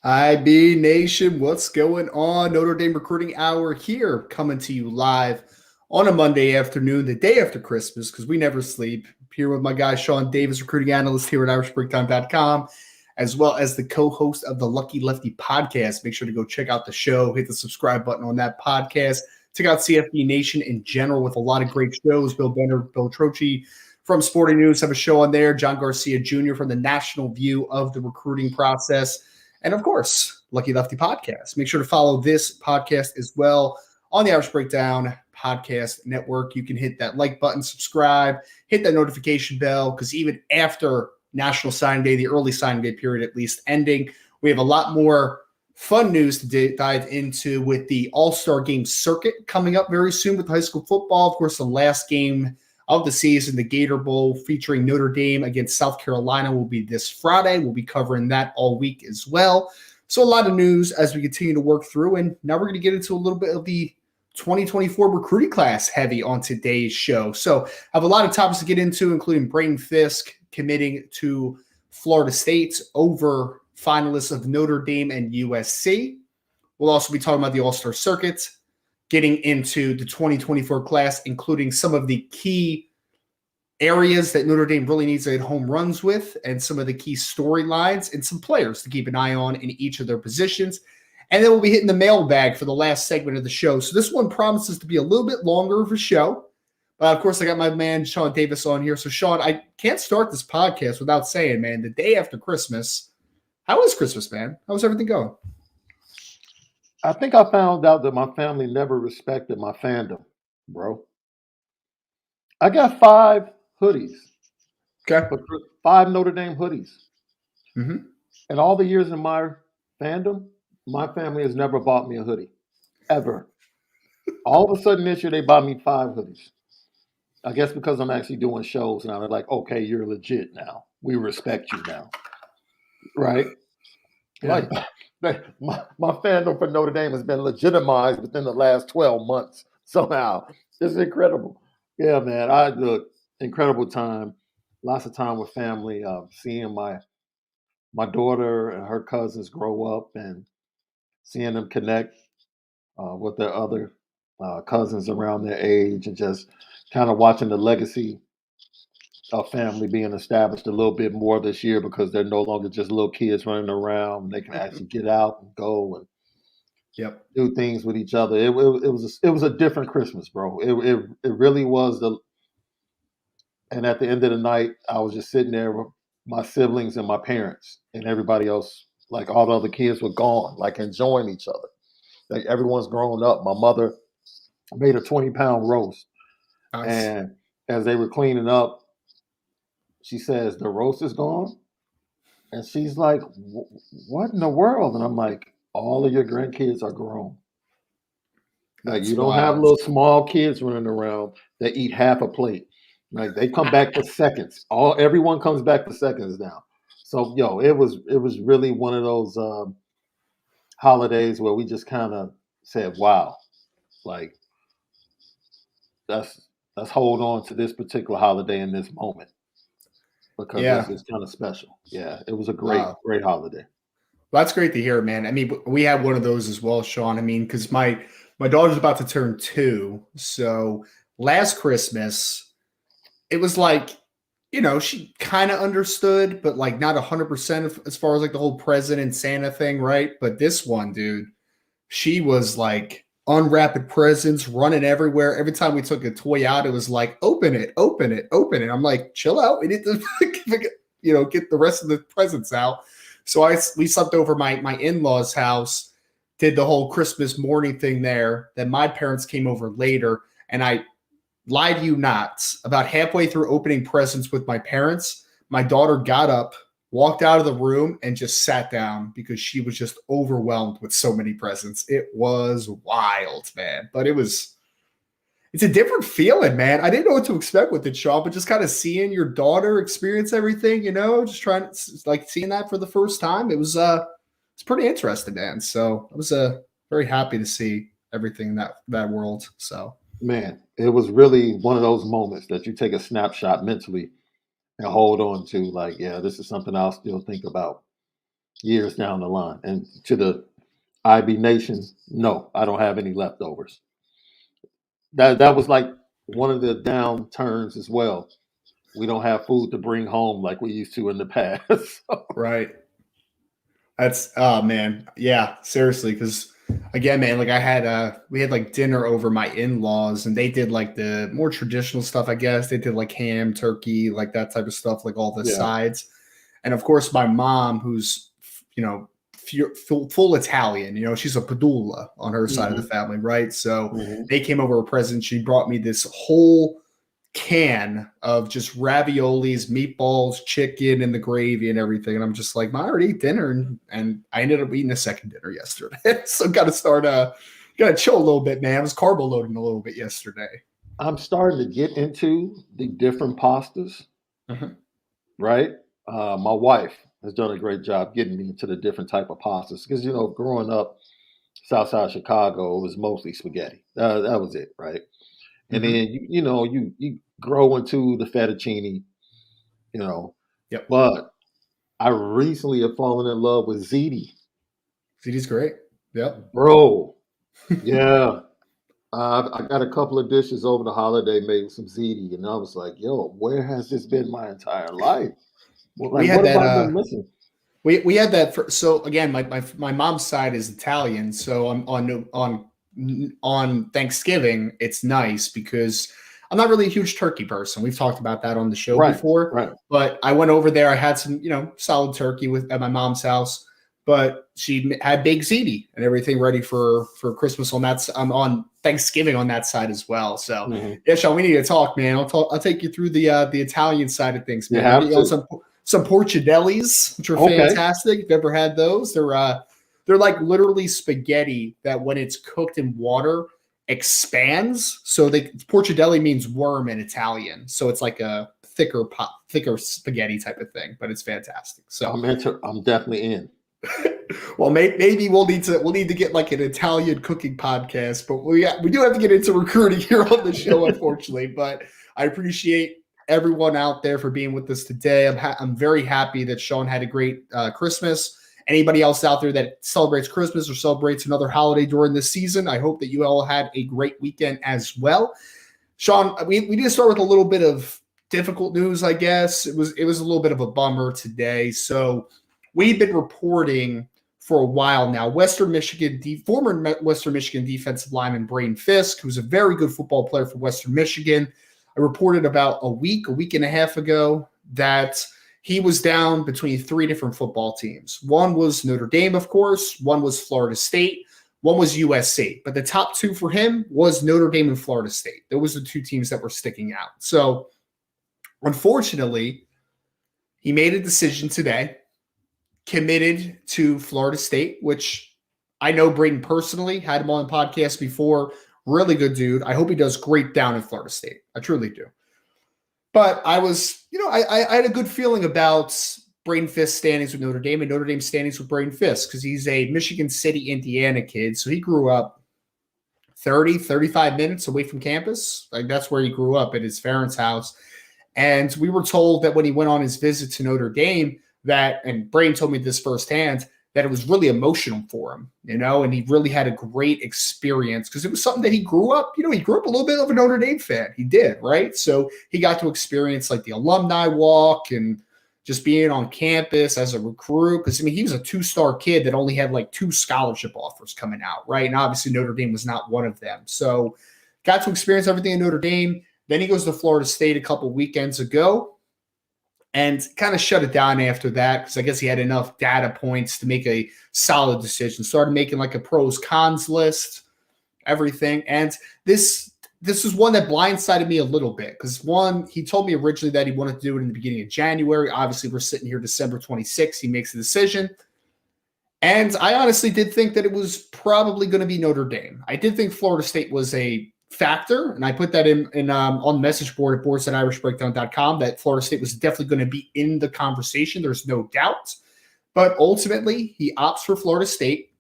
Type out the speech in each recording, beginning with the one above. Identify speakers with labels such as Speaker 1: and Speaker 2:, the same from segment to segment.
Speaker 1: IB Nation, what's going on? Notre Dame Recruiting Hour here, coming to you live on a Monday afternoon, the day after Christmas, because we never sleep. Here with my guy, Sean Davis, recruiting analyst here at irishbreakdown.com, as well as the co-host of the Lucky Lefty podcast. Make sure to go check out the show, hit the subscribe button on that podcast. Check out CFB Nation in general with a lot of great shows. Bill Benner, Bill Troche from Sporting News have a show on there. John Garcia Jr. from the national view of the recruiting process. And of course, Lucky Lefty Podcast. Make sure to follow this podcast as well on the Irish Breakdown Podcast Network. You can hit that like button, subscribe, hit that notification bell, because even after National Signing Day, the early signing day period at least ending, we have a lot more fun news to dive into with the All-Star Game circuit coming up very soon with high school football. Of course, the last game of the season, the Gator Bowl featuring Notre Dame against South Carolina, will be this Friday. We'll be covering that all week as well. So a lot of news as we continue to work through. And now we're going to get into a little bit of the 2024 recruiting class heavy on today's show. So I have a lot of topics to get into, including Braden Fisk committing to Florida State over finalists of Notre Dame and USC. We'll also be talking about the All-Star circuit, getting into the 2024 class, including some of the key areas that Notre Dame really needs to hit home runs with, and some of the key storylines and some players to keep an eye on in each of their positions. And then we'll be hitting the mailbag for the last segment of the show. So this one promises to be a little bit longer of a show. But of course, I got my man Sean Davis on here. So Sean, I can't start this podcast without saying, man, the day after Christmas, how was Christmas, man? How was everything going?
Speaker 2: I think I found out that my family never respected my fandom, bro. I got 5 hoodies.
Speaker 1: Okay.
Speaker 2: 5 Notre Dame hoodies.
Speaker 1: Mm-hmm.
Speaker 2: And all the years in my fandom, my family has never bought me a hoodie. Ever. All of a sudden this year, they bought me 5 hoodies. I guess because I'm actually doing shows now. They're like, okay, you're legit now. We respect you now. Right?
Speaker 1: Yeah.
Speaker 2: Like, my fandom for Notre Dame has been legitimized within the last 12 months somehow. It's incredible. Yeah, man. I had an incredible time. Lots of time with family. Seeing my daughter and her cousins grow up and seeing them connect with their other cousins around their age, and just kind of watching the legacy of family being established a little bit more this year, because they're no longer just little kids running around. They can actually get out and go and do things with each other. It was a different Christmas, bro. It really was. And at the end of the night, I was just sitting there with my siblings and my parents, and everybody else, like all the other kids, were gone, like enjoying each other. Like everyone's grown up. My mother made a 20-pound roast,
Speaker 1: Nice.
Speaker 2: and as they were cleaning up, she says, "The roast is gone," and she's like, "What in the world?" And I'm like, "All of your grandkids are grown. Like, you don't have little small kids running around that eat half a plate. Like, they come back for seconds. Everyone comes back for seconds now." So, it was really one of those holidays where we just kind of said, "Wow, like let's hold on to this particular holiday in this moment, because it's kind of special." Yeah, it was a great holiday.
Speaker 1: Well, that's great to hear, man. I mean, we had one of those as well, Sean. I mean, because my daughter's about to turn 2, so last Christmas it was like, she kind of understood, but like not 100% as far as like the whole present and Santa thing, right? But this one, dude, she was like unwrapping presents, running everywhere. Every time we took a toy out, it was like, open it, open it, open it. I'm like, chill out. We need to, get the rest of the presents out. So we slept over my in-laws' house, did the whole Christmas morning thing there. Then my parents came over later, and I lied to you not, about halfway through opening presents with my parents, my daughter got up, walked out of the room, and just sat down because she was just overwhelmed with so many presents. It was wild, man. But it's a different feeling, man. I didn't know what to expect with it, Sean, but just kind of seeing your daughter experience everything, just trying to, like, seeing that for the first time. It's pretty interesting, man. So I was very happy to see everything in that world. So,
Speaker 2: man, it was really one of those moments that you take a snapshot mentally and hold on to. Like, yeah, this is something I'll still think about years down the line. And to the IB Nation, no, I don't have any leftovers. That was like one of the downturns as well. We don't have food to bring home like we used to in the past.
Speaker 1: Right. That's oh man, yeah, seriously. Because again, man, like I had we had like dinner over my in-laws, and they did like the more traditional stuff. I guess they did like ham, turkey, like that type of stuff, like all the
Speaker 2: Yeah.
Speaker 1: sides. And of course, my mom, who's you know full Italian, she's a Padula on her side of the
Speaker 2: Hmm.
Speaker 1: family, right? So
Speaker 2: Hmm.
Speaker 1: they came over a present. She brought me this whole can of just raviolis, meatballs, chicken, and the gravy and everything. And I'm just like, I already ate dinner, and I ended up eating a second dinner yesterday. So gotta chill a little bit, man. I was carbo loading a little bit yesterday.
Speaker 2: I'm starting to get into the different pastas,
Speaker 1: Uh-huh.
Speaker 2: right? My wife has done a great job getting me into the different type of pastas because growing up south side Chicago, it was mostly spaghetti. That was it, right? And then
Speaker 1: Mm-hmm.
Speaker 2: you grow into the fettuccine, you know.
Speaker 1: Yep.
Speaker 2: But I recently have fallen in love with ziti,
Speaker 1: CD's great. Yep.
Speaker 2: bro. Yeah, I got a couple of dishes over the holiday made with some ziti, and I was like, yo, where has this been my entire life?
Speaker 1: We
Speaker 2: Like,
Speaker 1: had
Speaker 2: what have
Speaker 1: that.
Speaker 2: I been missing?
Speaker 1: We had that. So again, my mom's side is Italian. So on Thanksgiving, it's nice because I'm not really a huge turkey person. We've talked about that on the show
Speaker 2: Right,
Speaker 1: before.
Speaker 2: right.
Speaker 1: But I went over there. I had some solid turkey at my mom's house. But she had baked ziti and everything ready for Christmas on that. On Thanksgiving on that side as well. So
Speaker 2: Hmm.
Speaker 1: yeah, Sean, we need to talk, man. I'll take you through the Italian side of things,
Speaker 2: You
Speaker 1: man. I'll get
Speaker 2: have
Speaker 1: you on
Speaker 2: to.
Speaker 1: some porchadellis, which are
Speaker 2: Okay.
Speaker 1: fantastic. If you've ever had those, they're like literally spaghetti that when it's cooked in water expands. So porchadelli means worm in Italian. So it's like a thicker spaghetti type of thing, but it's fantastic. So
Speaker 2: I'm definitely in.
Speaker 1: well, maybe we'll need to get like an Italian cooking podcast, but we do have to get into recruiting here on the show, unfortunately. But I appreciate everyone out there for being with us today. I'm very happy that Sean had a great Christmas. Anybody else out there that celebrates Christmas or celebrates another holiday during this season, I hope that you all had a great weekend as well. Sean, we need to start with a little bit of difficult news, I guess. It was a little bit of a bummer today. So we've been reporting for a while now. Former Western Michigan defensive lineman Braden Fisk, who's a very good football player for Western Michigan. I reported about a week and a half ago that he was down between three different football teams. One was Notre Dame, of course. One was Florida State. One was USC. But the top two for him was Notre Dame and Florida State. Those were the two teams that were sticking out. So, unfortunately, he made a decision today, committed to Florida State, which I know Braden personally, had him on the podcast before. Really good dude. I hope he does great down in Florida State. I truly do. But I was, I had a good feeling about Braden Fisk standings with Notre Dame and Notre Dame standings with Braden Fisk because he's a Michigan City, Indiana kid. So he grew up 35 minutes away from campus. Like that's where he grew up at his parents' house. And we were told that when he went on his visit to Notre Dame, and Braden told me this firsthand, that it was really emotional for him, and he really had a great experience because it was something that he grew up, he grew up a little bit of a Notre Dame fan. He did, right? So he got to experience like the alumni walk and just being on campus as a recruit. Because, he was a two-star kid that only had like 2 scholarship offers coming out, right? And obviously Notre Dame was not one of them. So got to experience everything in Notre Dame. Then he goes to Florida State a couple weekends ago and kind of shut it down after that because I guess he had enough data points to make a solid decision. Started making like a pros cons list, everything. And this is one that blindsided me a little bit because one, he told me originally that he wanted to do it in the beginning of January. Obviously, we're sitting here December 26th. He makes a decision. And I honestly did think that it was probably going to be Notre Dame. I did think Florida State was a factor, and I put that in on the message board at boards@irishbreakdown.com that Florida State was definitely going to be in the conversation. There's no doubt. But ultimately, he opts for Florida State.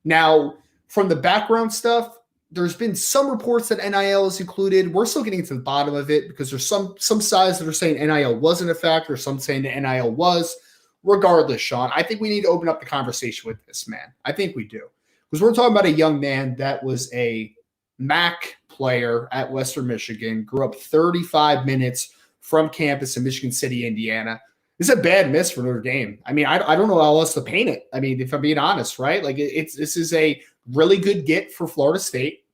Speaker 1: Now, from the background stuff, there's been some reports that NIL is included. We're still getting to the bottom of it because there's some sides that are saying NIL wasn't a factor, some saying that NIL was. regardless, Sean, I think we need to open up the conversation with this, man. I think we do. Because we're talking about a young man that was a MAC player at Western Michigan, grew up 35 minutes from campus in Michigan City, Indiana. This is a bad miss for Notre Dame. I mean, I don't know how else to paint it. I mean, if I'm being honest, right? Like this is a really good get for Florida State,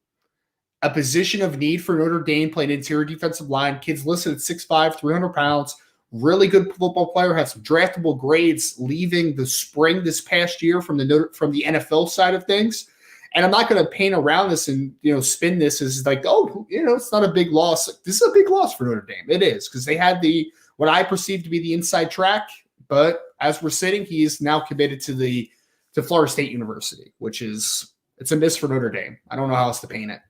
Speaker 1: a position of need for Notre Dame, playing interior defensive line. Kids listed at 6'5", 300 pounds. Really good football player, had some draftable grades leaving the spring this past year from the NFL side of things. And I'm not going to paint around this and spin this as like, oh, it's not a big loss. This is a big loss for Notre Dame. It is, because they had what I perceive to be the inside track. But as we're sitting, he is now committed to Florida State University, which it's a miss for Notre Dame. I don't know how else to paint it.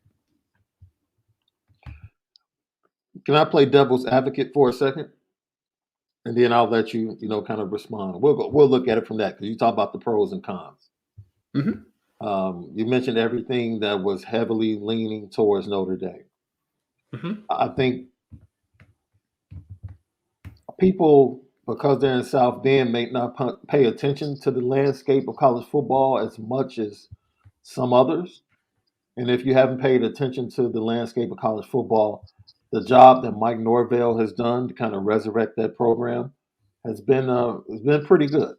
Speaker 2: Can I play devil's advocate for a second? And then I'll let you, kind of respond. We'll look at it from that, because you talk about the pros and cons.
Speaker 1: Mm-hmm.
Speaker 2: You mentioned everything that was heavily leaning towards Notre Dame.
Speaker 1: Mm-hmm.
Speaker 2: I think people, because they're in South Bend, may not pay attention to the landscape of college football as much as some others. And if you haven't paid attention to the landscape of college football, the job that Mike Norvell has done to kind of resurrect that program has been pretty good.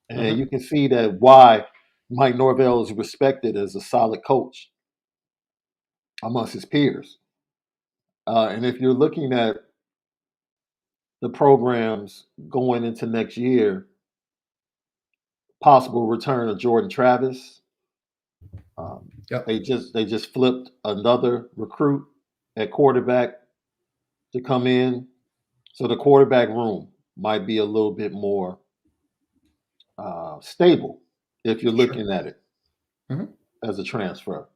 Speaker 2: And
Speaker 1: Mm-hmm.
Speaker 2: you can see that why Mike Norvell is respected as a solid coach amongst his peers. And if you're looking at the programs going into next year, possible return of Jordan Travis.
Speaker 1: Yep.
Speaker 2: They just flipped another recruit at quarterback to come in, so the quarterback room might be a little bit more stable if you're looking at it as a transfer.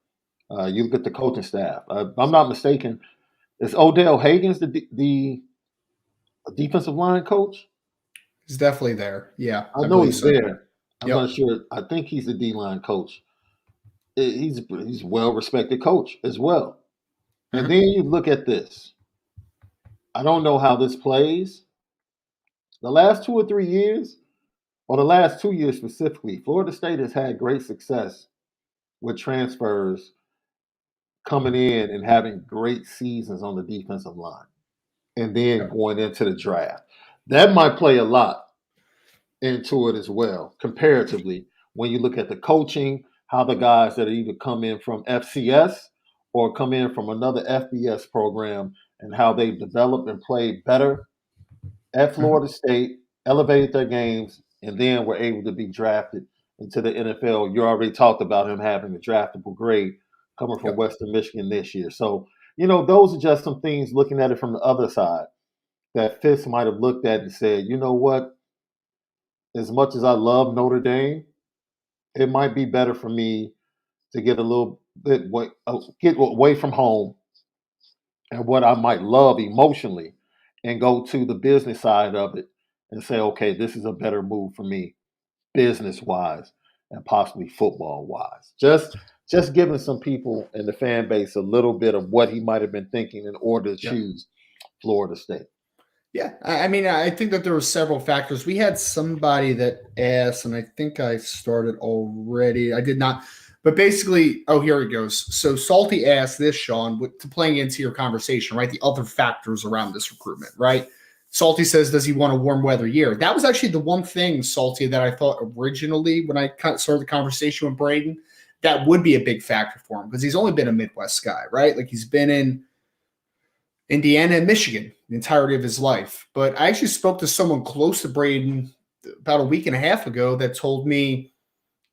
Speaker 2: You look at the coaching staff. If I'm not mistaken, is Odell Hagens the defensive line coach?
Speaker 1: He's definitely there. Yeah,
Speaker 2: I know he's there. I'm
Speaker 1: Yep.
Speaker 2: not sure. I think he's the D-line coach. He's a well-respected coach as well. And then you look at this. I don't know how this plays. The last 2 or 3 years, or the last 2 years specifically, Florida State has had great success with transfers coming in and having great seasons on the defensive line, and then going into the draft. That might play a lot into it as well, comparatively, when you look at the coaching, how the guys that either come in from FCS or come in from another FBS program, and how they developed and played better at Florida State, elevated their games, and then were able to be drafted into the NFL. You already talked about him having a draftable grade coming from Western Michigan this year. So, those are just some things, looking at it from the other side, that Fisk might have looked at and said, you know what? As much as I love Notre Dame, it might be better for me to get a little bit get away from home and what I might love emotionally, and go to the business side of it and say, okay, this is a better move for me, business-wise and possibly football-wise. Just giving some people in the fan base a little bit of what he might have been thinking in order to choose Florida State.
Speaker 1: Yeah, I mean, I think that there were several factors. We had somebody that asked, and I think I started already. I did not. But basically, here he goes. So Salty asked this, Sean, to playing into your conversation, right? The other factors around this recruitment, right? Salty says, does he want a warm weather year? That was actually the one thing, Salty, that I thought originally when I started the conversation with Braden, that would be a big factor for him, because he's only been a Midwest guy, right? Like, he's been in Indiana and Michigan the entirety of his life. But I actually spoke to someone close to Braden about a week and a half ago that told me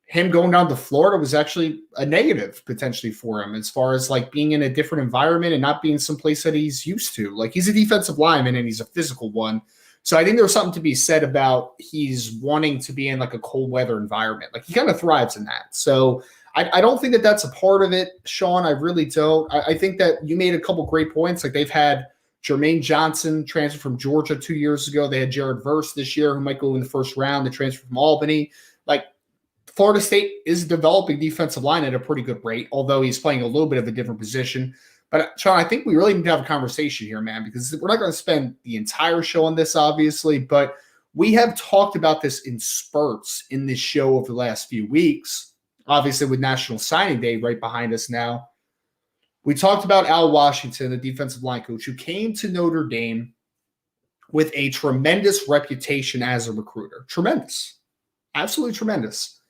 Speaker 1: him going down to Florida was actually a negative potentially for him, as far as like being in a different environment and not being someplace that he's used to. Like, he's a defensive lineman and he's a physical one. So I think there's something to be said about he's wanting to be in like a cold weather environment. Like, he kind of thrives in that. So I don't think that that's a part of it, Sean. I really don't. I think that you made a couple great points. Like, they've had Jermaine Johnson transfer from Georgia 2 years ago. They had Jared Verse this year, who might go in the first round. The transfer from Albany. Like, Florida State is developing defensive line at a pretty good rate, although he's playing a little bit of a different position. But, Sean, I think we really need to have a conversation here, man, because we're not going to spend the entire show on this, obviously. But we have talked about this in spurts in this show over the last few weeks, obviously with National Signing Day right behind us now. We talked about Al Washington, the defensive line coach, who came to Notre Dame with a tremendous reputation as a recruiter. Tremendous. Absolutely tremendous.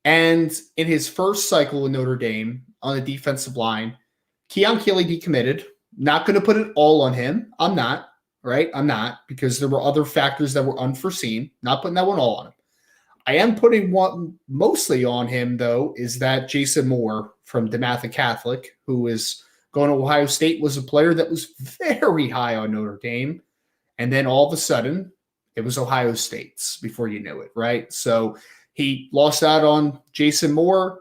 Speaker 1: And in his first cycle in Notre Dame on the defensive line, Keon Keeley decommitted. Not going to put it all on him. I'm not, right? I'm not, because there were other factors that were unforeseen. Not putting that one all on him. I am putting one mostly on him, though, is that Jason Moore from DeMatha Catholic, who is going to Ohio State, was a player that was very high on Notre Dame. And then all of a sudden, it was Ohio State's before you knew it, right? So he lost out on Jason Moore.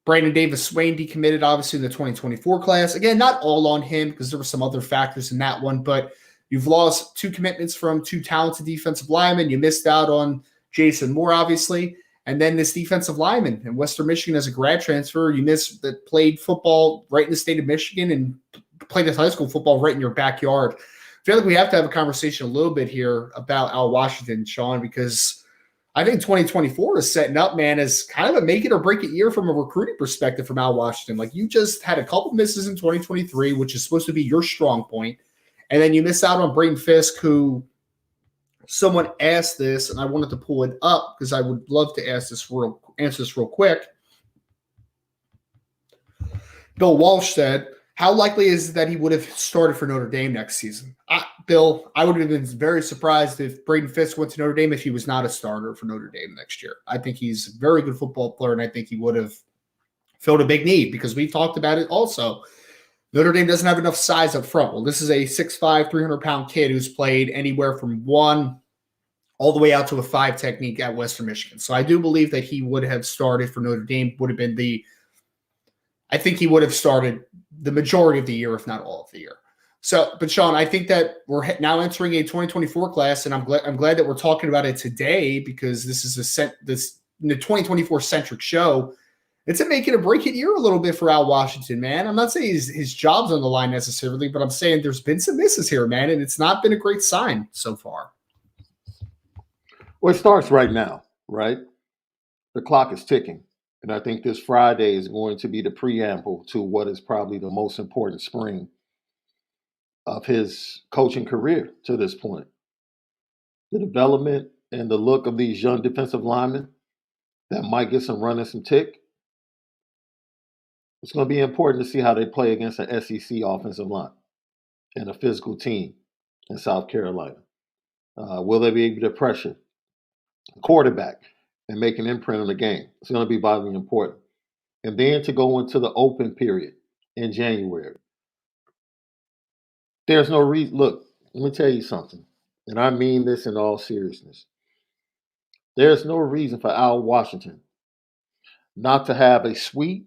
Speaker 1: Brandon Davis Swain decommitted, obviously, in the 2024 class. Again, not all on him because there were some other factors in that one, but you've lost 2 commitments from 2 talented defensive linemen. You missed out on Jason Moore, obviously. And then this defensive lineman in Western Michigan as a grad transfer, you missed that played football right in the state of Michigan and played his high school football right in your backyard. I feel like we have to have a conversation a little bit here about Al Washington, Sean, because I think 2024 is setting up, man, as kind of a make it or break it year from a recruiting perspective from Al Washington. Like, you just had a couple misses in 2023, which is supposed to be your strong point. And then you miss out on Braden Fisk, who someone asked this, and I wanted to pull it up because I would love to answer this real quick. Bill Walsh said, how likely is it that he would have started for Notre Dame next season? Bill, I would have been very surprised if Braden Fisk went to Notre Dame if he was not a starter for Notre Dame next year. I think he's a very good football player, and I think he would have filled a big need because we've talked about it also. Notre Dame doesn't have enough size up front. Well, this is a 6'5", 300-pound kid who's played anywhere from 1 all the way out to a 5 technique at Western Michigan. So I do believe that he would have started for Notre Dame, would have been I think he would have started the majority of the year, if not all of the year. So, but Sean, I think that we're now entering a 2024 class, and I'm glad that we're talking about it today because this is this 2024 centric show. It's a make it or break it year a little bit for Al Washington, man. I'm not saying his job's on the line necessarily, but I'm saying there's been some misses here, man, and it's not been a great sign so far.
Speaker 2: Well, it starts right now, right? The clock is ticking. And I think this Friday is going to be the preamble to what is probably the most important spring of his coaching career to this point. The development and the look of these young defensive linemen that might get some run and some tick. It's going to be important to see how they play against an SEC offensive line and a physical team in South Carolina. Will they be able to pressure the quarterback and make an imprint on the game? It's going to be vitally important. And then to go into the open period in January. There's no reason. Look, let me tell you something, and I mean this in all seriousness. There's no reason for Al Washington not to have a suite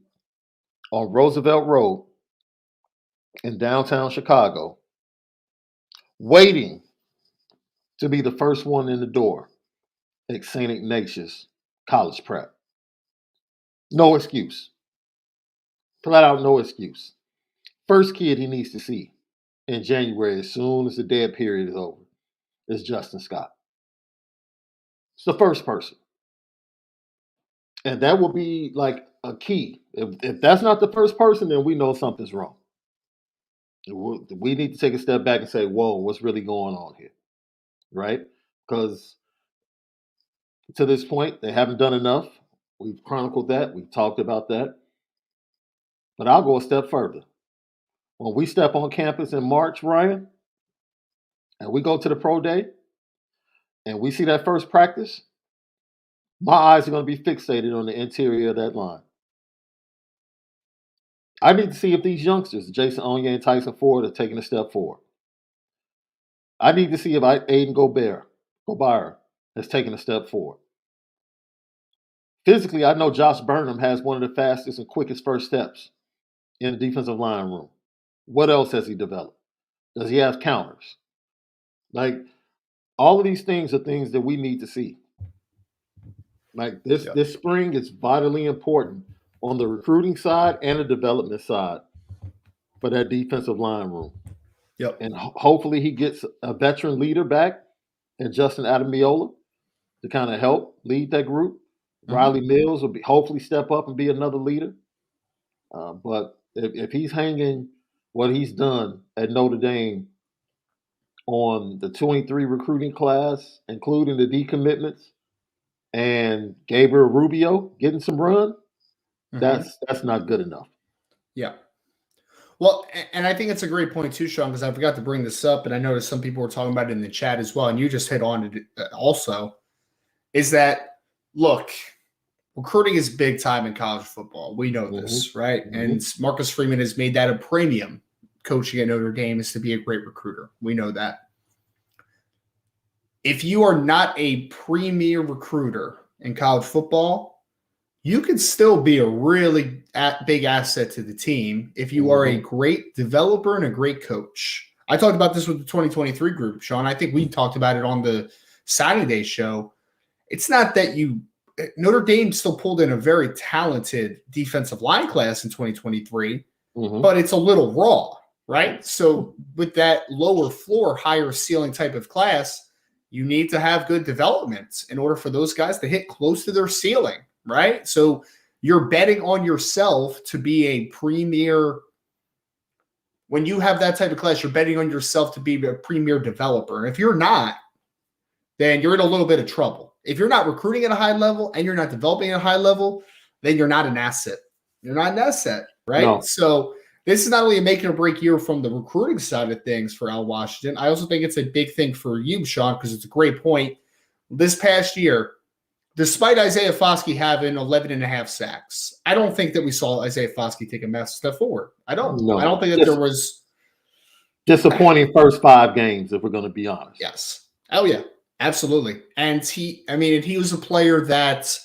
Speaker 2: on Roosevelt Road in downtown Chicago waiting to be the first one in the door at St. Ignatius College Prep. No excuse. Flat out no excuse. First kid he needs to see in January, as soon as the dead period is over, is Justin Scott. It's the first person. And that will be like a key. If that's not the first person, then we know something's wrong. We need to take a step back and say, whoa, what's really going on here? Right? Because to this point, they haven't done enough. We've chronicled that. We've talked about that. But I'll go a step further. When we step on campus in March, Ryan, and we go to the pro day, and we see that first practice, my eyes are going to be fixated on the interior of that line. I need to see if these youngsters, Jason Onye and Tyson Ford, are taking a step forward. I need to see if Aiden Gobert has taken a step forward. Physically, I know Josh Burnham has one of the fastest and quickest first steps in the defensive line room. What else has he developed? Does he have counters? Like, all of these things are things that we need to see. Like, this spring is vitally important on the recruiting side and the development side for that defensive line room.
Speaker 1: Yep.
Speaker 2: And hopefully he gets a veteran leader back and Justin Adamiola to kind of help lead that group.
Speaker 1: Mhm.
Speaker 2: Riley Mills will hopefully step up and be another leader. But if he's hanging what he's done at Notre Dame on the 23 recruiting class, including the decommitments, and Gabriel Rubio getting some run,
Speaker 1: Mhm.
Speaker 2: that's not good enough.
Speaker 1: Yeah. Well, and I think it's a great point too, Sean, because I forgot to bring this up, and I noticed some people were talking about it in the chat as well, and you just hit on it also, is that, look, recruiting is big time in college football. We know this, right? And Marcus Freeman has made that a premium. Coaching at Notre Dame is to be a great recruiter. We know that. If you are not a premier recruiter in college football, you can still be a really big asset to the team if you are a great developer and a great coach. I talked about this with the 2023 group, Sean. I think we talked about it on the Saturday show. It's not that Notre Dame still pulled in a very talented defensive line class in 2023, but it's a little raw, right? So with that lower floor, higher ceiling type of class, you need to have good development in order for those guys to hit close to their ceiling, right? So you're betting on yourself to be a premier. When you have that type of class, you're betting on yourself to be a premier developer. And if you're not, then you're in a little bit of trouble. If you're not recruiting at a high level and you're not developing at a high level, then you're not an asset. You're not an asset, right?
Speaker 2: No.
Speaker 1: So this is not only a make or break year from the recruiting side of things for Al Washington. I also think it's a big thing for you, Sean, because it's a great point. This past year, despite Isaiah Foskey having 11 and a half sacks, I don't think that we saw Isaiah Foskey take a massive step forward. I don't.
Speaker 2: No.
Speaker 1: I don't think that there was
Speaker 2: disappointing first 5 games, if we're going to be honest.
Speaker 1: Yes. Oh yeah, absolutely. And he was a player that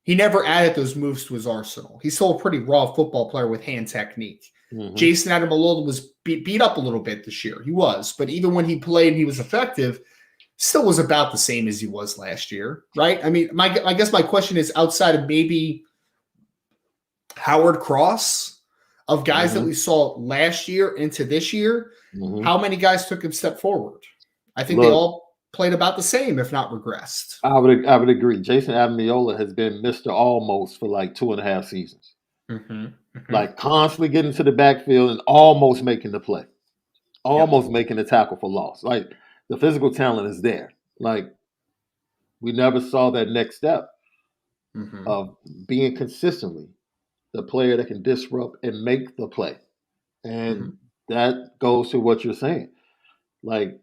Speaker 1: he never added those moves to his arsenal. He's still a pretty raw football player with hand technique. Jason Adamalola was beat up a little bit this year. He was, but even when he played and he was effective, still was about the same as he was last year, right? I mean, I guess my question is, outside of maybe Howard Cross, of guys that we saw last year into this year, how many guys took a step forward? I think they all played about the same, if not regressed.
Speaker 2: I would agree. Jason Adamiola has been Mr. Almost for like 2.5 seasons. Like constantly getting to the backfield and almost making the play, almost making the tackle for loss. Like the physical talent is there. Like we never saw that next step of being consistently the player that can disrupt and make the play. And that goes to what you're saying. Like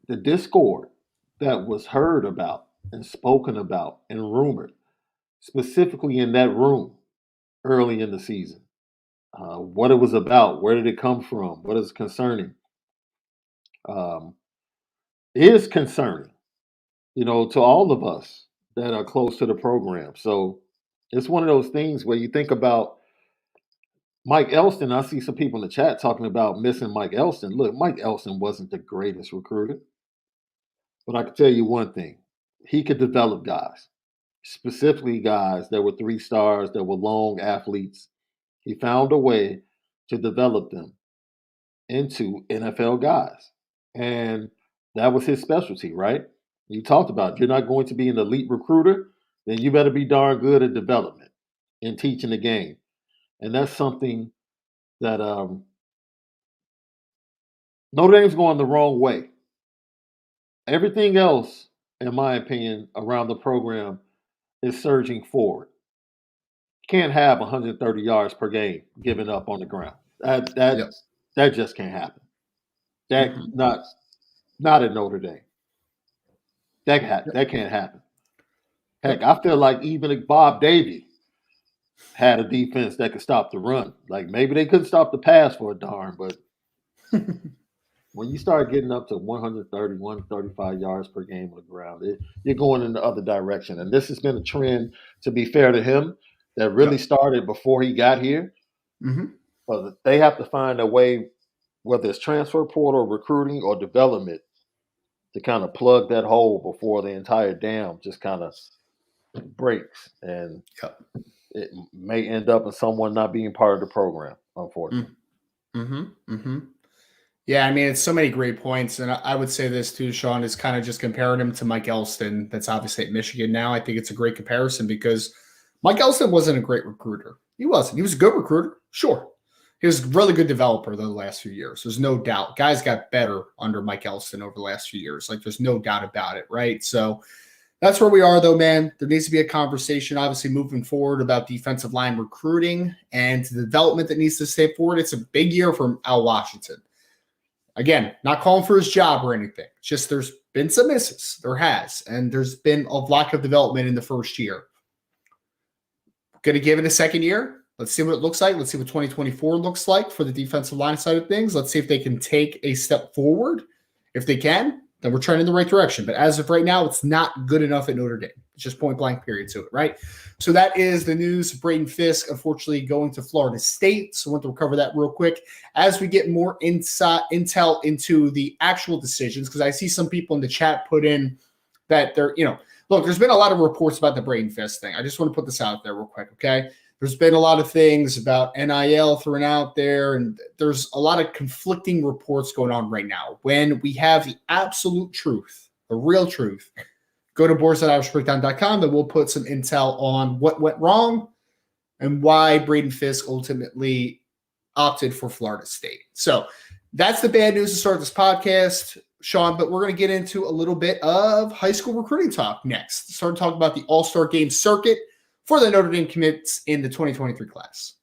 Speaker 2: the discord that was heard about and spoken about and rumored, specifically in that room early in the season, what it was about, where did it come from, what is concerning, is concerning, to all of us that are close to the program. So it's one of those things where you think about Mike Elston. I see some people in the chat talking about missing Mike Elston. Look, Mike Elston wasn't the greatest recruiter, but I can tell you one thing. He could develop guys, specifically guys that were 3 stars, that were long athletes. He found a way to develop them into NFL guys. And that was his specialty, right? You talked about it. You're not going to be an elite recruiter, then you better be darn good at development and teaching the game. And that's something that Notre Dame's going the wrong way. Everything else, in my opinion, around the program is surging forward. Can't have 130 yards per game given up on the ground. That just can't happen. That not at Notre Dame. That can't happen. Heck, I feel like even if Bob Davie had a defense that could stop the run, like maybe they couldn't stop the pass for a darn, but when you start getting up to 130, 135 yards per game on the ground, you're going in the other direction. And this has been a trend, to be fair to him, that really started before he got here. But they have to find a way, whether it's transfer portal, recruiting, or development, to kind of plug that hole before the entire dam just kind of breaks. And it may end up in someone not being part of the program, unfortunately.
Speaker 1: Yeah, I mean, it's so many great points. And I would say this too, Sean, is kind of just comparing him to Mike Elston, that's obviously at Michigan now. I think it's a great comparison because Mike Elston wasn't a great recruiter. He wasn't. He was a good recruiter, sure. He was a really good developer the last few years. There's no doubt. Guys got better under Mike Elston over the last few years. Like, there's no doubt about it, right? So that's where we are, though, man. There needs to be a conversation, obviously, moving forward about defensive line recruiting and the development that needs to stay forward. It's a big year for Al Washington. Again, not calling for his job or anything. It's just there's been some misses. There has. And there's been a lack of development in the first year. Going to give it a second year. Let's see what it looks like. Let's see what 2024 looks like for the defensive line side of things. Let's see if they can take a step forward. If they can, then we're trending in the right direction. But as of right now, it's not good enough at Notre Dame. It's just point blank period to it, right? So that is the news. Braden Fisk, unfortunately, going to Florida State. So I want to cover that real quick as we get more intel into the actual decisions, because I see some people in the chat put in that they're, look, there's been a lot of reports about the Braden Fisk thing. I just want to put this out there real quick, okay? There's been a lot of things about NIL thrown out there, and there's a lot of conflicting reports going on right now. When we have the absolute truth, the real truth, go to boards.irishbreakdown.com, and we'll put some intel on what went wrong and why Braden Fisk ultimately opted for Florida State. So that's the bad news to start this podcast, Sean, but we're going to get into a little bit of high school recruiting talk next. Start talking about the All-Star Game circuit for the Notre Dame commits in the 2023 class.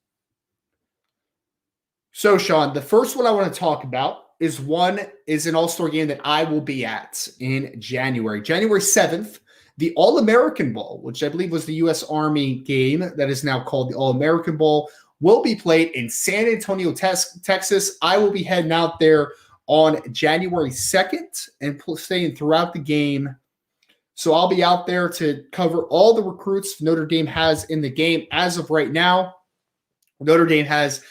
Speaker 1: So, Sean, the first one I want to talk about is an All-Star Game that I will be at in January. January 7th, the All-American Bowl, which I believe was the U.S. Army game that is now called the All-American Bowl, will be played in San Antonio, Texas. I will be heading out there on January 2nd and staying throughout the game. So I'll be out there to cover all the recruits Notre Dame has in the game. As of right now, Notre Dame has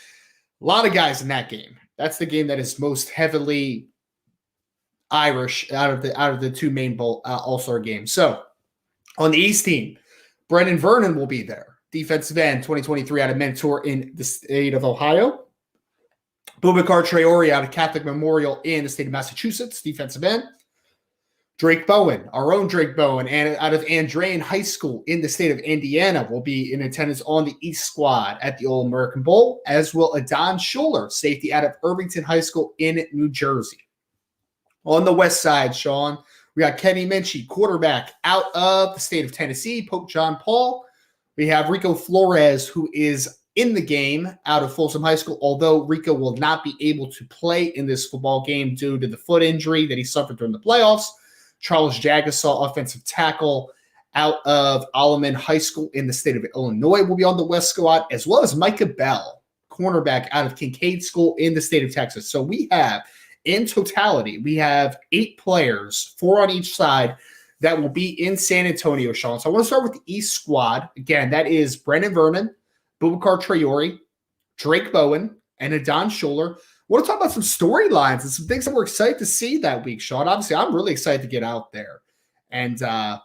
Speaker 1: a lot of guys in that game. That's the game that is most heavily Irish out of the two main bowl All-Star games. So on the East team, Brendan Vernon will be there. Defensive end, 2023 out of Mentor in the state of Ohio. Boubacar Traore out of Catholic Memorial in the state of Massachusetts, defensive end. Drake Bowen, our own Drake Bowen, and out of Andrean High School in the state of Indiana, will be in attendance on the East squad at the All-American Bowl, as will Adon Schuler, safety out of Irvington High School in New Jersey. On the West side, Sean, we got Kenny Minchie, quarterback out of the state of Tennessee, Pope John Paul. We have Rico Flores, who is in the game out of Folsom High School, although Rico will not be able to play in this football game due to the foot injury that he suffered during the playoffs. Charles Jagasaw, offensive tackle out of Alleman High School in the state of Illinois, will be on the West squad, as well as Micah Bell, cornerback out of Kincaid School in the state of Texas. So we have, in totality, we have 8 players, 4 on each side, that will be in San Antonio, Sean. So I want to start with the East squad. Again, that is Brendan Vernon, Boubacar Traore, Drake Bowen, and Adon Schuler. I want to talk about some storylines and some things that we're excited to see that week, Sean. Obviously, I'm really excited to get out there and kind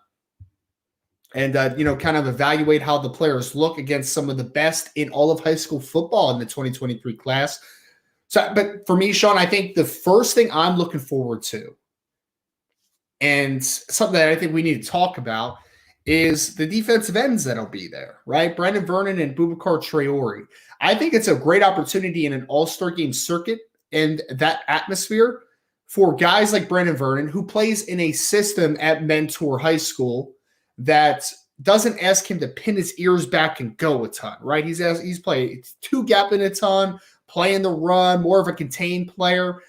Speaker 1: of evaluate how the players look against some of the best in all of high school football in the 2023 class. So, but for me, Sean, I think the first thing I'm looking forward to, and something that I think we need to talk about, is the defensive ends that'll be there, right? Brendan Vernon and Boubacar Traore. I think it's a great opportunity in an all-star game circuit and that atmosphere for guys like Brendan Vernon, who plays in a system at Mentor High School that doesn't ask him to pin his ears back and go a ton, right? He's playing 2-gapping a ton, playing the run, more of a contained player.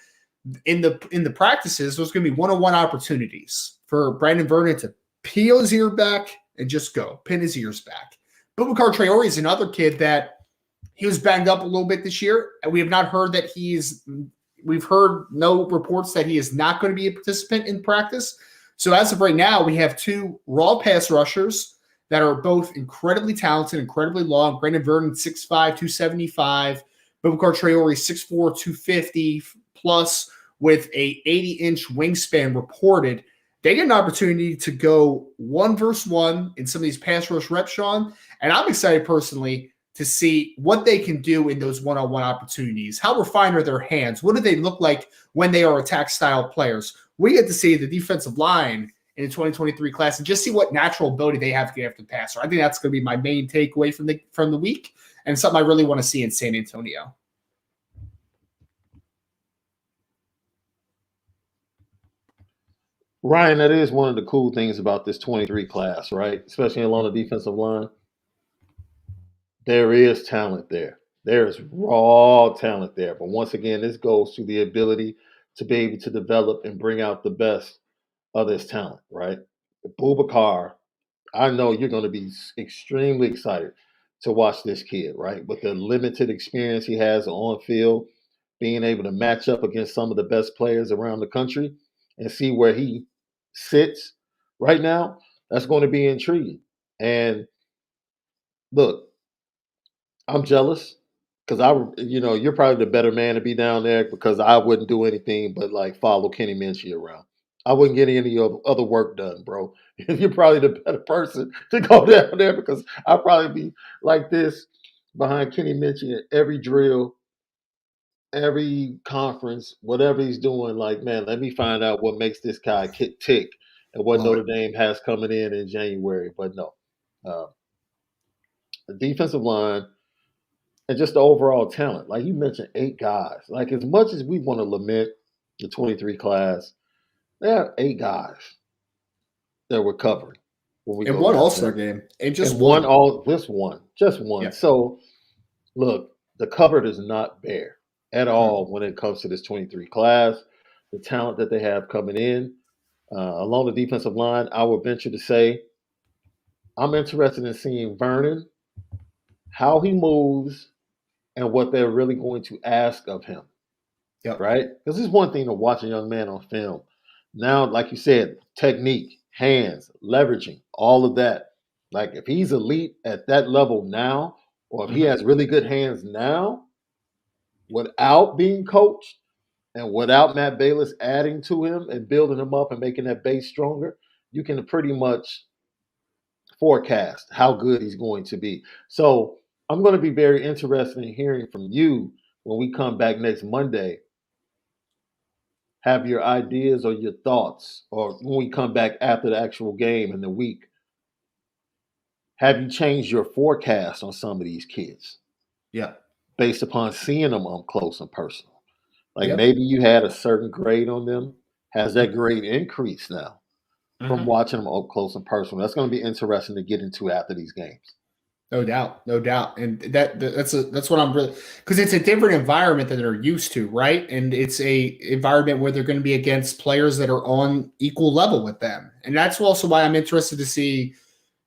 Speaker 1: In the practices, there's going to be one-on-one opportunities for Brendan Vernon to peel his ear back and just go, pin his ears back. Boubacar Traore is another kid that he was banged up a little bit this year. We have not heard that we've heard no reports that he is not going to be a participant in practice. So as of right now, we have 2 raw pass rushers that are both incredibly talented, incredibly long. Brendan Vernon, 6'5", 275. Boubacar Traore, 6'4", 250 plus with a 80-inch wingspan reported. They get an opportunity to go 1-versus-1 in some of these pass rush reps, Sean. And I'm excited personally to see what they can do in those one-on-one opportunities. How refined are their hands? What do they look like when they are attack-style players? We get to see the defensive line in the 2023 class and just see what natural ability they have to get after the passer. I think that's going to be my main takeaway from the week and something I really want to see in San Antonio.
Speaker 2: Ryan, that is one of the cool things about this 23 class, right? Especially along the defensive line. There is talent there. There is raw talent there. But once again, this goes to the ability to be able to develop and bring out the best of this talent, right? Boubacar, I know you're going to be extremely excited to watch this kid, right? With the limited experience he has on field, being able to match up against some of the best players around the country and see where he sits right now, that's going to be intriguing. And look, I'm jealous because you're probably the better man to be down there because I wouldn't do anything but like follow Kenny Minchie around. I wouldn't get any other work done, bro. You're probably the better person to go down there because I'd probably be like this behind Kenny Minchie at every drill, every conference, whatever he's doing. Like, man, let me find out what makes this guy tick and what Notre Dame has coming in January. But no, the defensive line and just the overall talent. Like you mentioned, 8 guys. Like as much as we want to lament the 23 class, there are 8 guys that we're covering when we
Speaker 1: And
Speaker 2: go
Speaker 1: one
Speaker 2: down
Speaker 1: All-Star
Speaker 2: there.
Speaker 1: game. And just
Speaker 2: And
Speaker 1: one.
Speaker 2: just one.
Speaker 1: Yeah.
Speaker 2: So look, the cupboard is not bare at all when it comes to this 23 class. The talent that they have coming in along the defensive line, I would venture to say I'm interested in seeing Vernon, how he moves, and what they're really going to ask of him.
Speaker 1: Yep.
Speaker 2: Right? Because it's one thing to watch a young man on film. Now, like you said, technique, hands, leveraging, all of that. Like if he's elite at that level now, or if he has really good hands now, without being coached and without Matt Balis adding to him and building him up and making that base stronger, you can pretty much forecast how good he's going to be. So I'm going to be very interested in hearing from you when we come back next Monday. Have your ideas or your thoughts, or when we come back after the actual game in the week, have you changed your forecast on some of these kids?
Speaker 1: Yeah.
Speaker 2: Based upon seeing them up close and personal. Like
Speaker 1: Yep.
Speaker 2: maybe you had a certain grade on them. Has that grade increased now from watching them up close and personal? That's going to be interesting to get into after these games.
Speaker 1: No doubt, no doubt, and that's what I'm really, because it's a different environment than they're used to, right? And it's a environment where they're going to be against players that are on equal level with them, and that's also why I'm interested to see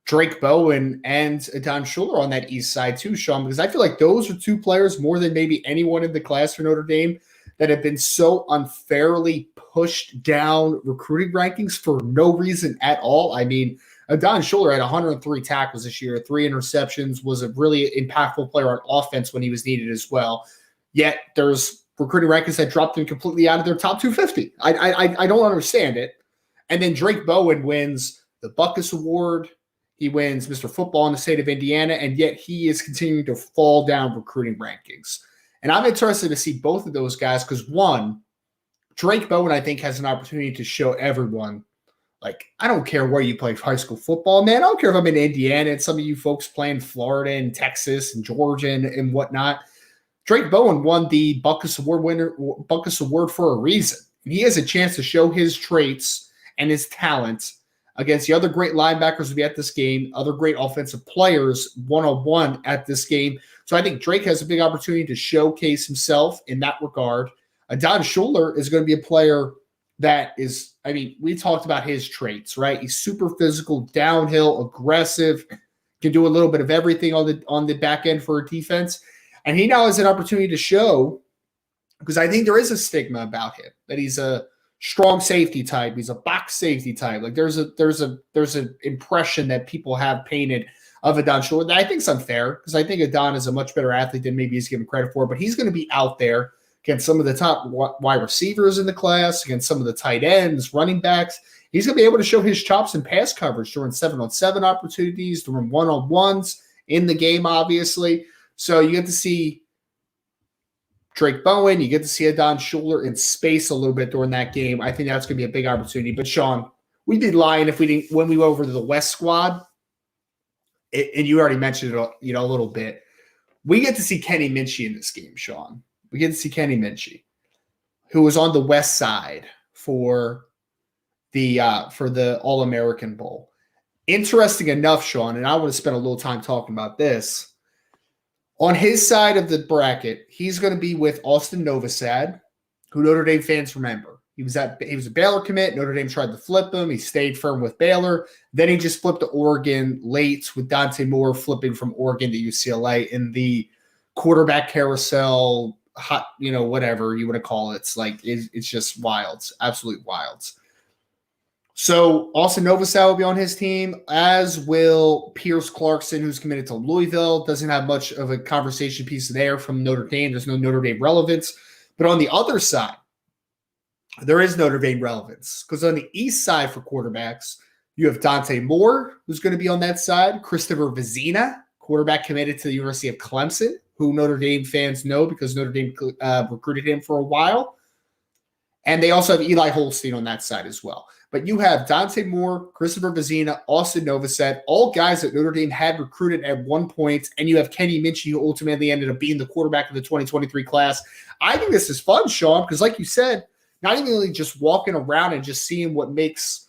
Speaker 1: Drake Bowen and Adon Schuler on that east side too, Sean, because I feel like those are 2 players more than maybe anyone in the class for Notre Dame that have been so unfairly pushed down recruiting rankings for no reason at all. I mean, Adon Schuler had 103 tackles this year, 3 interceptions, was a really impactful player on offense when he was needed as well. Yet there's recruiting rankings that dropped him completely out of their top 250. I don't understand it. And then Drake Bowen wins the Buckus Award. He wins Mr. Football in the state of Indiana, and yet he is continuing to fall down recruiting rankings. And I'm interested to see both of those guys because, one, Drake Bowen, I think, has an opportunity to show everyone, like, I don't care where you play high school football, man. I don't care if I'm in Indiana and some of you folks play in Florida and Texas and Georgia and whatnot. Drake Bowen won the Buckus Award for a reason. And he has a chance to show his traits and his talent against the other great linebackers who be at this game, other great offensive players one-on-one at this game. So I think Drake has a big opportunity to showcase himself in that regard. Adon Schuler is going to be a player that is, I mean, we talked about his traits, right? He's super physical, downhill, aggressive, can do a little bit of everything on the back end for a defense. And he now has an opportunity to show, because I think there is a stigma about him, that he's a strong safety type. He's a box safety type. Like there's an impression that people have painted of Adon Schuler that I think is unfair, because I think Adon is a much better athlete than maybe he's given credit for, but he's going to be out there against some of the top wide receivers in the class, against some of the tight ends, running backs. He's going to be able to show his chops in pass coverage during 7-on-7 opportunities, during one-on-ones in the game, obviously. So you get to see Drake Bowen, you get to see Adon Schuler in space a little bit during that game. I think that's going to be a big opportunity. But Sean, we'd be lying if we didn't, when we went over to the West squad, and you already mentioned it, a little bit. We get to see Kenny Minchie in this game, Sean. We get to see Kenny Minchie, who was on the West side for the All-American Bowl. Interesting enough, Sean, and I want to spend a little time talking about this. On his side of the bracket, he's going to be with Austin Novosad, who Notre Dame fans remember. He was a Baylor commit. Notre Dame tried to flip him. He stayed firm with Baylor. Then he just flipped to Oregon late with Dante Moore flipping from Oregon to UCLA in the quarterback carousel, whatever you want to call it. It's just wilds, absolute wilds. So Austin Novosad will be on his team, as will Pierce Clarkson, who's committed to Louisville. Doesn't have much of a conversation piece there from Notre Dame. There's no Notre Dame relevance. But on the other side, there is Notre Dame relevance, because on the east side for quarterbacks, you have Dante Moore, who's going to be on that side. Christopher Vizina, quarterback committed to the University of Clemson, who Notre Dame fans know because Notre Dame recruited him for a while. And they also have Eli Holstein on that side as well. But you have Dante Moore, Christopher Vizina, Austin Novosad, all guys that Notre Dame had recruited at one point, and you have Kenny Minchie, who ultimately ended up being the quarterback of the 2023 class. I think this is fun, Sean, because like you said, not even really just walking around and just seeing what makes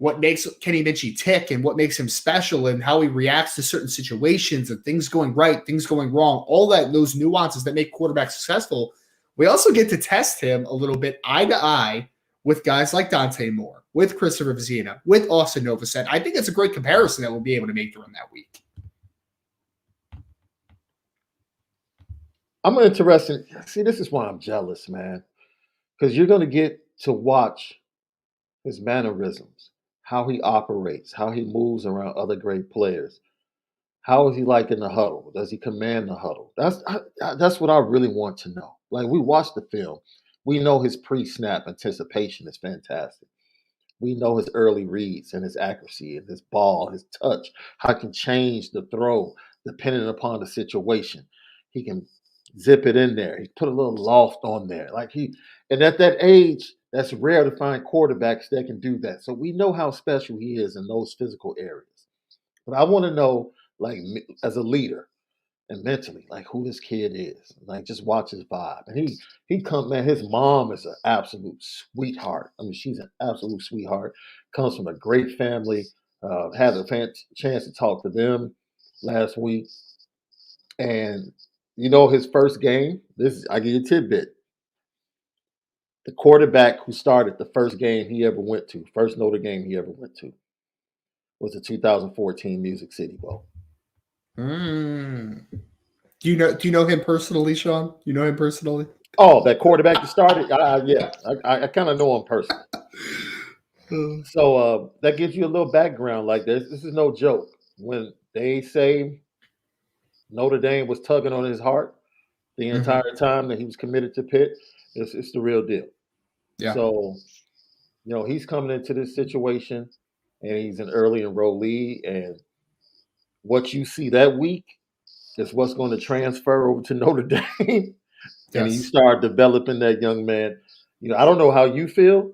Speaker 1: Kenny Minchie tick and what makes him special and how he reacts to certain situations and things going right, things going wrong, all that, those nuances that make quarterbacks successful. We also get to test him a little bit eye to eye with guys like Dante Moore, with Christopher Vizina, with Austin Novosad. I think it's a great comparison that we'll be able to make during that week.
Speaker 2: I'm interested. See, this is why I'm jealous, man, because you're going to get to watch his mannerisms, how he operates, how he moves around other great players. How is he like in the huddle? Does he command the huddle? That's what I really want to know. Like, we watch the film. We know his pre-snap anticipation is fantastic. We know his early reads and his accuracy and his ball, his touch, how he can change the throw depending upon the situation. He can zip it in there. He put a little loft on there. And at that age, that's rare to find quarterbacks that can do that. So we know how special he is in those physical areas. But I want to know, like, as a leader and mentally, like, who this kid is. Like, just watch his vibe. And he come, man, his mom is an absolute sweetheart. I mean, she's an absolute sweetheart. Comes from a great family. Had a chance to talk to them last week. And, his first game, I give you a tidbit. The quarterback who started the first game he ever went to, first Notre game he ever went to, was the 2014 Music City Bowl.
Speaker 1: Do you know him personally, Sean? You know him personally?
Speaker 2: Oh, that quarterback that started? Yeah. I kind of know him personally. So that gives you a little background like this. This is no joke. When they say Notre Dame was tugging on his heart the entire time that he was committed to Pitt, it's the real deal. Yeah. So, he's coming into this situation, and he's an early enrollee, and what you see that week is what's going to transfer over to Notre Dame. And you start developing that young man. I don't know how you feel,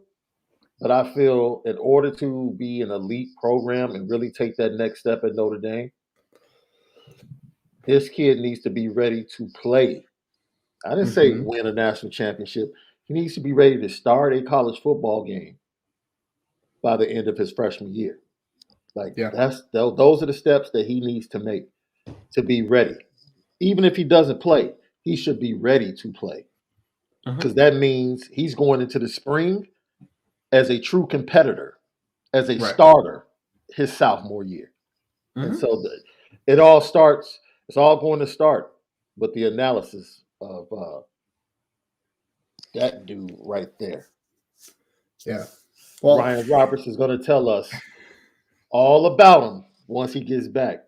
Speaker 2: but I feel in order to be an elite program and really take that next step at Notre Dame, this kid needs to be ready to play. I didn't say win a national championship. He needs to be ready to start a college football game by the end of his freshman year. Those are the steps that he needs to make to be ready. Even if he doesn't play, he should be ready to play, because that means he's going into the spring as a true competitor, as a starter his sophomore year. And so it's all going to start with the analysis of that dude right there.
Speaker 1: Yeah.
Speaker 2: Well, Ryan Roberts is going to tell us all about him once he gets back.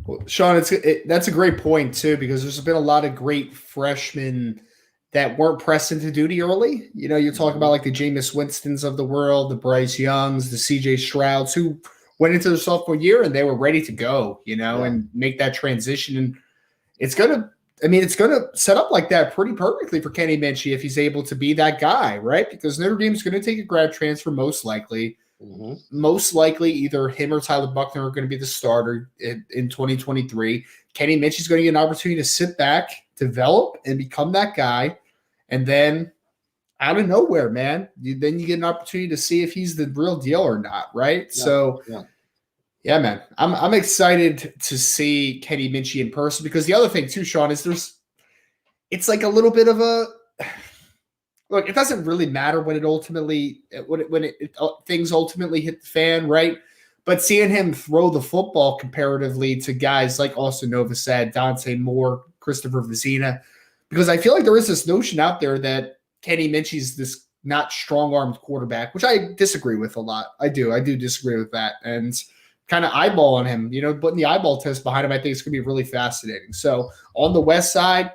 Speaker 1: Well, Sean, that's a great point, too, because there's been a lot of great freshmen that weren't pressed into duty early. You're talking about like the Jameis Winstons of the world, the Bryce Youngs, the CJ Strouds, who went into their sophomore year and they were ready to go,
Speaker 2: Yeah.
Speaker 1: and make that transition. And it's gonna set up like that pretty perfectly for Kenny Minchie if he's able to be that guy, right? Because Notre Dame's going to take a grad transfer most likely.
Speaker 2: Mm-hmm.
Speaker 1: Most likely, either him or Tyler Buckner are going to be the starter in 2023. Kenny Minchie's going to get an opportunity to sit back, develop, and become that guy. And then out of nowhere, man, then you get an opportunity to see if he's the real deal or not, right?
Speaker 2: Yeah.
Speaker 1: So,
Speaker 2: Yeah.
Speaker 1: yeah, man, I'm excited to see Kenny Minchie in person because the other thing too, Sean, is it's like a little bit of a look. It doesn't really matter when things ultimately hit the fan, right? But seeing him throw the football comparatively to guys like Austin Novosad, Dante Moore, Christopher Vizina, because I feel like there is this notion out there that Kenny Minchie's this not strong-armed quarterback, which I disagree with a lot. I do disagree with that, and kind of eyeballing him, putting the eyeball test behind him, I think it's going to be really fascinating. So on the West side,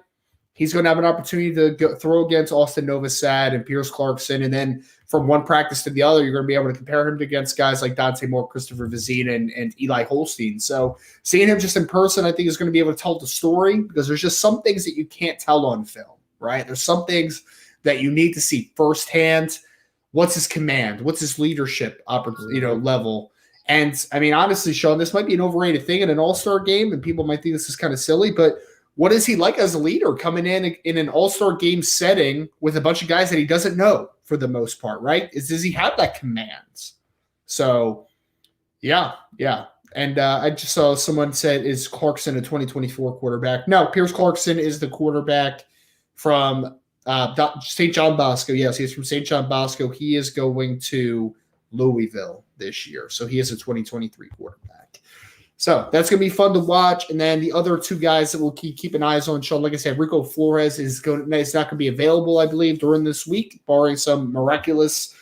Speaker 1: he's going to have an opportunity to throw against Austin Novosad and Pierce Clarkson, and then from one practice to the other, you're going to be able to compare him against guys like Dante Moore, Christopher Vizina, and Eli Holstein. So seeing him just in person, I think is going to be able to tell the story because there's just some things that you can't tell on film, right? There's some things that you need to see firsthand. What's his command? What's his leadership level? And I mean, honestly, Sean, this might be an overrated thing in an all-star game, and people might think this is kind of silly, but what is he like as a leader coming in an all-star game setting with a bunch of guys that he doesn't know for the most part, right? Does he have that command? So, yeah. And I just saw someone said, is Clarkson a 2024 quarterback? No, Pierce Clarkson is the quarterback from St. John Bosco. Yes, he's from St. John Bosco. He is going to Louisville this year. So he is a 2023 quarterback. So that's going to be fun to watch. And then the other two guys that we'll keep an eyes on, Sean, like I said, Rico Flores is not going to be available, I believe, during this week, barring some miraculous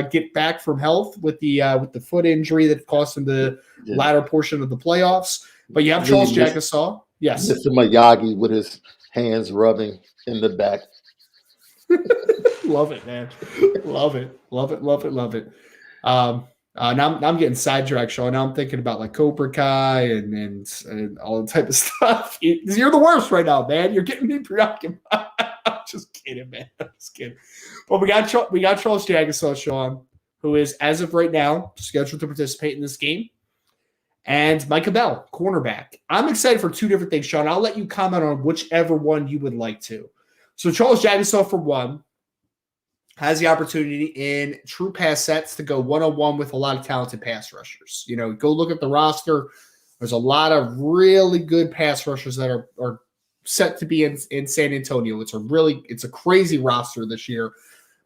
Speaker 1: get back from health with the foot injury that cost him the latter portion of the playoffs. But you have Charles Jagasaw. Yes.
Speaker 2: Mr. Miyagi with his hands rubbing in the back.
Speaker 1: Love it, man. Love it. Now I'm getting sidetracked, Sean. Now I'm thinking about like Cobra Kai and all the type of stuff. You're the worst right now, man. You're getting me preoccupied. I'm just kidding, man. I'm just kidding. But we got Charles Jagasaw, Sean, who is, as of right now, scheduled to participate in this game. And Micah Bell, cornerback. I'm excited for two different things, Sean. I'll let you comment on whichever one you would like to. So Charles Jagasaw, for one, has the opportunity in true pass sets to go one-on-one with a lot of talented pass rushers. Go look at the roster. There's a lot of really good pass rushers that are set to be in San Antonio. It's a crazy roster this year.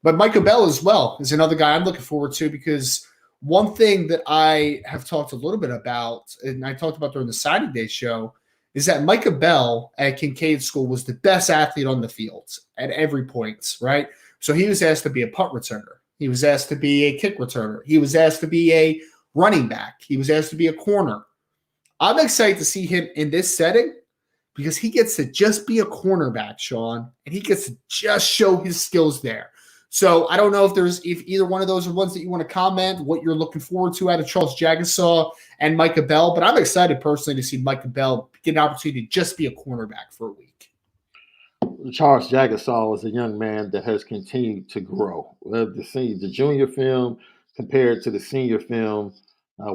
Speaker 1: But Micah Bell as well is another guy I'm looking forward to because one thing that I have talked a little bit about, and I talked about during the signing day show, is that Micah Bell at Kincaid School was the best athlete on the field at every point, right? So he was asked to be a punt returner. He was asked to be a kick returner. He was asked to be a running back. He was asked to be a corner. I'm excited to see him in this setting because he gets to just be a cornerback, Sean, and he gets to just show his skills there. So I don't know if either one of those are ones that you want to comment, what you're looking forward to out of Charles Jagasaw and Micah Bell, but I'm excited personally to see Micah Bell get an opportunity to just be a cornerback for a week.
Speaker 2: Charles Jagasaw is a young man that has continued to grow. The junior film compared to the senior film,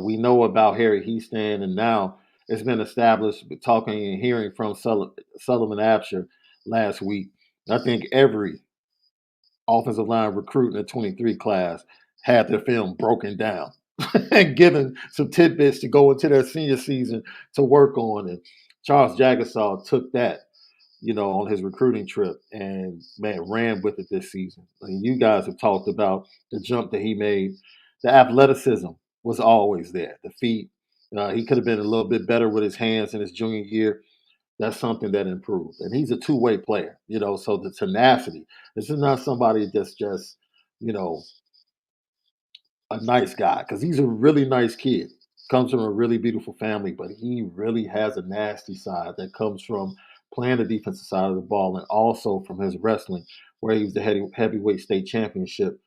Speaker 2: we know about Harry Heaston, and now it's been established, talking and hearing from Sullivan Absher last week. I think every offensive line recruit in the 23 class had their film broken down and given some tidbits to go into their senior season to work on. And Charles Jagasaw took that, on his recruiting trip and, man, ran with it this season. I mean, you guys have talked about the jump that he made. The athleticism was always there. The feet, he could have been a little bit better with his hands in his junior year. That's something that improved. And he's a two-way player, so the tenacity. This is not somebody that's just, a nice guy, because he's a really nice kid. Comes from a really beautiful family, but he really has a nasty side that comes from playing the defensive side of the ball and also from his wrestling, where he was the heavyweight state championship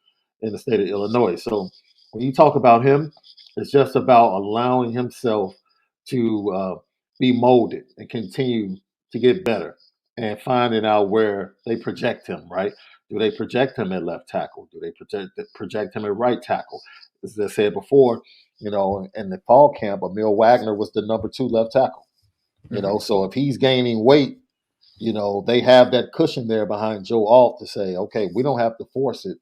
Speaker 2: in the state of Illinois. So when you talk about him, It's just about allowing himself to be molded and continue to get better and finding out where they project him, right? Do they project him at left tackle? Do they project him at right tackle? As I said before, in the fall camp, Emil Wagner was the number 2 left tackle. So if he's gaining weight, they have that cushion there behind Joe Alt to say, okay, we don't have to force it.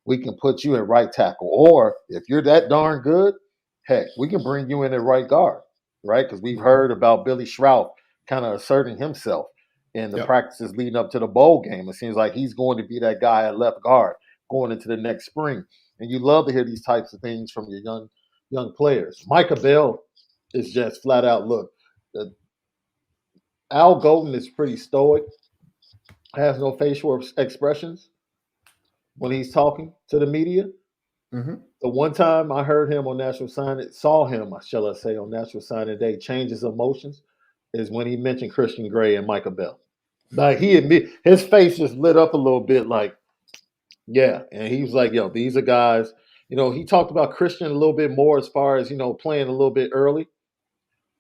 Speaker 2: We can put you at right tackle. Or if you're that darn good, heck, we can bring you in at right guard, right? Because we've heard about Billy Shrout kind of asserting himself in the practices leading up to the bowl game. It seems like he's going to be that guy at left guard going into the next spring. And you love to hear these types of things from your young players. Micah Bell is just flat out, look, Al Golden is pretty stoic, has no facial expressions when he's talking to the media.
Speaker 1: Mm-hmm.
Speaker 2: The one time I heard him on National Signing, saw him, shall I say, on National Signing Day, change his emotions, is when he mentioned Christian Gray and Micah Bell. Like his face just lit up a little bit, like, yeah. And he was like, yo, these are guys. He talked about Christian a little bit more as far as, playing a little bit early.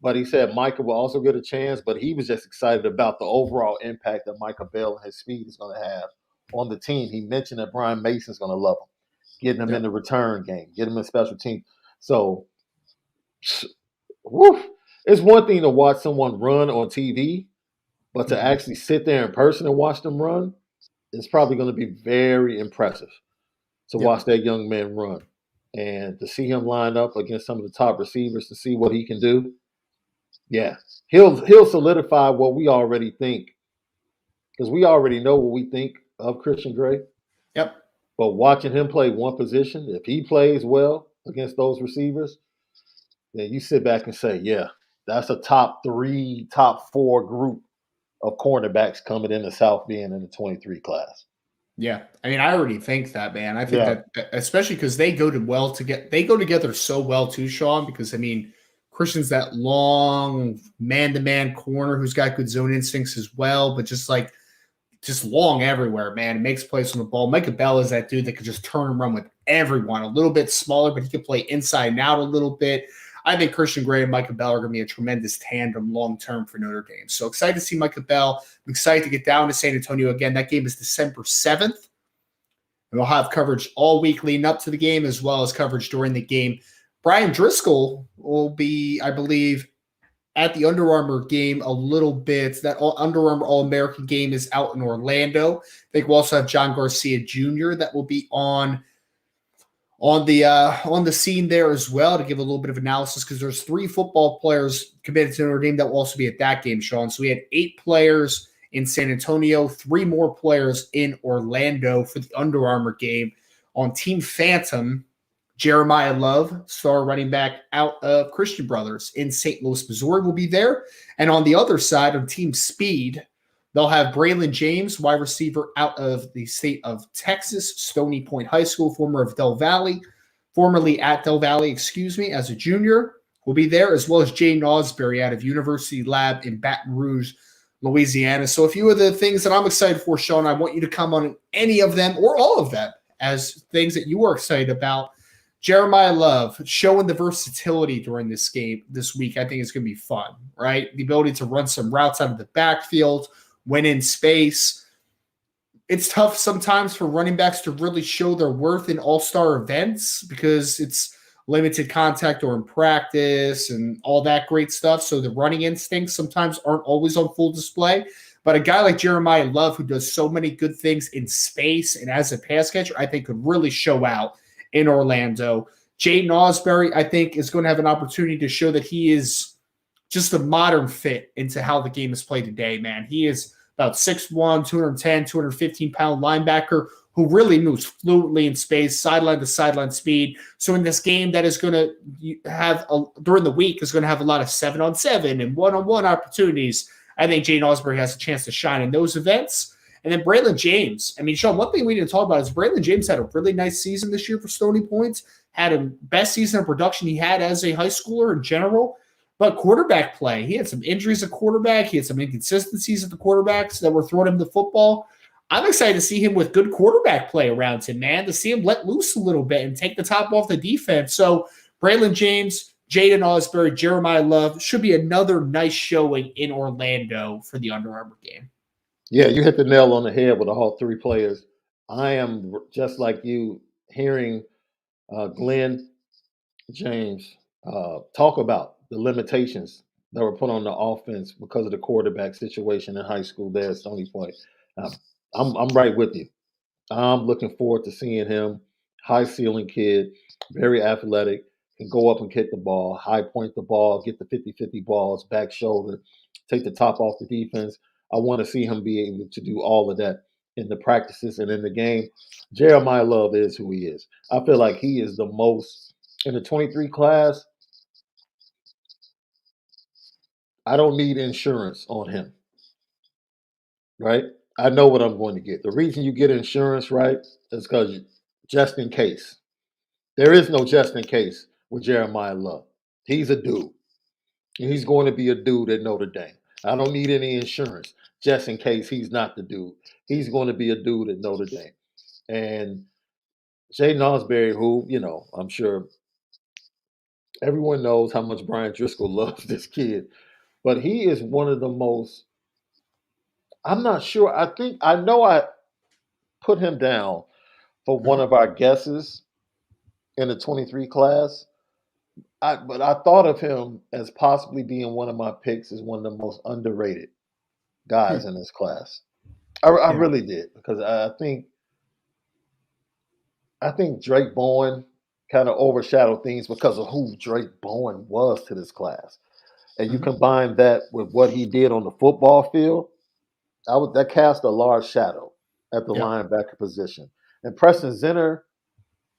Speaker 2: But he said Micah will also get a chance, but he was just excited about the overall impact that Micah Bell and his speed is going to have on the team. He mentioned that Brian Mason's going to love him, getting him in the return game, getting him in special team. So, it's one thing to watch someone run on TV, but to actually sit there in person and watch them run, it's probably going to be very impressive to watch that young man run. And to see him line up against some of the top receivers to see what he can do. Yeah, he'll solidify what we already think, because we already know what we think of Christian Gray.
Speaker 1: Yep.
Speaker 2: But watching him play one position, if he plays well against those receivers, then you sit back and say, yeah, that's a top 3, top 4 group of cornerbacks coming in the South Bend in the 23 class.
Speaker 1: Yeah, I mean, I already think that, man. I think that, especially because they go together so well too, Sean. Because I mean, Christian's that long man-to-man corner who's got good zone instincts as well, but just long everywhere, man. It makes plays on the ball. Micah Bell is that dude that could just turn and run with everyone. A little bit smaller, but he could play inside and out a little bit. I think Christian Gray and Micah Bell are going to be a tremendous tandem long-term for Notre Dame. So excited to see Micah Bell. I'm excited to get down to San Antonio again. That game is December 7th. And we'll have coverage all week leading up to the game, as well as coverage during the game. Brian Driscoll will be, I believe, at the Under Armour game a little bit. That Under Armour All-American game is out in Orlando. I think we'll also have John Garcia Jr. that will be on the scene there as well to give a little bit of analysis, because there's 3 football players committed to Notre Dame that will also be at that game, Sean. So we had 8 players in San Antonio, 3 more players in Orlando for the Under Armour game. On Team Phantom, Jeremiah Love, star running back out of Christian Brothers in St. Louis, Missouri, will be there. And on the other side, on Team Speed, they'll have Braylon James, wide receiver out of the state of Texas, Stony Point High School, formerly at Del Valley, as a junior, will be there, as well as Jay Nosbury out of University Lab in Baton Rouge, Louisiana. So a few of the things that I'm excited for, Sean, I want you to come on any of them or all of them as things that you are excited about. Jeremiah Love showing the versatility during this game this week, I think is going to be fun, right? The ability to run some routes out of the backfield, win in space. It's tough sometimes for running backs to really show their worth in all-star events because it's limited contact or in practice and all that great stuff. So the running instincts sometimes aren't always on full display. But a guy like Jeremiah Love, who does so many good things in space and as a pass catcher, I think could really show out in Orlando. Jay Nosbury, I think, is going to have an opportunity to show that he is just a modern fit into how the game is played today, man. He is about 6'1", 210, 215-pound linebacker who really moves fluently in space, sideline to sideline speed. So in this game that is going to have, during the week, is going to have a lot of 7-on-7 and 1-on-1 opportunities. I think Jay Nosbury has a chance to shine in those events. And then Braylon James. I mean, Sean, one thing we didn't talk about is Braylon James had a really nice season this year for Stony Point. Had a best season of production he had as a high schooler in general. But quarterback play, he had some injuries at quarterback. He had some inconsistencies at the quarterbacks that were throwing him the football. I'm excited to see him with good quarterback play around him, man, to see him let loose a little bit and take the top off the defense. So Braylon James, Jaden Osbury, Jeremiah Love should be another nice showing in Orlando for the Under Armour game.
Speaker 2: Yeah, you hit the nail on the head with all three players. I am just like you hearing Glenn James talk about the limitations that were put on the offense because of the quarterback situation in high school there at Stony Point. Um, I'm right with you. I'm looking forward to seeing him. High ceiling kid, very athletic, can go up and kick the ball, high point the ball, get the 50-50 balls, back shoulder, take the top off the defense. I want to see him be able to do all of that in the practices and in the game. Jeremiah Love is who he is. I feel like he is the most in the 23 class. I don't need insurance on him, right? I know what I'm going to get. The reason you get insurance, right, is because just in case. There is no just in case with Jeremiah Love. He's a dude. And he's going to be a dude at Notre Dame. I don't need any insurance just in case he's not the dude. He's going to be a dude at Notre Dame. And Jaden Osbury, who, I'm sure everyone knows how much Brian Driscoll loves this kid, but he is one of the most, I'm not sure. I know I put him down for one of our guesses in the 23 class. But I thought of him as possibly being one of my picks as one of the most underrated guys in this class. I really did, because I think Drake Bowen kind of overshadowed things because of who Drake Bowen was to this class. And you combine that with what he did on the football field, that cast a large shadow at the linebacker position. And Preston Zinner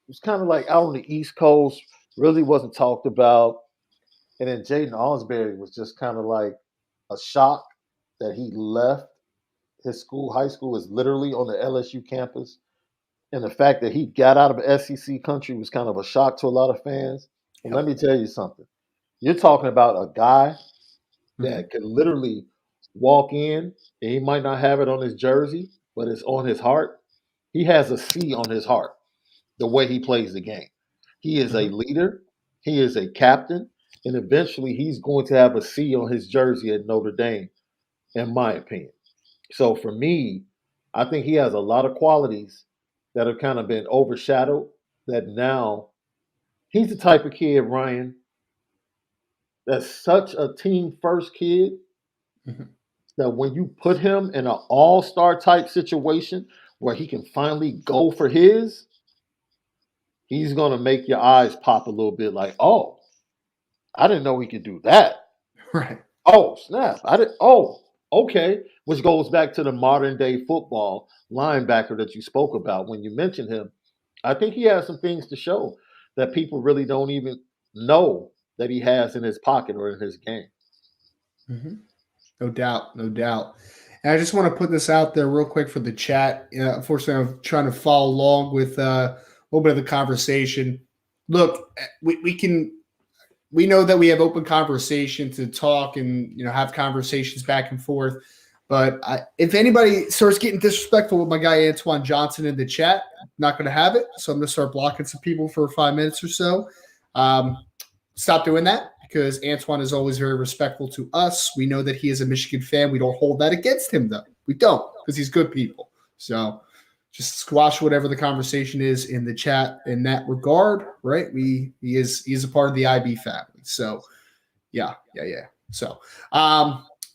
Speaker 2: was kind of like out on the East Coast, really wasn't talked about. And then Jaden Osbury was just kind of like a shock that he left his school. High school is literally on the LSU campus. And the fact that he got out of SEC country was kind of a shock to a lot of fans. And let me tell you something. You're talking about a guy that can literally walk in, and he might not have it on his jersey, but it's on his heart. He has a C on his heart, the way he plays the game. He is a leader. He is a captain. And eventually he's going to have a C on his jersey at Notre Dame, in my opinion. So for me, I think he has a lot of qualities that have kind of been overshadowed, that now he's the type of kid, Ryan, that's such a team first kid that when you put him in an all-star type situation where he can finally go for his, he's going to make your eyes pop a little bit like, oh, I didn't know he could do that.
Speaker 1: Right.
Speaker 2: Oh, snap. Okay. Which goes back to the modern day football linebacker that you spoke about when you mentioned him. I think he has some things to show that people really don't even know that he has in his pocket or in his game.
Speaker 1: No doubt. No doubt. And I just want to put this out there real quick for the chat. Unfortunately, I'm trying to follow along with a little bit of the conversation. Look, we know that we have open conversation to talk and have conversations back and forth. But if anybody starts getting disrespectful with my guy Antoine Johnson in the chat, I'm not going to have it. So I'm going to start blocking some people for 5 minutes or so. Stop doing that, because Antoine is always very respectful to us. We know that he is a Michigan fan. We don't hold that against him, though. We don't, because he's good people. So just squash whatever the conversation is in the chat in that regard, right? He is a part of the IB family. So yeah. So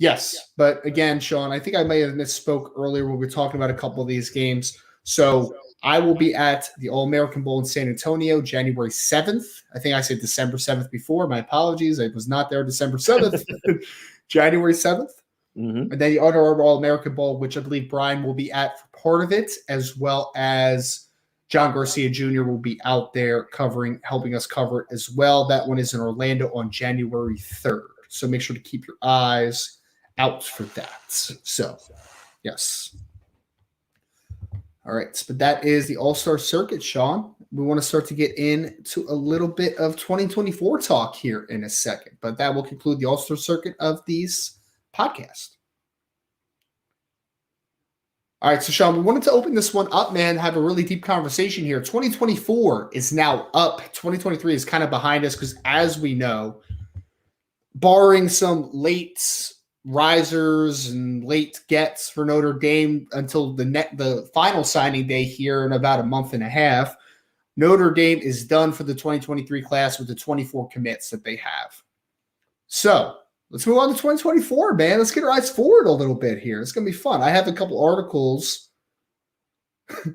Speaker 1: yes, but again, Sean, I think I may have misspoke earlier when we were talking about a couple of these games. So I will be at the All-American Bowl in San Antonio, January 7th. I think I said December 7th before. My apologies. I was not there December 7th. January 7th. And then the other All-American Bowl, which I believe Brian will be at for part of it, as well as John Garcia Jr. will be out there helping us cover it as well. That one is in Orlando on January 3rd. So make sure to keep your eyes out for that. So, yes. All right, but that is the All-Star Circuit, Sean. We want to start to get into a little bit of 2024 talk here in a second, but that will conclude the All-Star Circuit of these podcasts. All right, so Sean, we wanted to open this one up, man, have a really deep conversation here. 2024 is now up. 2023 is kind of behind us because, as we know, barring some late risers and late gets for Notre Dame until the final signing day here in about a month and a half, Notre Dame is done for the 2023 class with the 24 commits that they have. So let's move on to 2024, man. Let's get our eyes forward a little bit here. It's going to be fun. I have a couple articles.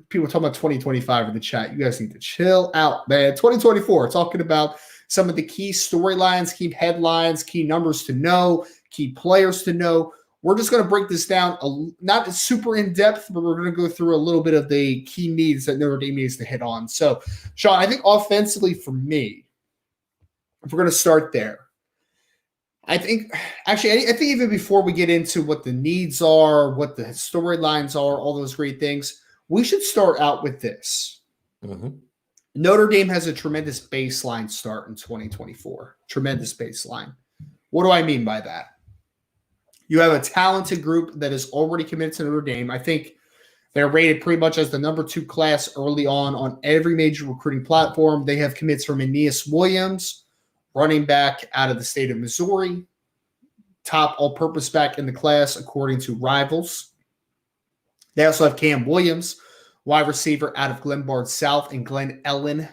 Speaker 1: People talking about 2025 in the chat. You guys need to chill out, man. 2024, talking about some of the key storylines, key headlines, key numbers to know, key players to know. We're just going to break this down, not super in depth, but we're going to go through a little bit of the key needs that Notre Dame needs to hit on. So, Sean, I think offensively for me, if we're going to start there, I think even before we get into what the needs are, what the storylines are, all those great things, we should start out with this.
Speaker 2: Mm-hmm.
Speaker 1: Notre Dame has a tremendous baseline start in 2024. Tremendous baseline. What do I mean by that? You have a talented group that is already committed to Notre Dame. I think they're rated pretty much as the number 2 class early on every major recruiting platform. They have commits from Aeneas Williams, running back out of the state of Missouri, top all-purpose back in the class according to Rivals. They also have Cam Williams, wide receiver out of Glenbard South and Glen Ellen,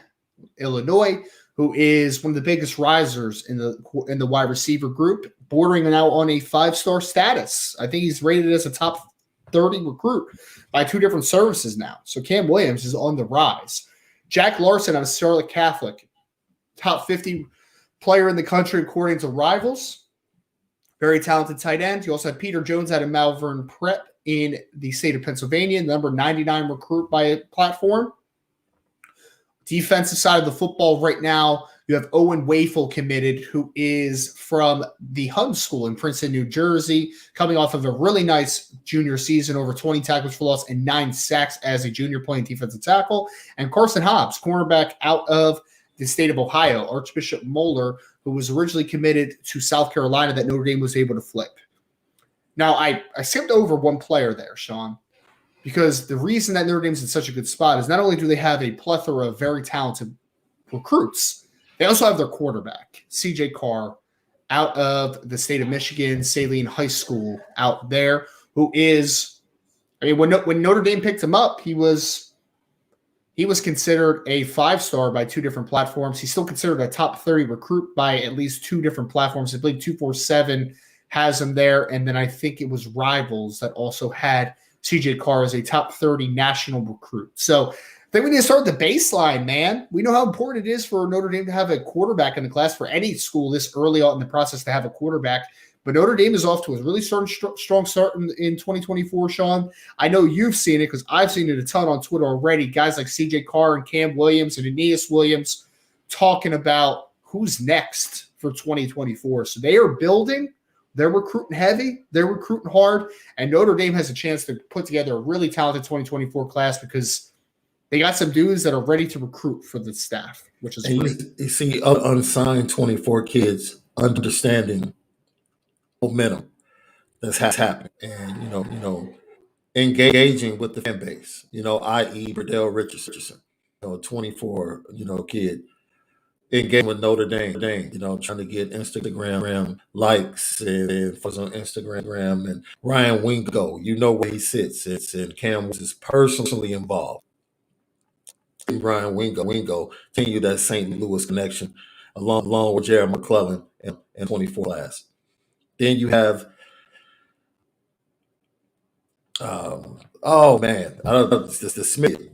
Speaker 1: Illinois, who is one of the biggest risers in the wide receiver group, bordering now on a 5-star status. I think he's rated as a top 30 recruit by 2 different services now. So Cam Williams is on the rise. Jack Larson out of Charlotte Catholic, top 50 player in the country according to Rivals. Very talented tight end. You also have Peter Jones out of Malvern Prep in the state of Pennsylvania, number 99 recruit by a platform. Defensive side of the football right now, you have Owen Wafel committed, who is from the Hub School in Princeton, New Jersey, coming off of a really nice junior season, over 20 tackles for loss and 9 sacks as a junior playing defensive tackle. And Carson Hobbs, cornerback out of the state of Ohio, Archbishop Moeller, who was originally committed to South Carolina that Notre Dame was able to flip. Now, I skipped over one player there, Sean, because the reason that Notre Dame's in such a good spot is not only do they have a plethora of very talented recruits, they also have their quarterback, CJ Carr, out of the state of Michigan, Saline High School out there, who is, when Notre Dame picked him up, he was considered a 5-star by 2 different platforms. He's still considered a top 30 recruit by at least 2 different platforms. I believe 247 has him there, and then I think it was Rivals that also had CJ Carr as a top 30 national recruit. So I think we need to start the baseline, man. We know how important it is for Notre Dame to have a quarterback in the class, for any school this early on in the process to have a quarterback. But Notre Dame is off to a really strong start in 2024, Sean. I know you've seen it because I've seen it a ton on Twitter already. Guys like CJ Carr and Cam Williams and Aeneas Williams talking about who's next for 2024. So they are building. They're recruiting heavy. They're recruiting hard. And Notre Dame has a chance to put together a really talented 2024 class because they got some dudes that are ready to recruit for the staff, which is great.
Speaker 2: You see unsigned 24 kids understanding momentum that's happening, and engaging with the fan base, i.e. Burdell Richardson, 24, kid engaging with Notre Dame, trying to get Instagram likes and follows on Instagram, and Ryan Wingo, where he sits, and Cam is personally involved. And Ryan Wingo continue that St. Louis connection along with Jared McClellan and 24 class. Then you have oh man, I don't know. The Smith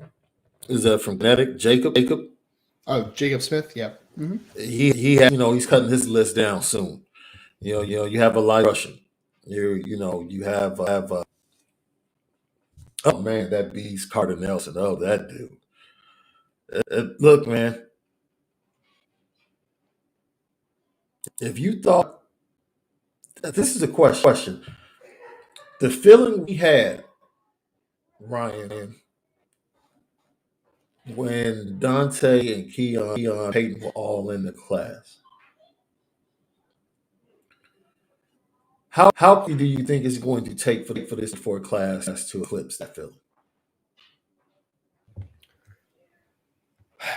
Speaker 2: is that from Connecticut? Jacob.
Speaker 1: Oh, Jacob Smith, yeah. Mm-hmm.
Speaker 2: He has, he's cutting his list down soon. You have a light Russian. You have oh man, that beast Carter Nelson. Oh, that dude. Look, man. If you thought this is a question, the feeling we had, Ryan, when Dante and Keon Payton were all in the class, How do you think it's going to take for this for a class to eclipse that feeling?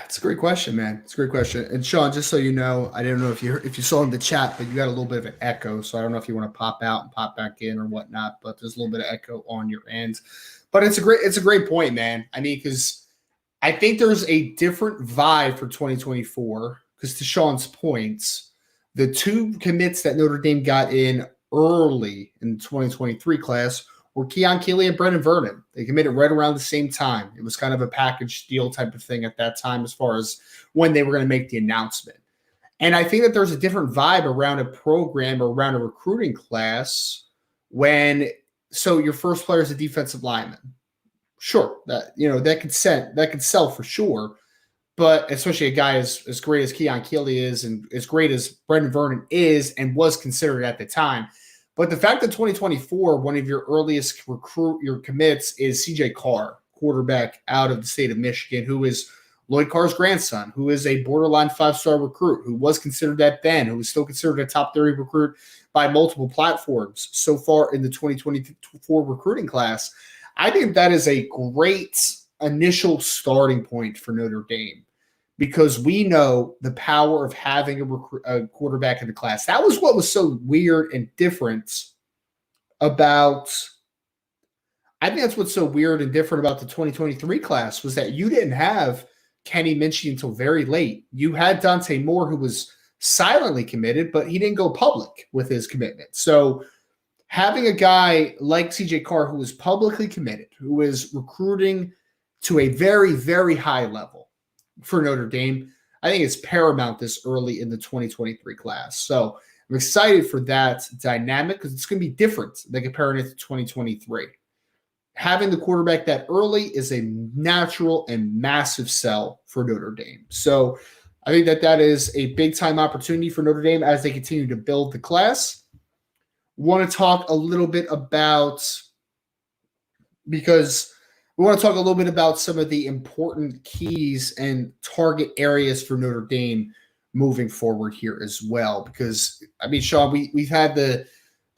Speaker 1: It's a great question, man. It's a great question. And Sean, just so you know, I didn't know if you saw in the chat, but you got a little bit of an echo. So I don't know if you want to pop out and pop back in or whatnot, but there's a little bit of echo on your end. But it's a great point, man. I mean, because I think there's a different vibe for 2024. Because to Sean's points, the two commits that Notre Dame got in early in the 2023 class were Keon Keeley and Brendan Vernon. They committed right around the same time. It was kind of a package deal type of thing at that time as far as when they were going to make the announcement. And I think that there's a different vibe around a program or around a recruiting class so your first player is a defensive lineman. Sure, that could sell for sure. But especially a guy as great as Keon Keeley is and as great as Brendan Vernon is and was considered at the time. But the fact that 2024, one of your earliest your commits is CJ Carr, quarterback out of the state of Michigan, who is Lloyd Carr's grandson, who is a borderline 5-star recruit, who was considered that then, who is still considered a top 30 recruit by multiple platforms so far in the 2024 recruiting class. I think that is a great initial starting point for Notre Dame because we know the power of having a quarterback in the class. That was what was so weird and different about – I think that's what's so weird and different about the 2023 class was that you didn't have Kenny Minchey until very late. You had Dante Moore, who was silently committed, but he didn't go public with his commitment. So having a guy like CJ Carr who was publicly committed, who is recruiting to a very, very high level for Notre Dame, I think it's paramount this early in the 2023 class. So I'm excited for that dynamic because it's going to be different than comparing it to 2023. Having the quarterback that early is a natural and massive sell for Notre Dame. So I think that is a big-time opportunity for Notre Dame as they continue to build the class. Want to talk a little bit about because we want to talk a little bit about some of the important keys and target areas for Notre Dame moving forward here as well. Because, I mean, Sean, we've had the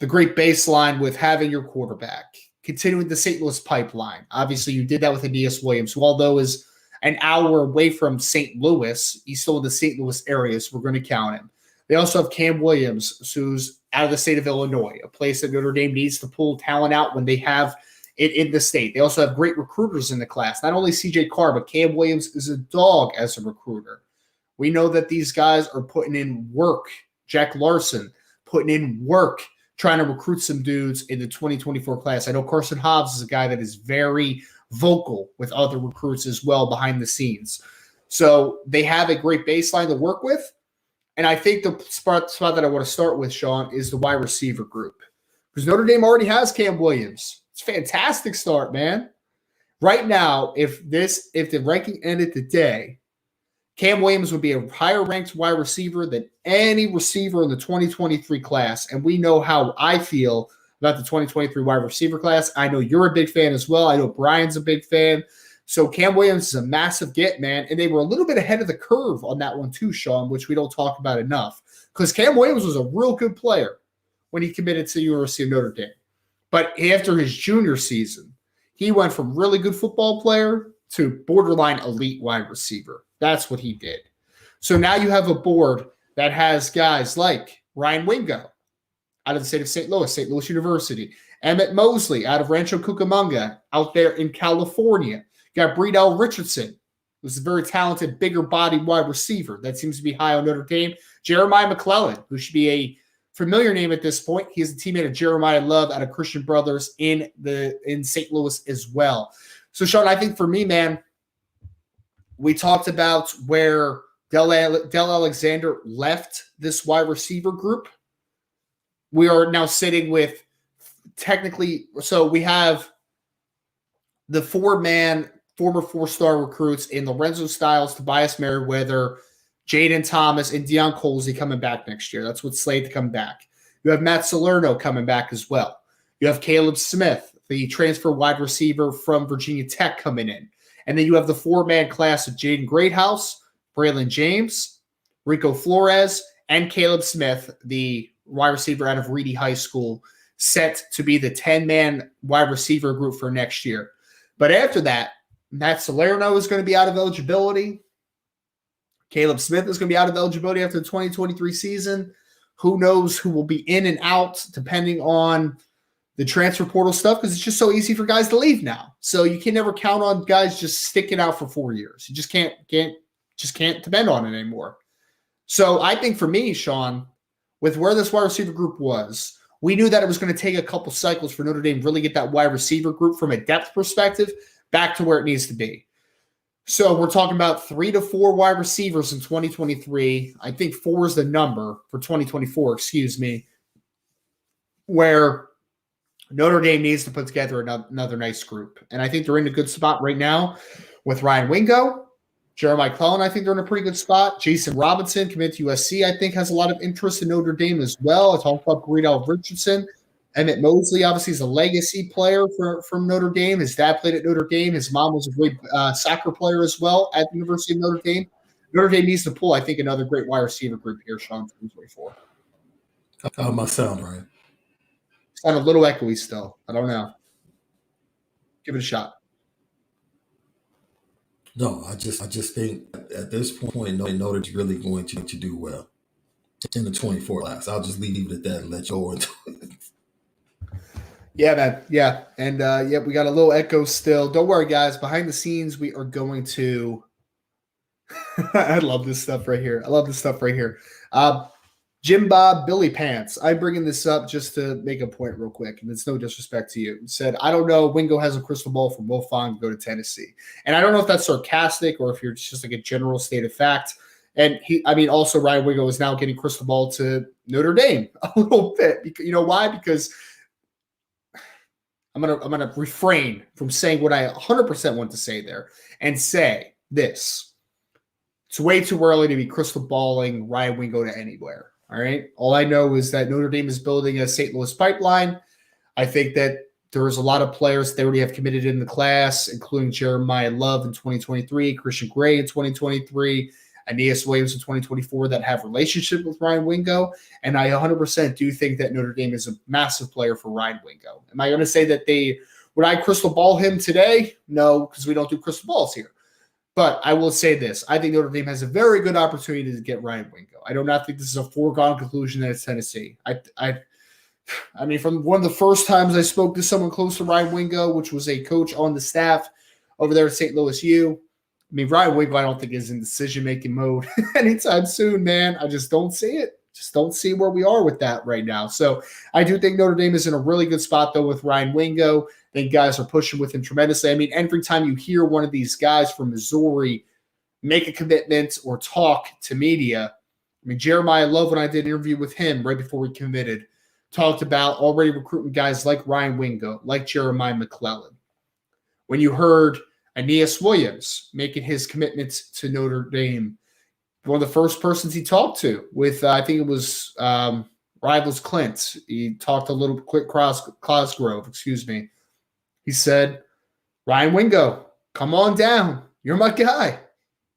Speaker 1: great baseline with having your quarterback, continuing the St. Louis pipeline. Obviously, you did that with Aeneas Williams, who although is an hour away from St. Louis, he's still in the St. Louis area, so we're going to count him. They also have Cam Williams, who's out of the state of Illinois, a place that Notre Dame needs to pull talent out when they have it in the state. They also have great recruiters in the class. Not only CJ Carr, but Cam Williams is a dog as a recruiter. We know that these guys are putting in work. Jack Larson putting in work trying to recruit some dudes in the 2024 class. I know Carson Hobbs is a guy that is very vocal with other recruits as well behind the scenes. So they have a great baseline to work with. And I think the spot that I want to start with, Sean, is the wide receiver group. Because Notre Dame already has Cam Williams. It's a fantastic start, man. Right now, if the ranking ended today, Cam Williams would be a higher ranked wide receiver than any receiver in the 2023 class. And we know how I feel about the 2023 wide receiver class. I know you're a big fan as well. I know Brian's a big fan. So Cam Williams is a massive get, man. And they were a little bit ahead of the curve on that one too, Sean, which we don't talk about enough. Because Cam Williams was a real good player when he committed to the University of Notre Dame. But after his junior season, he went from really good football player to borderline elite wide receiver. That's what he did. So now you have a board that has guys like Ryan Wingo out of the state of St. Louis University, Emmett Mosley out of Rancho Cucamonga out there in California. You got Breedell Richardson, who's a very talented, bigger body wide receiver that seems to be high on Notre Dame. Jeremiah McClellan, who should be a familiar name at this point. He is a teammate of Jeremiah Love out of Christian Brothers in St. Louis as well. So, Sean, I think for me, man, we talked about where Del Alexander left this wide receiver group. We are now sitting with technically, so we have the four-man former four-star recruits in Lorenzo Styles, Tobias Merriweather, Jaden Thomas, and Deion Colsey coming back next year. That's what's slated to come back. You have Matt Salerno coming back as well. You have Caleb Smith, the transfer wide receiver from Virginia Tech, coming in. And then you have the four-man class of Jaden Greathouse, Braylon James, Rico Flores, and Caleb Smith, the wide receiver out of Reedy High School, set to be the 10-man wide receiver group for next year. But after that, Matt Salerno is going to be out of eligibility. Caleb Smith is going to be out of eligibility after the 2023 season. Who knows who will be in and out depending on the transfer portal stuff, because it's just so easy for guys to leave now. So you can never count on guys just sticking out for 4 years. You just can't depend on it anymore. So I think for me, Sean, with where this wide receiver group was, we knew that it was going to take a couple cycles for Notre Dame to really get that wide receiver group from a depth perspective back to where it needs to be. So we're talking about 3 to 4 wide receivers in 2023. I think 4 is the number for 2024, where Notre Dame needs to put together another nice group. And I think they're in a good spot right now with Ryan Wingo, Jeremiah Clellan. I think they're in a pretty good spot. Jason Robinson, committed to USC, I think has a lot of interest in Notre Dame as well. I talked about Braden Richardson. Emmett Mosley, obviously, is a legacy player from Notre Dame. His dad played at Notre Dame. His mom was a great soccer player as well at the University of Notre Dame. Notre Dame needs to pull, I think, another great wide receiver group here, Sean, 2024.
Speaker 2: How my sound, right?
Speaker 1: Sound a little echoey still. I don't know. Give it a shot.
Speaker 2: No, I just think at this point, Notre Dame's really going to do well in the 24 class. I'll just leave it at that and let you go into it.
Speaker 1: Yeah, man. Yeah. And we got a little echo still. Don't worry, guys. Behind the scenes, we are going to I love this stuff right here. Jim Bob Billy Pants. I'm bringing this up just to make a point real quick, and it's no disrespect to you. Said, I don't know, Wingo has a crystal ball from Will Fong to go to Tennessee. And I don't know if that's sarcastic or if you're just like a general state of fact. And also Ryan Wingo is now getting crystal ball to Notre Dame a little bit. You know why? Because I'm gonna refrain from saying what I 100% want to say there and say this. It's way too early to be crystal balling Ryan Wingo to anywhere. All right. All I know is that Notre Dame is building a St. Louis pipeline. I think that there's a lot of players they already have committed in the class, including Jeremiah Love in 2023, Christian Gray in 2023, Aeneas Williams in 2024 that have relationship with Ryan Wingo. And I 100% do think that Notre Dame is a massive player for Ryan Wingo. Am I going to say that would I crystal ball him today? No, because we don't do crystal balls here. But I will say this. I think Notre Dame has a very good opportunity to get Ryan Wingo. I do not think this is a foregone conclusion that it's Tennessee. I mean, from one of the first times I spoke to someone close to Ryan Wingo, which was a coach on the staff over there at St. Louis U, I mean, Ryan Wingo, I don't think is in decision-making mode anytime soon, man. I just don't see it. Just don't see where we are with that right now. So I do think Notre Dame is in a really good spot, though, with Ryan Wingo. I think guys are pushing with him tremendously. I mean, every time you hear one of these guys from Missouri make a commitment or talk to media, I mean, Jeremiah Love, when I did an interview with him right before we committed, talked about already recruiting guys like Ryan Wingo, like Jeremiah McClellan. When you heard Aeneas Williams making his commitments to Notre Dame, one of the first persons he talked to with, I think it was Rivals Clint. He talked a little quick Cosgrove, He said, Ryan Wingo, come on down. You're my guy,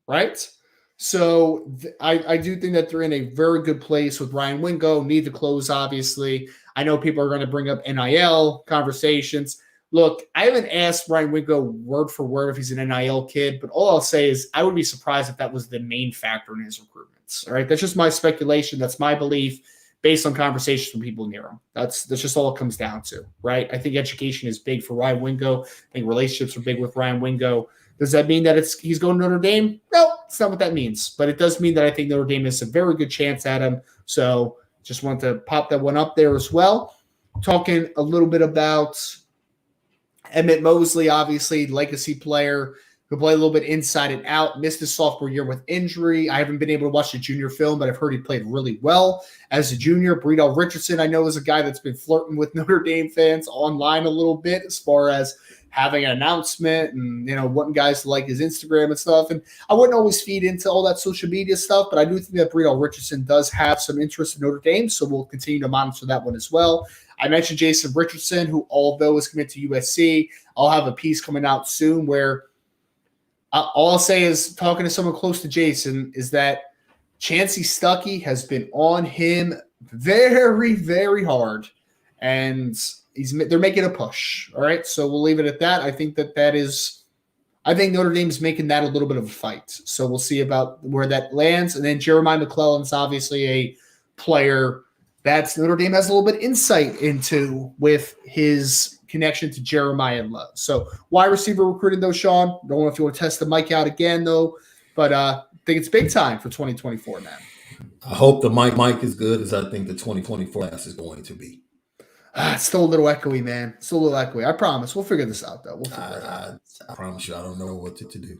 Speaker 1: right? So I do think that they're in a very good place with Ryan Wingo. Need to close, obviously. I know people are going to bring up NIL conversations. Look, I haven't asked Ryan Wingo word for word if he's an NIL kid, but all I'll say is I would be surprised if that was the main factor in his recruitments. All right, that's just my speculation. That's my belief based on conversations from people near him. That's just all it comes down to, right? I think education is big for Ryan Wingo. I think relationships are big with Ryan Wingo. Does that mean that he's going to Notre Dame? No, it's not what that means. But it does mean that I think Notre Dame has a very good chance at him. So just want to pop that one up there as well. Talking a little bit about Emmett Mosley, obviously, legacy player who played a little bit inside and out, missed his sophomore year with injury. I haven't been able to watch the junior film, but I've heard he played really well as a junior. Braden Richardson, I know, is a guy that's been flirting with Notre Dame fans online a little bit as far as having an announcement and, wanting guys to like his Instagram and stuff. And I wouldn't always feed into all that social media stuff, but I do think that Braden Richardson does have some interest in Notre Dame, so we'll continue to monitor that one as well. I mentioned Jason Richardson, who, although is committed to USC, I'll have a piece coming out soon where all I'll say is, talking to someone close to Jason, is that Chancey Stuckey has been on him very, very hard, and they're making a push. All right, so we'll leave it at that. I think that is. I think Notre Dame's making that a little bit of a fight. So we'll see about where that lands. And then Jeremiah McClellan's obviously a player that's Notre Dame has a little bit insight into with his connection to Jeremiah and Love. So wide receiver recruiting though, Sean. Don't know if you want to test the mic out again though, but I think it's big time for 2024, man.
Speaker 3: I hope the mic is good as I think the 2024 class is going to be.
Speaker 1: It's still a little echoey, man. Still a little echoey. I promise. We'll figure this out, though. We'll figure it out.
Speaker 3: I promise you, I don't know what to do.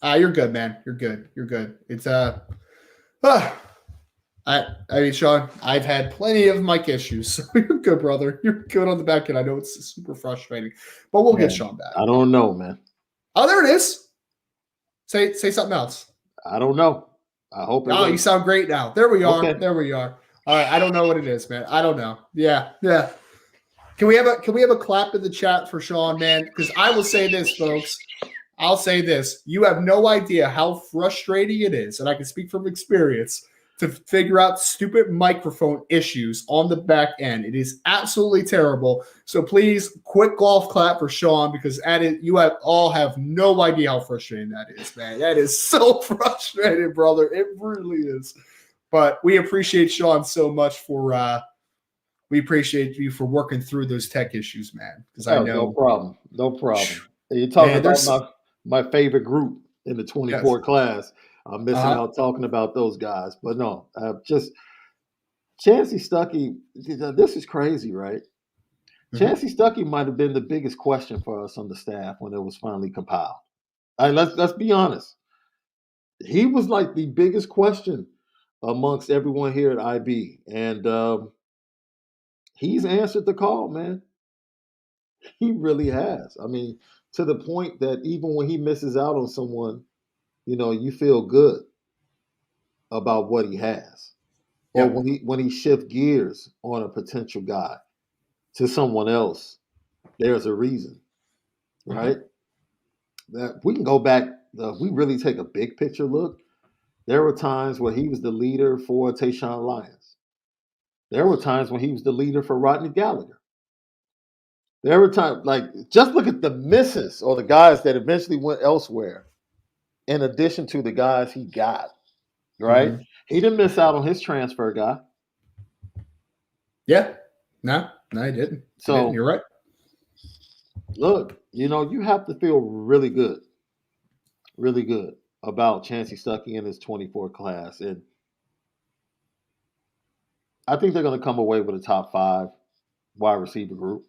Speaker 1: You're good, man. You're good. You're good. It's I mean, Sean, I've had plenty of mic issues, so you're good, brother. You're good on the back end. I know it's super frustrating, but we'll get Sean back.
Speaker 2: I don't know, man.
Speaker 1: Oh, there it is. Say something else.
Speaker 2: I don't know. I hope.
Speaker 1: Oh, you sound great now. There we are.
Speaker 2: Okay.
Speaker 1: There we are. All right, I don't know what it is, man. I don't know. Yeah. Can we have a clap in the chat for Sean, man? Because I will say this, folks. I'll say this. You have no idea how frustrating it is, and I can speak from experience, to figure out stupid microphone issues on the back end. It is absolutely terrible. So please, quick golf clap for Sean, because you all have no idea how frustrating that is, man. That is so frustrating, brother. It really is. But we appreciate Sean so much for we appreciate you for working through those tech issues, man. Because I know
Speaker 2: no problem. You're talking about my favorite group in the 24 class. I'm missing out talking about those guys, but no, just Chancey Stuckey. This is crazy, right? Mm-hmm. Chancey Stuckey might have been the biggest question for us on the staff when it was finally compiled. Let's be honest. He was like the biggest question amongst everyone here at IB. And he's answered the call, man. He really has. I mean, to the point that even when he misses out on someone, you feel good about what he has. Or when he shifts gears on a potential guy to someone else, there's a reason, right? That we can go back, we really take a big picture look. There were times where he was the leader for Tayshaun Lyons. There were times when he was the leader for Rodney Gallagher. There were times, just look at the misses or the guys that eventually went elsewhere, in addition to the guys he got, right? Mm-hmm. He didn't miss out on his transfer guy.
Speaker 1: Yeah. No, he didn't.
Speaker 2: So
Speaker 1: you're right.
Speaker 2: Look, you have to feel really good about Chancey Stuckey in his 24 class. And I think they're going to come away with a top 5 wide receiver group.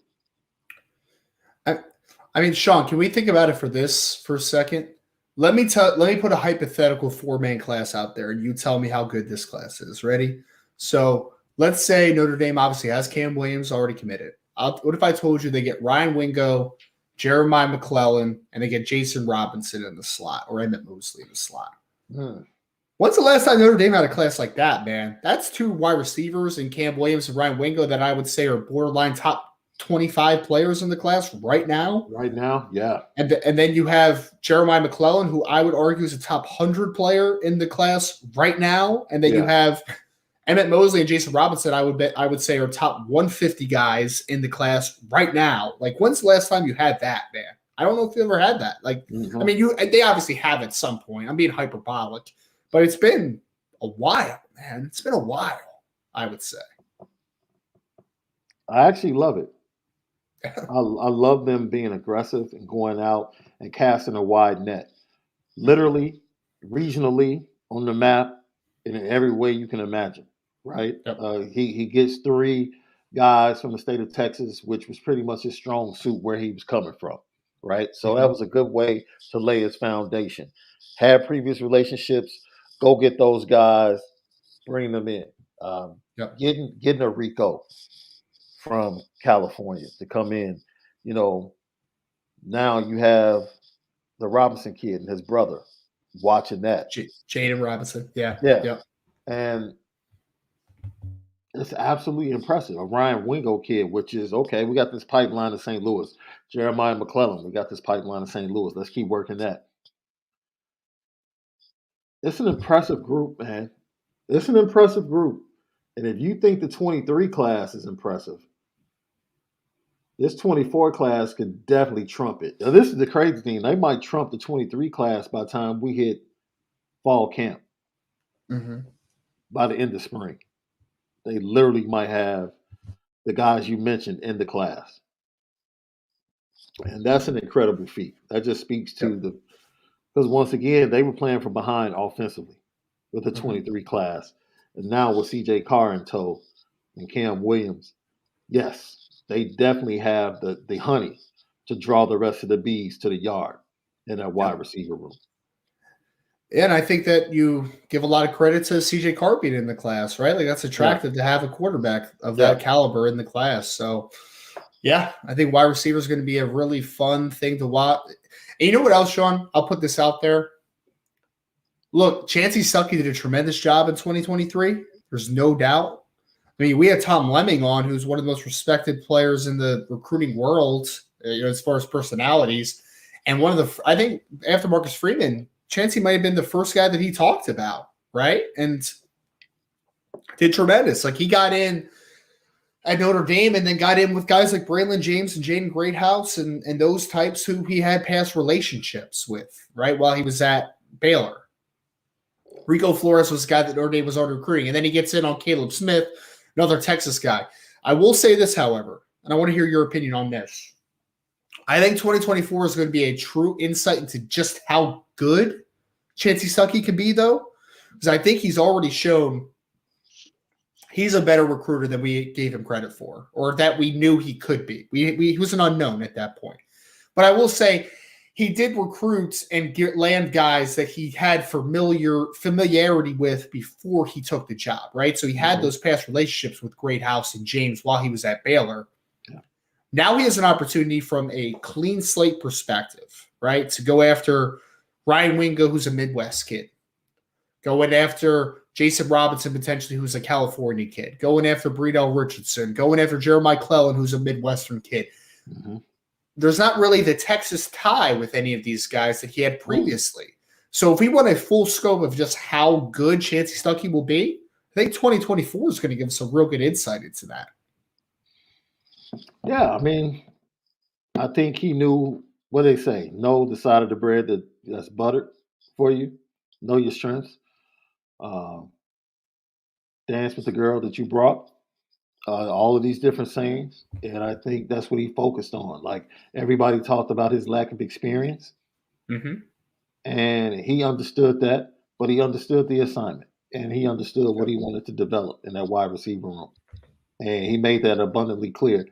Speaker 1: I mean, Sean, can we think about it for a second? Let me put a hypothetical 4-man class out there, and you tell me how good this class is. Ready? So let's say Notre Dame obviously has Cam Williams already committed. What if I told you they get Ryan Wingo, Jeremiah McClellan, and they get Jason Robinson in the slot, or Emmett Mosley in the slot? When's the last time Notre Dame had a class like that, man? That's 2 wide receivers in Cam Williams and Ryan Wingo that I would say are borderline top 25 players in the class right now.
Speaker 2: Right now, yeah.
Speaker 1: And then you have Jeremiah McClellan, who I would argue is a top 100 player in the class right now. And then you have Emmett Mosley and Jason Robinson, I would say are top 150 guys in the class right now. When's the last time you had that, man? I don't know if you ever had that. I mean, they obviously have at some point. I'm being hyperbolic, but it's been a while, man. It's been a while, I would say.
Speaker 2: I actually love it. I love them being aggressive and going out and casting a wide net, literally, regionally, on the map, in every way you can imagine, right? Yep. He gets 3 guys from the state of Texas, which was pretty much his strong suit where he was coming from, right? So that was a good way to lay his foundation. Had previous relationships, go get those guys, bring them in. Getting a Rico from California to come in, now you have the Robinson kid and his brother watching that.
Speaker 1: Jaden Robinson. Yeah.
Speaker 2: And it's absolutely impressive. A Ryan Wingo kid, which is, okay, we got this pipeline to St. Louis. Jeremiah McClellan, we got this pipeline to St. Louis. Let's keep working that. It's an impressive group, man. It's an impressive group. And if you think the 23 class is impressive, this 24 class could definitely trump it. Now, this is the crazy thing. They might trump the 23 class by the time we hit fall camp, by the end of spring. They literally might have the guys you mentioned in the class. And that's an incredible feat. That just speaks to because once again, they were playing from behind offensively with the 23 class. And now with CJ Carr in tow and Cam Williams, yes, they definitely have the honey to draw the rest of the bees to the yard in that wide receiver room.
Speaker 1: And I think that you give a lot of credit to CJ Carr being in the class, right? Like that's attractive to have a quarterback of that caliber in the class. So, yeah, I think wide receiver is going to be a really fun thing to watch. And you know what else, Sean? I'll put this out there. Look, Chancey Stuckey did a tremendous job in 2023. There's no doubt. I mean, we had Tom Lemming on, who's one of the most respected players in the recruiting world, as far as personalities. And I think after Marcus Freeman, Chancey might have been the first guy that he talked about, right? And did tremendous. Like he got in at Notre Dame and then got in with guys like Braylon James and Jaden Greathouse and those types who he had past relationships with, right, while he was at Baylor. Rico Flores was the guy that Notre Dame was already recruiting. And then he gets in on Caleb Smith, another Texas guy. I will say this, however, and I want to hear your opinion on this. I think 2024 is going to be a true insight into just how good Chancey Stuckey can be, though, because I think he's already shown he's a better recruiter than we gave him credit for, or that we knew he could be. He was an unknown at that point. But I will say he did recruit and land guys that he had familiarity with before he took the job, right? So he had those past relationships with Greathouse and James while he was at Baylor. Yeah. Now he has an opportunity from a clean slate perspective, right, to go after Ryan Wingo, who's a Midwest kid, going after Jason Robinson, potentially, who's a California kid, going after Breedell Richardson, going after Jeremiah Clellan, who's a Midwestern kid. There's not really the Texas tie with any of these guys that he had previously. So if we want a full scope of just how good Chancey Stuckey will be, I think 2024 is going to give us a real good insight into that.
Speaker 2: Yeah, I mean, I think he knew what they say. Know the side of the bread that's buttered for you. Know your strengths. Dance with the girl that you brought. All of these different sayings. And I think that's what he focused on. Like everybody talked about his lack of experience. And he understood that, but he understood the assignment. And he understood what he wanted to develop in that wide receiver room. And he made that abundantly clear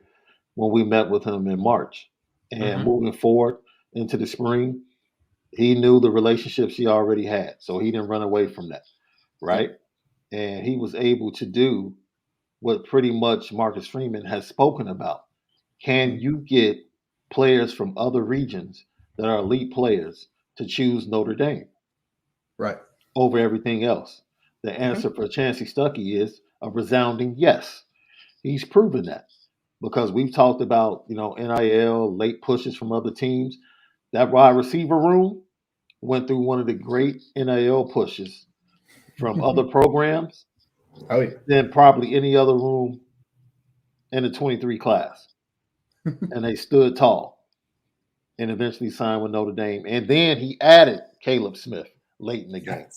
Speaker 2: when we met with him in March. And moving forward into the spring, he knew the relationships he already had. So he didn't run away from that, right? And he was able to do what pretty much Marcus Freeman has spoken about. Can you get players from other regions that are elite players to choose Notre Dame over everything else? The answer for Chancey Stuckey is a resounding yes. He's proven that because we've talked about, NIL, late pushes from other teams. That wide receiver room went through one of the great NIL pushes from other programs than probably any other room in the 23 class. And they stood tall and eventually signed with Notre Dame. And then he added Caleb Smith late in the game.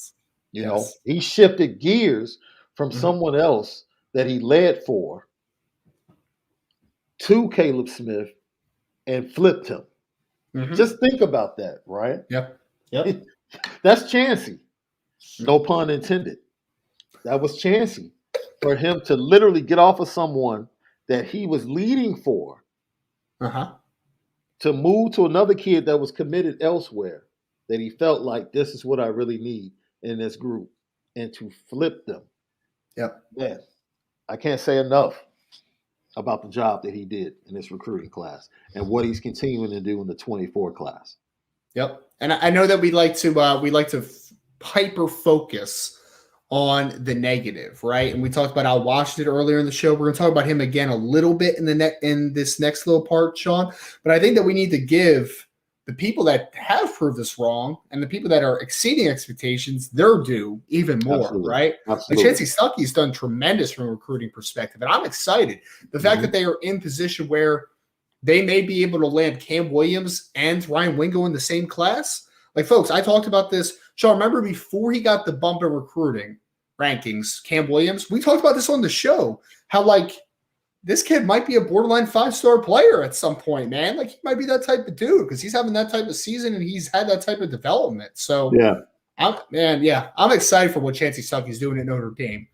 Speaker 2: He shifted gears from someone else that he led for to Caleb Smith and flipped him. Just think about that, right?
Speaker 1: Yep.
Speaker 2: That's Chancey. No pun intended. That was Chancey. For him to literally get off of someone that he was leading for to move to another kid that was committed elsewhere, that he felt like this is what I really need in this group, and to flip them. Man, I can't say enough about the job that he did in this recruiting class and what he's continuing to do in the 24 class.
Speaker 1: And I know that we like to hyper focus on the negative, right? And we talked about Al Washington earlier in the show. We're going to talk about him again a little bit in this next little part, Sean. But I think that we need to give the people that have proved us wrong and the people that are exceeding expectations, they're due even more,
Speaker 2: Absolutely.
Speaker 1: right?
Speaker 2: Absolutely.
Speaker 1: Like Chancey Stuckey's done tremendous from a recruiting perspective, and I'm excited. The fact that they are in position where they may be able to land Cam Williams and Ryan Wingo in the same class. Like, folks, I talked about this. Sean, remember before he got the bump in recruiting rankings, Cam Williams, we talked about this on the show, how, like, this kid might be a borderline 5-star player at some point, man. Like, he might be that type of dude because he's having that type of season and he's had that type of development. So, I'm excited for what Chancey Stuckey's doing at Notre Dame.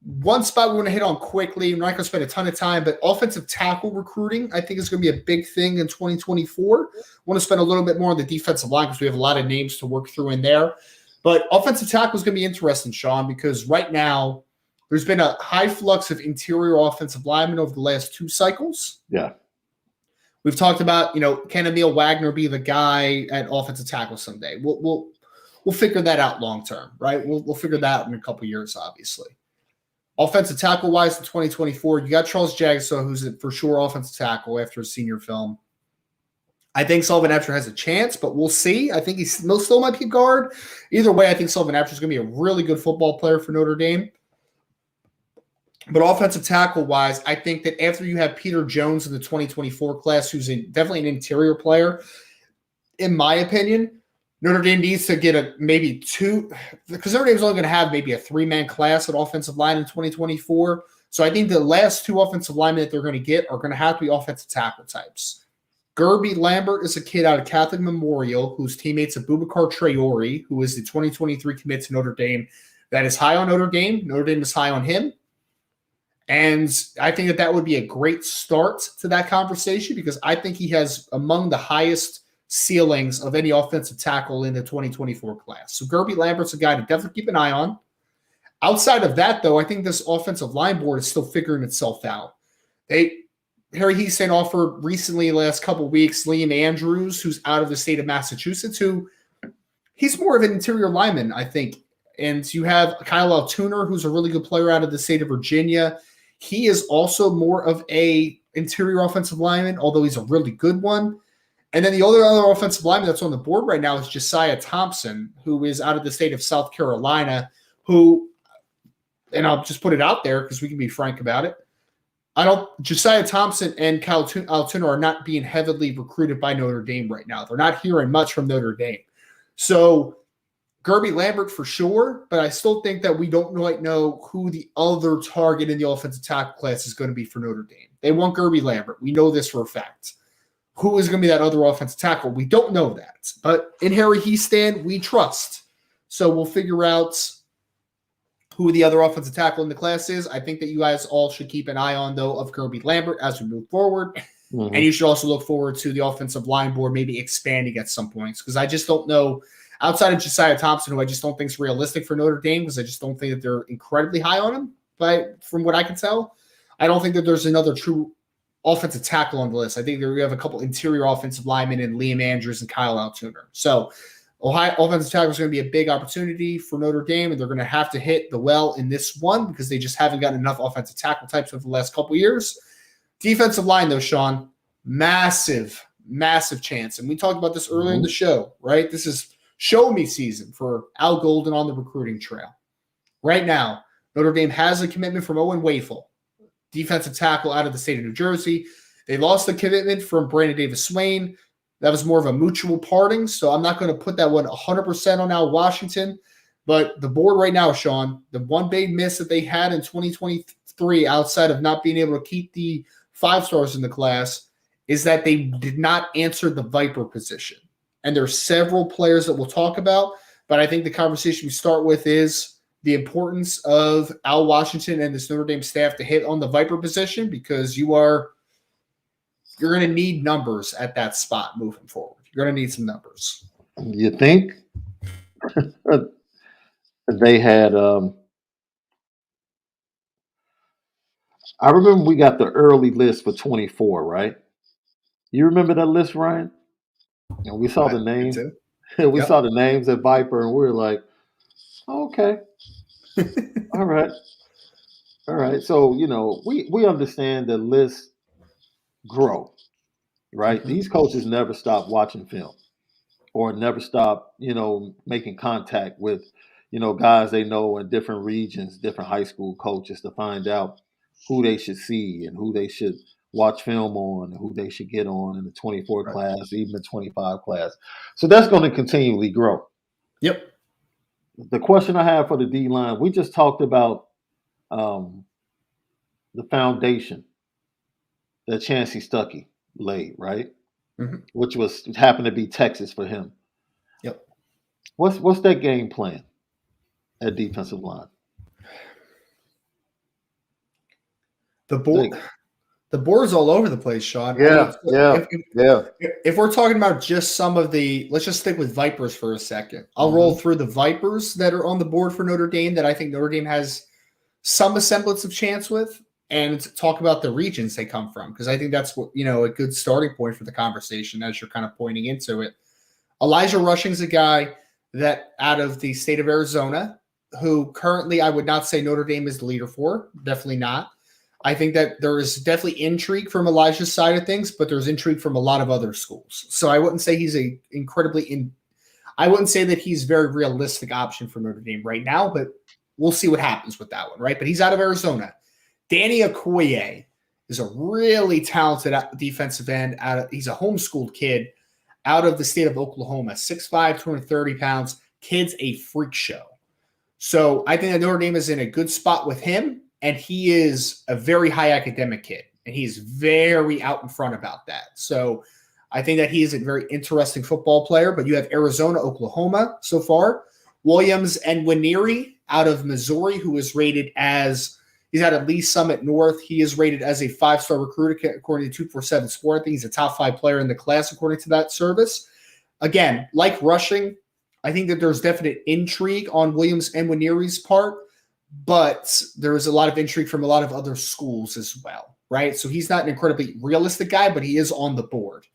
Speaker 1: One spot we want to hit on quickly, we're not going to spend a ton of time, but offensive tackle recruiting, I think, is going to be a big thing in 2024. I want to spend a little bit more on the defensive line because we have a lot of names to work through in there. But offensive tackle is going to be interesting, Sean, because right now there's been a high flux of interior offensive linemen over the last 2 cycles.
Speaker 2: Yeah.
Speaker 1: We've talked about, can Emil Wagner be the guy at offensive tackle someday? We'll figure that out long term, right? We'll figure that out in a couple of years, obviously. Offensive tackle-wise in 2024, you got Charles Jagsaw, who's for sure offensive tackle after his senior film. I think Sullivan Absher has a chance, but we'll see. I think he still might be a guard. Either way, I think Sullivan Absher is going to be a really good football player for Notre Dame. But offensive tackle-wise, I think that after you have Peter Jones in the 2024 class, who's definitely an interior player, in my opinion, Notre Dame needs to get maybe 2, because Notre Dame's only going to have maybe a 3-man class at offensive line in 2024. So I think the last 2 offensive linemen that they're going to get are going to have to be offensive tackle types. Gerby Lambert is a kid out of Catholic Memorial whose teammates Abubakar Traore, who is the 2023 commit to Notre Dame, that is high on Notre Dame. Notre Dame is high on him. And I think that would be a great start to that conversation because I think he has among the highest ceilings of any offensive tackle in the 2024 class. So Gerby Lambert's a guy to definitely keep an eye on. Outside of that, though, I think this offensive line board is still figuring itself out. Harry Hiestand offered recently, last couple of weeks, Liam Andrews, who's out of the state of Massachusetts, he's more of an interior lineman, I think. And you have Kyle Altuner, who's a really good player out of the state of Virginia. He is also more of a interior offensive lineman, although he's a really good one. And then the other offensive lineman that's on the board right now is Josiah Thompson, who is out of the state of South Carolina, and I'll just put it out there because we can be frank about it. Josiah Thompson and Kyle Altuner are not being heavily recruited by Notre Dame right now. They're not hearing much from Notre Dame. So Gerby Lambert for sure, but I still think that we don't quite know who the other target in the offensive tackle class is going to be for Notre Dame. They want Gerby Lambert. We know this for a fact. Who is going to be that other offensive tackle? We don't know that. But in Harry Hiestand, we trust. So we'll figure out who the other offensive tackle in the class is. I think that you guys all should keep an eye on, though, of Gerby Lambert as we move forward. Mm-hmm. And you should also look forward to the offensive line board maybe expanding at some points because I just don't know. Outside of Josiah Thompson, who I just don't think is realistic for Notre Dame because I just don't think that they're incredibly high on him. But from what I can tell, I don't think that there's another true offensive tackle on the list. I think that we have a couple interior offensive linemen in Liam Andrews and Kyle Altuner. So Ohio offensive tackle is going to be a big opportunity for Notre Dame, and they're going to have to hit the well in this one because they just haven't gotten enough offensive tackle types over the last couple of years. Defensive line, though, Sean, massive chance. And we talked about this earlier in the show, right? This is show me season for Al Golden on the recruiting trail. Right now, Notre Dame has a commitment from Owen Wafel, defensive tackle out of the state of New Jersey. They lost the commitment from Brandon Davis-Swain. That was more of a mutual parting, so I'm not going to put that one 100% on Al Washington. But the board right now, Sean, the one big miss that they had in 2023 outside of not being able to keep the 5 stars in the class is that they did not answer the Viper position. And there are several players that we'll talk about, but I think the conversation we start with is the importance of Al Washington and this Notre Dame staff to hit on the Viper position because you're going to need numbers at that spot moving forward. You're going to need some numbers.
Speaker 2: You think they had I remember we got the early list for 24, right? You remember that list, Ryan? And we saw the names. We saw the names at Viper, and we were like, oh, okay. All right. So, we understand the lists grow. right?
Speaker 1: Mhm.
Speaker 2: These coaches never stop watching film or never stop, making contact with, guys they know in different regions, different high school coaches to find out who they should see and who they should watch film on and who they should get on in the 24
Speaker 1: Right.
Speaker 2: class, even the 25 class. So that's going to continually grow.
Speaker 1: Yep.
Speaker 2: The question I have for the D line, we just talked about um, the foundation that Chancey Stuckey laid, right?
Speaker 1: Mhm.
Speaker 2: Which happened to be Texas for him.
Speaker 1: Yep.
Speaker 2: What's that game plan at defensive line?
Speaker 1: The board.
Speaker 2: Think.
Speaker 1: The board's all over the place, Sean. I mean,
Speaker 2: Yeah, yeah, yeah.
Speaker 1: if we're talking about just some of let's just stick with Vipers for a second. I'll roll
Speaker 2: Mhm.
Speaker 1: through the Vipers that are on the board for Notre Dame that I think Notre Dame has some semblance of chance with, and talk about the regions they come from, because I think that's what a good starting point for the conversation as you're kind of pointing into it. Elijah Rushing's a guy that out of the state of Arizona, who currently I would not say Notre Dame is the leader for, definitely not. I think that there is definitely intrigue from Elijah's side of things, but there's intrigue from a lot of other schools. So I wouldn't say he's I wouldn't say that he's a very realistic option for Notre Dame right now, but we'll see what happens with that one, right? But he's out of Arizona. Danny Okoye is a really talented defensive end. He's a homeschooled kid out of the state of Oklahoma, 6'5", 230 pounds. Kid's a freak show. So I think that Notre Dame is in a good spot with him, and he is a very high academic kid, and he's very out in front about that. So I think that he is a very interesting football player, but you have Arizona, Oklahoma so far. Williams and Nwaneri out of Missouri, who is rated as he's out of Lee Summit North. He is rated as a 5-star recruit according to 247 Sport. I think he's a top 5 player in the class according to that service. Again, like Rushing, I think that there's definite intrigue on Williams and Nwaneri's part, but there is a lot of intrigue from a lot of other schools as well, right? So he's not an incredibly realistic guy, but he is on the board.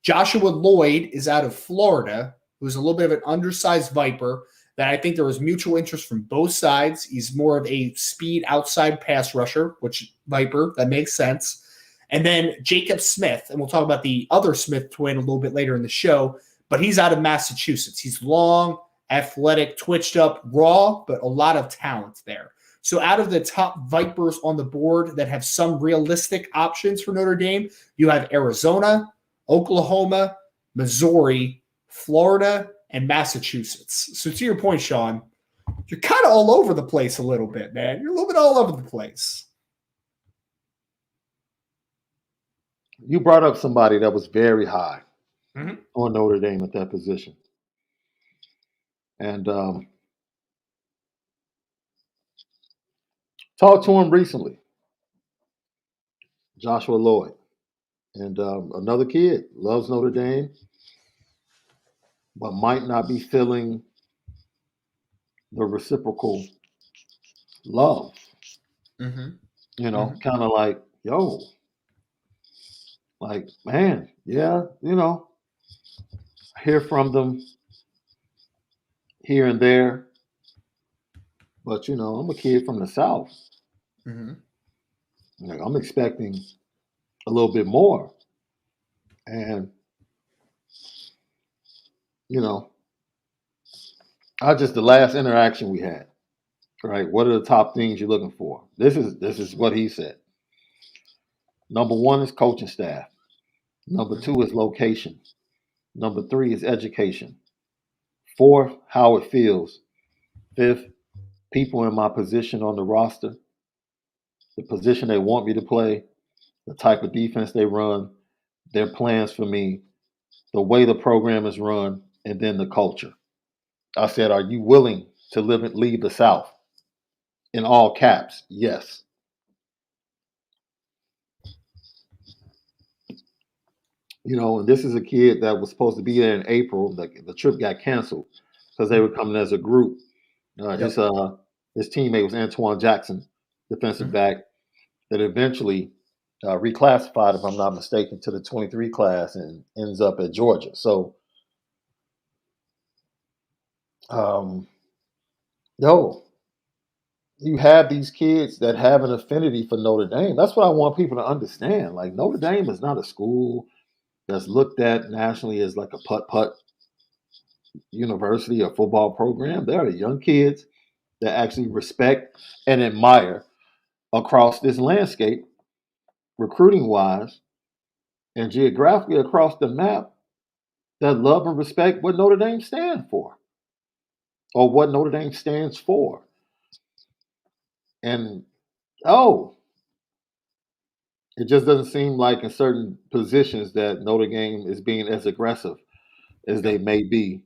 Speaker 1: Joshua Lloyd is out of Florida, who's a little bit of an undersized Viper that I think there was mutual interest from both sides. He's more of a speed outside pass rusher, which Viper, that makes sense. And then Jacob Smith, and we'll talk about the other Smith twin a little bit later in the show, but he's out of Massachusetts. He's long, athletic, twitched up, raw, but a lot of talent there. So out of the top Vipers on the board that have some realistic options for Notre Dame, you have Arizona, Oklahoma, Missouri, Florida, and Massachusetts. So to your point, Sean, you're kind of all over the place a little bit, man. You're a little bit all over the place.
Speaker 2: You brought up somebody that was very high on Notre Dame at that position. And talked to him recently, Joshua Lloyd. And another kid, loves Notre Dame, but might not be feeling the reciprocal love. Kind of like, yo, like, man, yeah, I hear from them here and there. But, I'm a kid from the South. Like, I'm expecting a little bit more. And, the last interaction we had, right? What are the top things you're looking for? This is what he said. Number 1 is coaching staff. Number 2 is location. Number 3 is education. 4th, how it feels. 5th, people in my position on the roster, the position they want me to play, the type of defense they run, their plans for me, the way the program is run, and then the culture. I said, are you willing to leave the South? In all caps, yes. And this is a kid that was supposed to be there in April. The trip got canceled because they were coming as a group. His teammate was Antoine Jackson, defensive back, that eventually reclassified, if I'm not mistaken, to the 23 class and ends up at Georgia. So, you have these kids that have an affinity for Notre Dame. That's what I want people to understand. Like, Notre Dame is not a school that's looked at nationally as like a putt-putt university or football program. They are the young kids that actually respect and admire across this landscape, recruiting-wise and geographically across the map, that love and respect what Notre Dame stands for or what Notre Dame stands for. And, it just doesn't seem like in certain positions that Notre Dame is being as aggressive as they may be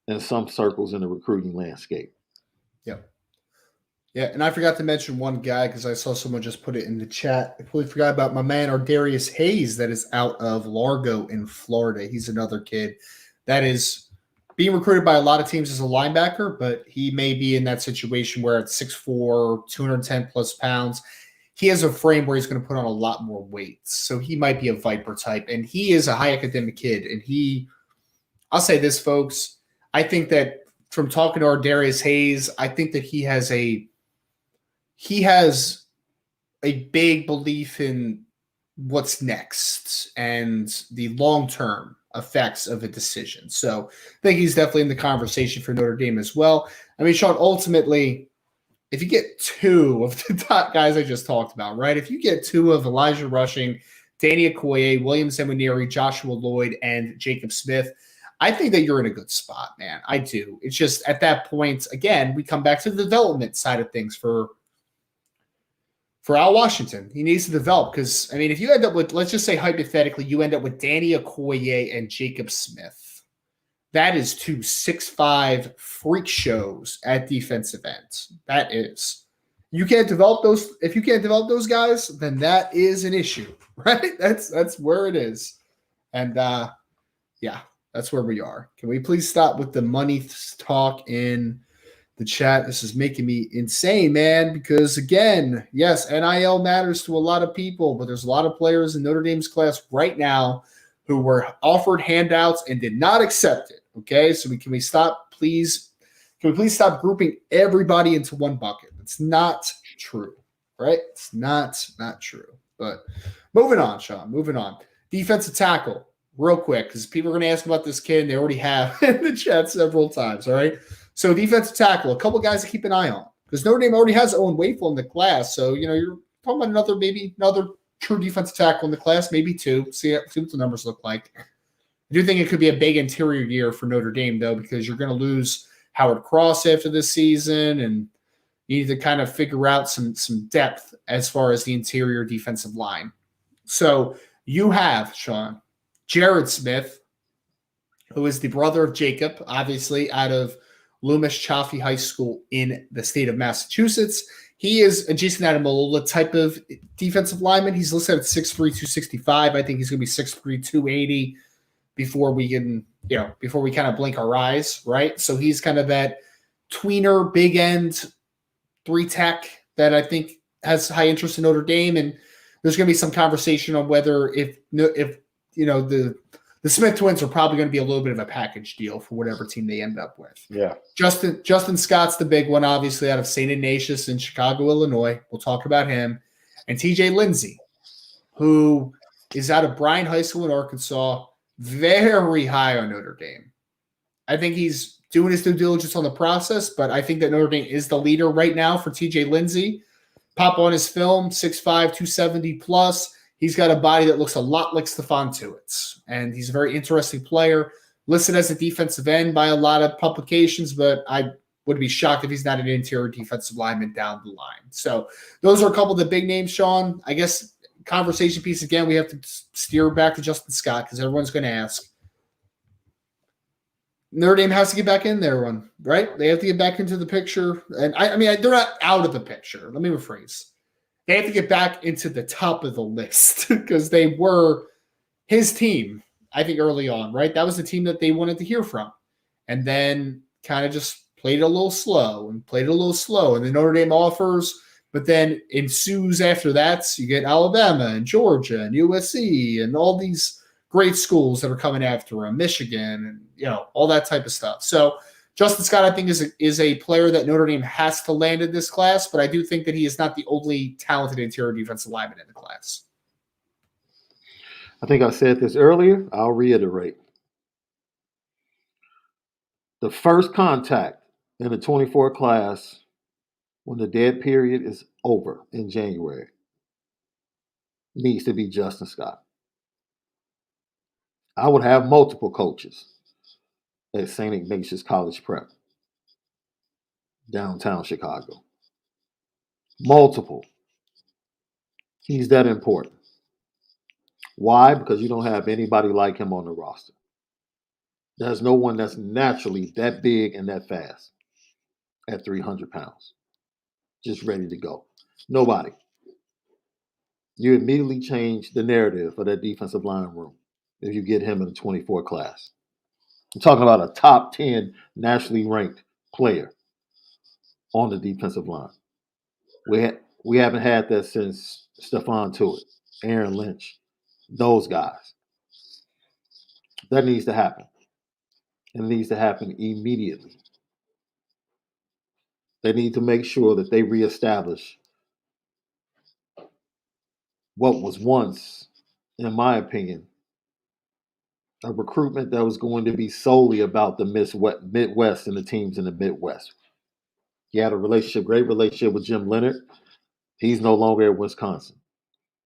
Speaker 2: in some circles in the recruiting landscape.
Speaker 1: Yep. Yeah, and I forgot to mention one guy because I saw someone just put it in the chat. I completely forgot about my man, Darius Hayes, that is out of Largo in Florida. He's another kid that is being recruited by a lot of teams as a linebacker, but he may be in that situation where at 6'4", 210 plus pounds, he has a frame where he's going to put on a lot more weight. So he might be a Viper type, and he is a high academic kid. And I'll say this, folks, I think that from talking to Darius Hayes, I think that he has a big belief in what's next and the long-term effects of a decision. So I think he's definitely in the conversation for Notre Dame as well. I mean, Sean, ultimately, if you get two of the top guys I just talked about, right? If you get two of Elijah Rushing, Danny Okoye, William Seminary, Joshua Lloyd, and Jacob Smith, I think that you're in a good spot, man. I do. It's just at that point, again, we come back to the development side of things for Al Washington. He needs to develop because, I mean, if you end up with, let's just say hypothetically, you end up with Danny Okoye and Jacob Smith, that is 2 6'5" freak shows at defensive ends. That is. You can't develop those. If you can't develop those guys, then that is an issue, right? That's where it is. And yeah, that's where we are. Can we please stop with the money talk in the chat? This is making me insane, man, because again, yes, NIL matters to a lot of people, but there's a lot of players in Notre Dame's class right now who were offered handouts and did not accept it. Okay, so can we please stop grouping everybody into one bucket? It's not true, right? It's not true. But moving on, Sean, moving on. Defensive tackle, real quick, because people are going to ask about this kid, and they already have in the chat several times, all right? So defensive tackle, a couple guys to keep an eye on because Notre Dame already has Owen Wafel in the class. So, you're talking about another true defensive tackle in the class, maybe two. See what the numbers look like. I do think it could be a big interior year for Notre Dame, though, because you're going to lose Howard Cross after this season, and you need to kind of figure out some depth as far as the interior defensive line. So you have, Sean, Jared Smith, who is the brother of Jacob, obviously out of Loomis Chaffee High School in the state of Massachusetts. He is a Jason Adamalola type of defensive lineman. He's listed at 6'3", 265. I think he's going to be 6'3", 280 before we kind of blink our eyes, right? So he's kind of that tweener, big end, 3-tech that I think has high interest in Notre Dame. And there's going to be some conversation on whether if the Smith twins are probably going to be a little bit of a package deal for whatever team they end up with.
Speaker 2: Yeah.
Speaker 1: Justin Scott's the big one, obviously, out of St. Ignatius in Chicago, Illinois. We'll talk about him. And TJ Lindsey, who is out of Bryan High School in Arkansas, very high on Notre Dame. I think he's doing his due diligence on the process, but I think that Notre Dame is the leader right now for TJ Lindsey. Pop on his film, 6'5", 270 plus. He's got a body that looks a lot like Stephon Tuitt's, and he's a very interesting player, listed as a defensive end by a lot of publications, but I would be shocked if he's not an interior defensive lineman down the line. So those are a couple of the big names, Sean. I guess conversation piece, again, we have to steer back to Justin Scott because everyone's going to ask. Notre Dame has to get back in there, right? They have to get back into the picture. And I mean, they're not out of the picture. Let me rephrase. They have to get back into the top of the list because they were his team, I think, early on, right? That was the team that they wanted to hear from. And then kind of just played it a little slow. And then Notre Dame offers, but then ensues after that. So you get Alabama and Georgia and USC and all these great schools that are coming after him, Michigan, and all that type of stuff. So Justin Scott, I think, is a player that Notre Dame has to land in this class, but I do think that he is not the only talented interior defensive lineman in the class.
Speaker 2: I think I said this earlier. I'll reiterate. The first contact in the 24 class when the dead period is over in January needs to be Justin Scott. I would have multiple coaches at St. Ignatius College Prep, downtown Chicago. Multiple. He's that important. Why? Because you don't have anybody like him on the roster. There's no one that's naturally that big and that fast at 300 pounds, just ready to go. Nobody. You immediately change the narrative of that defensive line room if you get him in the 24 class. I'm talking about a top 10 nationally ranked player on the defensive line. We haven't had that since Stephon Tuitt, Aaron Lynch, those guys. That needs to happen. It needs to happen immediately. They need to make sure that they reestablish what was once, in my opinion, a recruitment that was going to be solely about the Midwest and the teams in the Midwest. He had a great relationship with Jim Leonard. He's no longer at Wisconsin.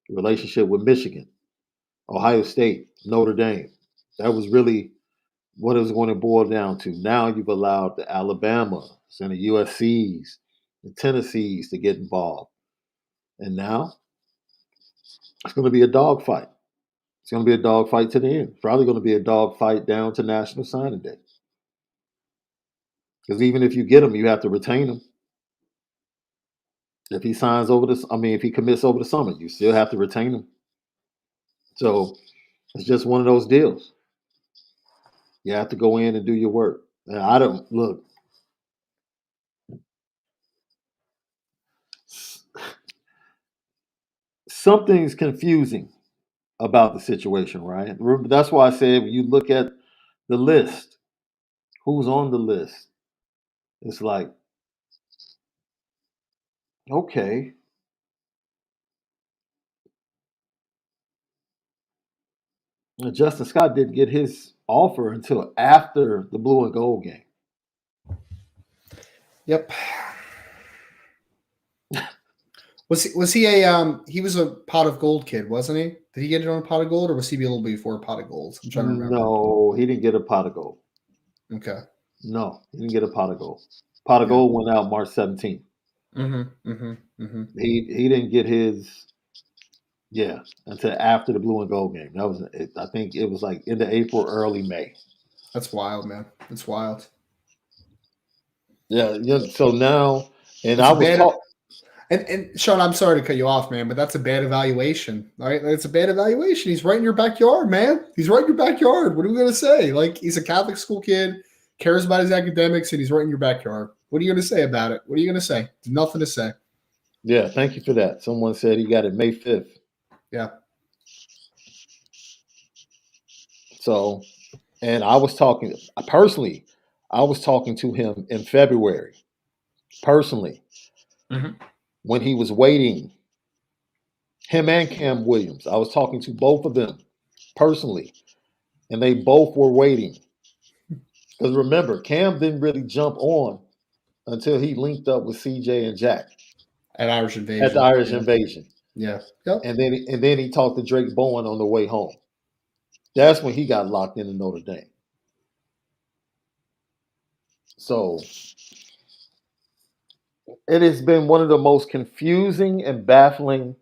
Speaker 2: Relationship with Michigan, Ohio State, Notre Dame. That was really what it was going to boil down to. Now you've allowed the Alabamas and the USCs, the Tennessees to get involved. And now it's going to be a dogfight. It's going to be a dogfight to the end. Probably going to be a dogfight down to National Signing Day. Because even if you get him, you have to retain him. If he signs over this, if he commits over the summer, you still have to retain him. So it's just one of those deals. You have to go in and do your work. And I don't look. Something's confusing about the situation, right? That's why I said when you look at the list, who's on the list, it's like, okay. Justin Scott didn't get his offer until after the blue and gold game.
Speaker 1: Yep. Was he he was a pot of gold kid, wasn't he? Did he get it on a pot of gold, or was he a little before a pot of gold? I'm trying to remember.
Speaker 2: No, he didn't get a pot of gold.
Speaker 1: Okay.
Speaker 2: No, he didn't get a pot of gold. Pot of gold went out March 17th. He didn't get his until after the blue and gold game. That was, I think it was like into April, early May.
Speaker 1: That's wild, man. That's wild.
Speaker 2: Yeah. So now, and
Speaker 1: that's
Speaker 2: I was talking.
Speaker 1: And Sean, I'm sorry to cut you off, man, but that's a bad evaluation. All right, it's a bad evaluation. He's right in your backyard, man. He's right in your backyard. What are we gonna say? Like, he's a Catholic school kid, cares about his academics, and he's right in your backyard. What are you gonna say about it? What are you gonna say? There's nothing to say.
Speaker 2: Yeah, thank you for that. Someone said he got it May 5th.
Speaker 1: Yeah.
Speaker 2: So, and I was talking personally. I was talking to him in February, personally, when he was waiting. Him and Cam Williams. I was talking to both of them personally, and they both were waiting. Because remember, Cam didn't really jump on until he linked up with CJ and Jack
Speaker 1: at Irish Invasion.
Speaker 2: At the Irish Invasion.
Speaker 1: Yeah. Yep.
Speaker 2: And then he talked to Drake Bowen on the way home. That's when he got locked into Notre Dame. So it has been one of the most confusing and baffling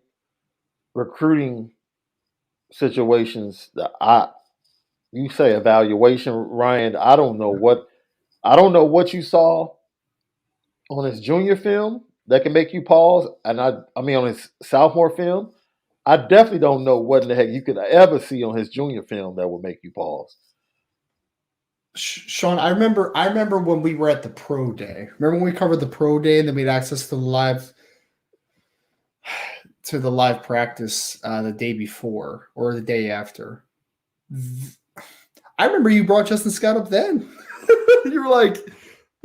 Speaker 2: recruiting situations that you say evaluation, Ryan. I don't know what you saw on his junior film that can make you pause. And on his sophomore film, I definitely don't know what in the heck you could ever see on his junior film that would make you pause.
Speaker 1: Sean, I remember when we were at the pro day. Remember when we covered the pro day and then we had access to the live practice the day before or the day after. I remember you brought Justin Scott up then. You were like,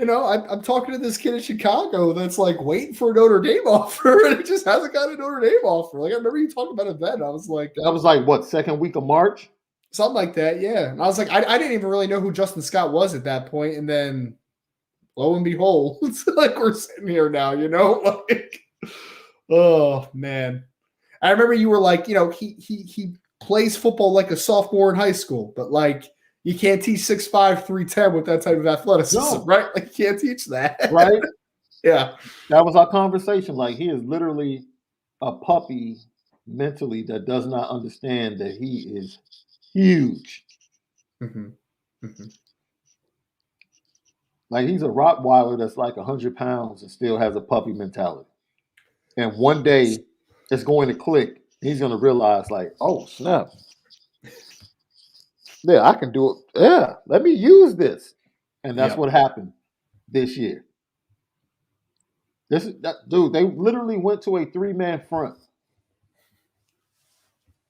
Speaker 1: I'm talking to this kid in Chicago that's like waiting for a Notre Dame offer, and he just hasn't got a Notre Dame offer. Like I remember you talking about it then. I was like,
Speaker 2: That was like what, second week of March?
Speaker 1: something like that, yeah. And I was like, I didn't even really know who Justin Scott was at that point, and then lo and behold, it's like we're sitting here now, like, oh man. I remember you were like, he plays football like a sophomore in high school, but like you can't teach 6'5", 310 with that type of athleticism,
Speaker 2: No.
Speaker 1: right? Like you can't teach that.
Speaker 2: Right?
Speaker 1: Yeah.
Speaker 2: That was our conversation. Like he is literally a puppy mentally that does not understand that he is huge.
Speaker 1: Mm-hmm. Mm-hmm.
Speaker 2: Like he's a Rottweiler that's like 100 pounds and still has a puppy mentality. And one day it's going to click. He's going to realize like, oh, snap. Yeah, I can do it. Yeah, let me use this. And that's what happened this year. Dude, they literally went to a 3-man front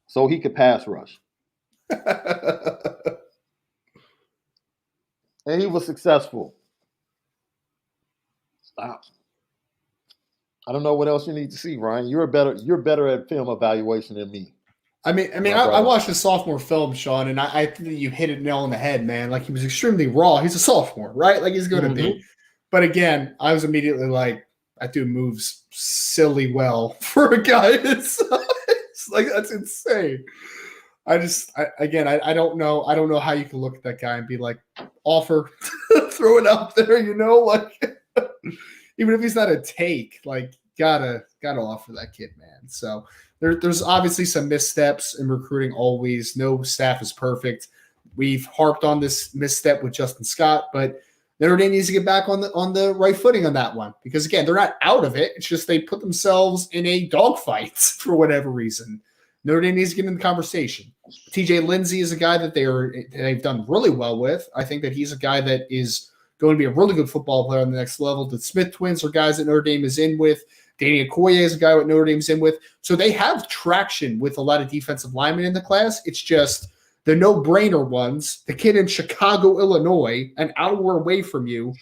Speaker 2: so he could pass rush. And he was successful. Wow. I don't know what else you need to see, Ryan. You're better at film evaluation than me.
Speaker 1: I watched the sophomore film, Sean, and I think that you hit it nail on the head, man. Like he was extremely raw. He's a sophomore, right? Like he's going to be. But again, I was immediately like, that dude moves silly well for a guy his size. Like that's insane. I don't know. I don't know how you can look at that guy and be like, offer, throw it out there, like even if he's not a take, like gotta offer that kid, man. So there's obviously some missteps in recruiting always. No staff is perfect. We've harped on this misstep with Justin Scott, but Notre Dame needs to get back on the right footing on that one because again, they're not out of it. It's just they put themselves in a dogfight for whatever reason. Notre Dame needs to get in the conversation. TJ Lindsey is a guy that they've done really well with. I think that he's a guy that is going to be a really good football player on the next level. The Smith twins are guys that Notre Dame is in with. Danny Okoye is a guy that Notre Dame's in with. So they have traction with a lot of defensive linemen in the class. It's just the no-brainer ones. The kid in Chicago, Illinois, an hour away from you,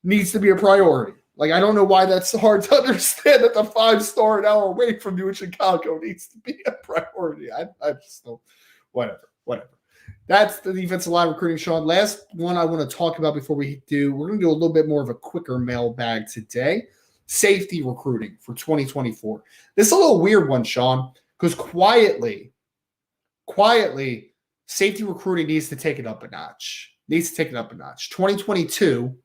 Speaker 1: needs to be a priority. Like, I don't know why that's hard to understand that the 5-star an hour away from you in Chicago needs to be a priority. I just don't. Whatever. That's the defensive line recruiting, Sean. Last one I want to talk about before we're going to do a little bit more of a quicker mailbag today. Safety recruiting for 2024. This is a little weird one, Sean, because quietly, safety recruiting needs to take it up a notch. 2022,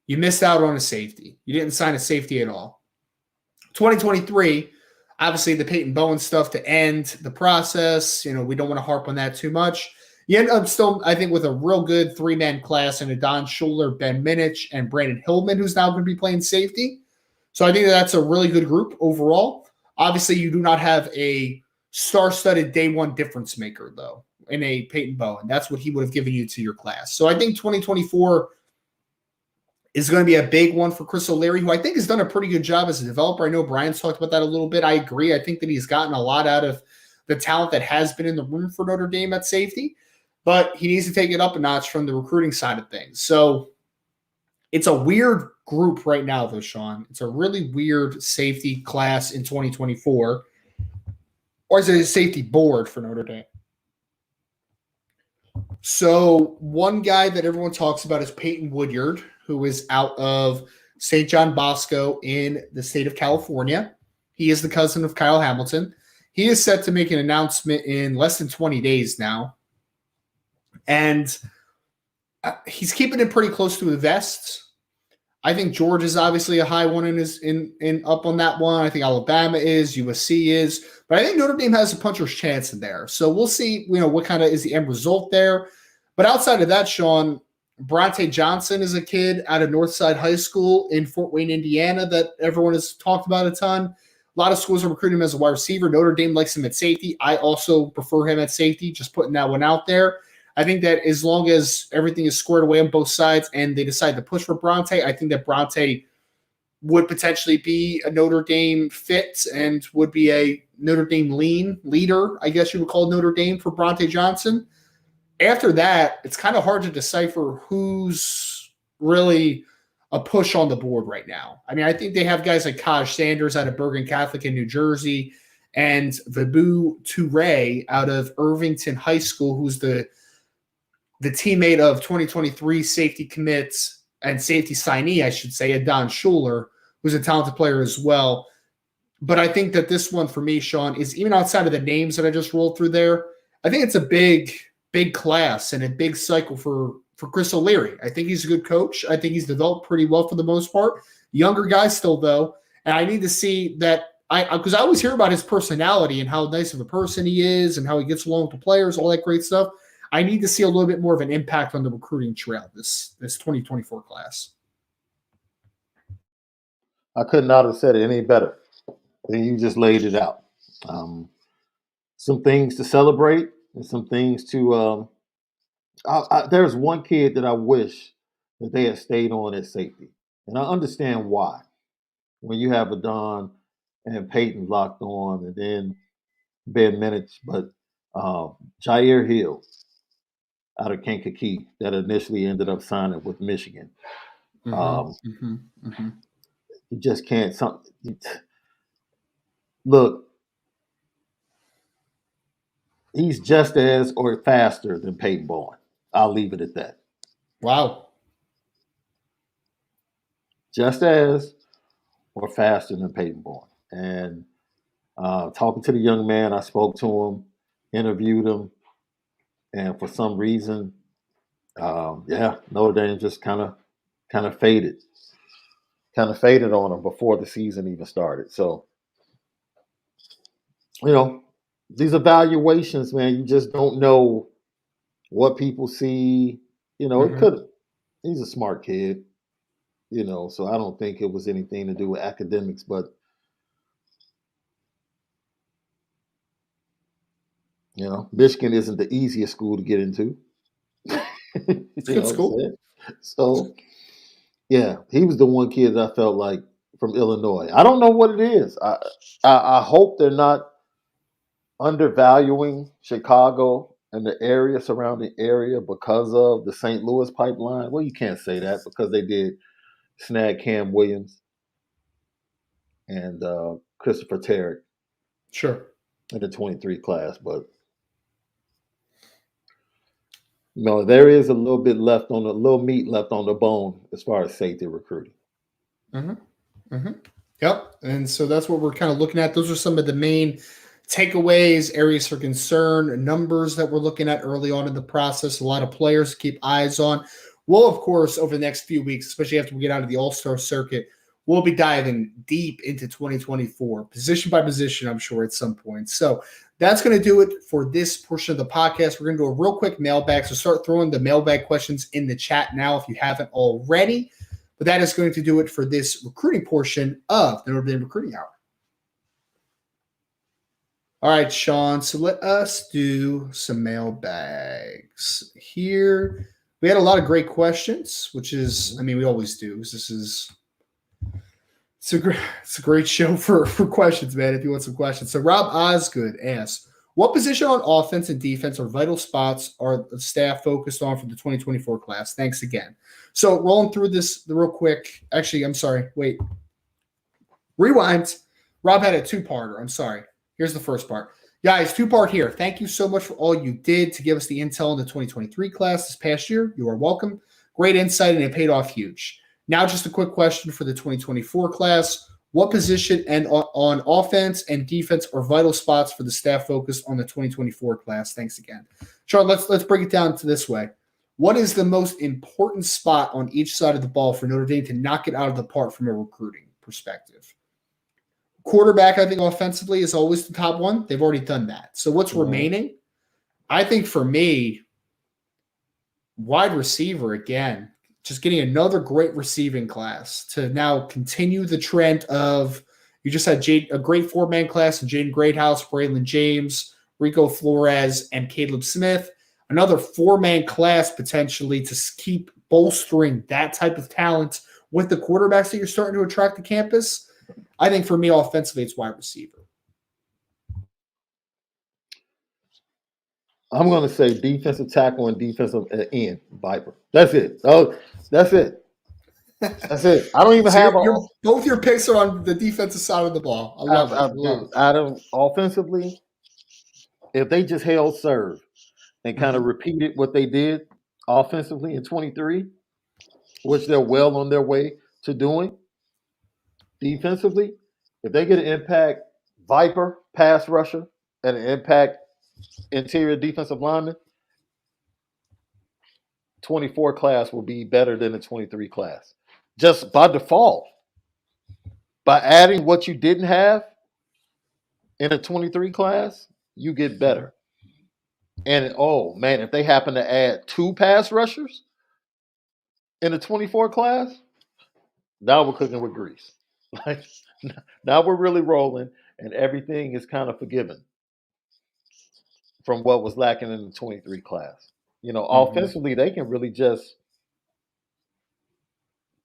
Speaker 1: you missed out on a safety. You didn't sign a safety at all. 2023, obviously the Peyton Bowen stuff to end the process. We don't want to harp on that too much. You end up still, I think, with a real good 3-man class in Adon Schuler, Ben Minich, and Brandon Hillman, who's now going to be playing safety. So I think that's a really good group overall. Obviously, you do not have a star-studded day one difference maker, though, in a Peyton Bowen. That's what he would have given you to your class. So I think 2024 is going to be a big one for Chris O'Leary, who I think has done a pretty good job as a developer. I know Brian's talked about that a little bit. I agree. I think that he's gotten a lot out of the talent that has been in the room for Notre Dame at safety, but he needs to take it up a notch from the recruiting side of things. So it's a weird group right now, though, Sean. It's a really weird safety class in 2024, or is it a safety board for Notre Dame? So one guy that everyone talks about is Peyton Woodyard, who is out of St. John Bosco in the state of California. He is the cousin of Kyle Hamilton. He is set to make an announcement in less than 20 days now. And he's keeping it pretty close to the vest. I think Georgia is obviously a high one in up on that one. I think Alabama is, USC is, but I think Notre Dame has a puncher's chance in there. So we'll see, what kind of is the end result there. But outside of that, Sean, Bronte Johnson is a kid out of Northside High School in Fort Wayne, Indiana, that everyone has talked about a ton. A lot of schools are recruiting him as a wide receiver. Notre Dame likes him at safety. I also prefer him at safety, just putting that one out there. I think that as long as everything is squared away on both sides and they decide to push for Bronte, I think that Bronte would potentially be a Notre Dame fit and would be a Notre Dame leader, I guess you would call Notre Dame for Bronte Johnson. After that, it's kind of hard to decipher who's really a push on the board right now. I mean, I think they have guys like Kaj Sanders out of Bergen Catholic in New Jersey and Vabu Toure out of Irvington High School, who's the teammate of 2023 safety commits and safety signee, I should say, Adon Schuler, who's a talented player as well. But I think that this one for me, Sean, is even outside of the names that I just rolled through there, I think it's a big class and a big cycle for Chris O'Leary. I think he's a good coach. I think he's developed pretty well for the most part. Younger guy still, though. And I need to see that because I always hear about his personality and how nice of a person he is and how he gets along with the players, all that great stuff. I need to see a little bit more of an impact on the recruiting trail this 2024 class.
Speaker 2: I could not have said it any better than you just laid it out. Some things to celebrate and some things to there's one kid that I wish that they had stayed on at safety. And I understand why. When you have Adon and Peyton locked on and then Ben Minich, but Jair Hill out of Kankakee that initially ended up signing with Michigan. You just can't. Look, he's just as or faster than Peyton Bowen. I'll leave it at that.
Speaker 1: Wow.
Speaker 2: Just as or faster than Peyton Bowen. And talking to the young man, I spoke to him, interviewed him, and for some reason, Notre Dame just kind of faded. Kind of faded on him before the season even started. So, these evaluations, man, you just don't know what people see. It could. He's a smart kid, so I don't think it was anything to do with academics, but Michigan isn't the easiest school to get into.
Speaker 1: It's a good school.
Speaker 2: So, yeah, he was the one kid that I felt like from Illinois. I don't know what it is. I hope they're not undervaluing Chicago and the surrounding area because of the St. Louis pipeline. Well, you can't say that because they did snag Cam Williams and Christopher Tarrick.
Speaker 1: Sure.
Speaker 2: In the 23 class, but there is a little bit left on the little meat left on the bone as far as safety recruiting.
Speaker 1: Yep. And so that's what we're kind of looking at. Those are some of the main takeaways, areas for concern, numbers that we're looking at early on in the process, a lot of players to keep eyes on. We'll, of course, over the next few weeks, especially after we get out of the All-Star circuit, we'll be diving deep into 2024, position by position, I'm sure, at some point. So that's going to do it for this portion of the podcast. We're going to do a real quick mailbag. So start throwing the mailbag questions in the chat now if you haven't already. But that is going to do it for this recruiting portion of the Notre Dame Recruiting Hour. All right, Sean. So let us do some mailbags here. We had a lot of great questions, which is, we always do. It's a great show for questions, man, if you want some questions. So Rob Osgood asks, what position on offense and defense or vital spots are the staff focused on for the 2024 class? Thanks again. So rolling through this real quick. Actually, I'm sorry. Wait. Rewind. Rob had a two-parter. I'm sorry. Here's the first part. Guys, two-part here. Thank you so much for all you did to give us the intel in the 2023 class this past year. You are welcome. Great insight, and it paid off huge. Now, just a quick question for the 2024 class. What position and on offense and defense are vital spots for the staff focused on the 2024 class? Thanks again. Sean, let's break it down to this way. What is the most important spot on each side of the ball for Notre Dame to knock it out of the park from a recruiting perspective? Quarterback, I think, offensively is always the top one. They've already done that. So what's remaining? I think for me, wide receiver again. Just getting another great receiving class to now continue the trend of you just had a great four-man class of Jaden Greathouse, Braylon James, Rico Flores, and Caleb Smith. Another four-man class potentially to keep bolstering that type of talent with the quarterbacks that you're starting to attract to campus. I think for me, offensively, it's wide receiver.
Speaker 2: I'm going to say defensive tackle and defensive end, Viper. That's it. Oh, that's it. That's it. I don't even
Speaker 1: So
Speaker 2: have
Speaker 1: both your picks are on the defensive side of the ball. I love it. I love it.
Speaker 2: Adam offensively. If they just held serve and kind of repeated what they did offensively in 23, which they're well on their way to doing defensively, if they get an impact Viper pass rusher and an impact interior defensive lineman, 24 class will be better than the 23 class. Just by default. By adding what you didn't have in a 23 class, you get better. And oh man, if they happen to add 2 pass rushers in a 24 class, now we're cooking with grease. Like now we're really rolling, and everything is kind of forgiven from what was lacking in the 23 class. Offensively, they can really just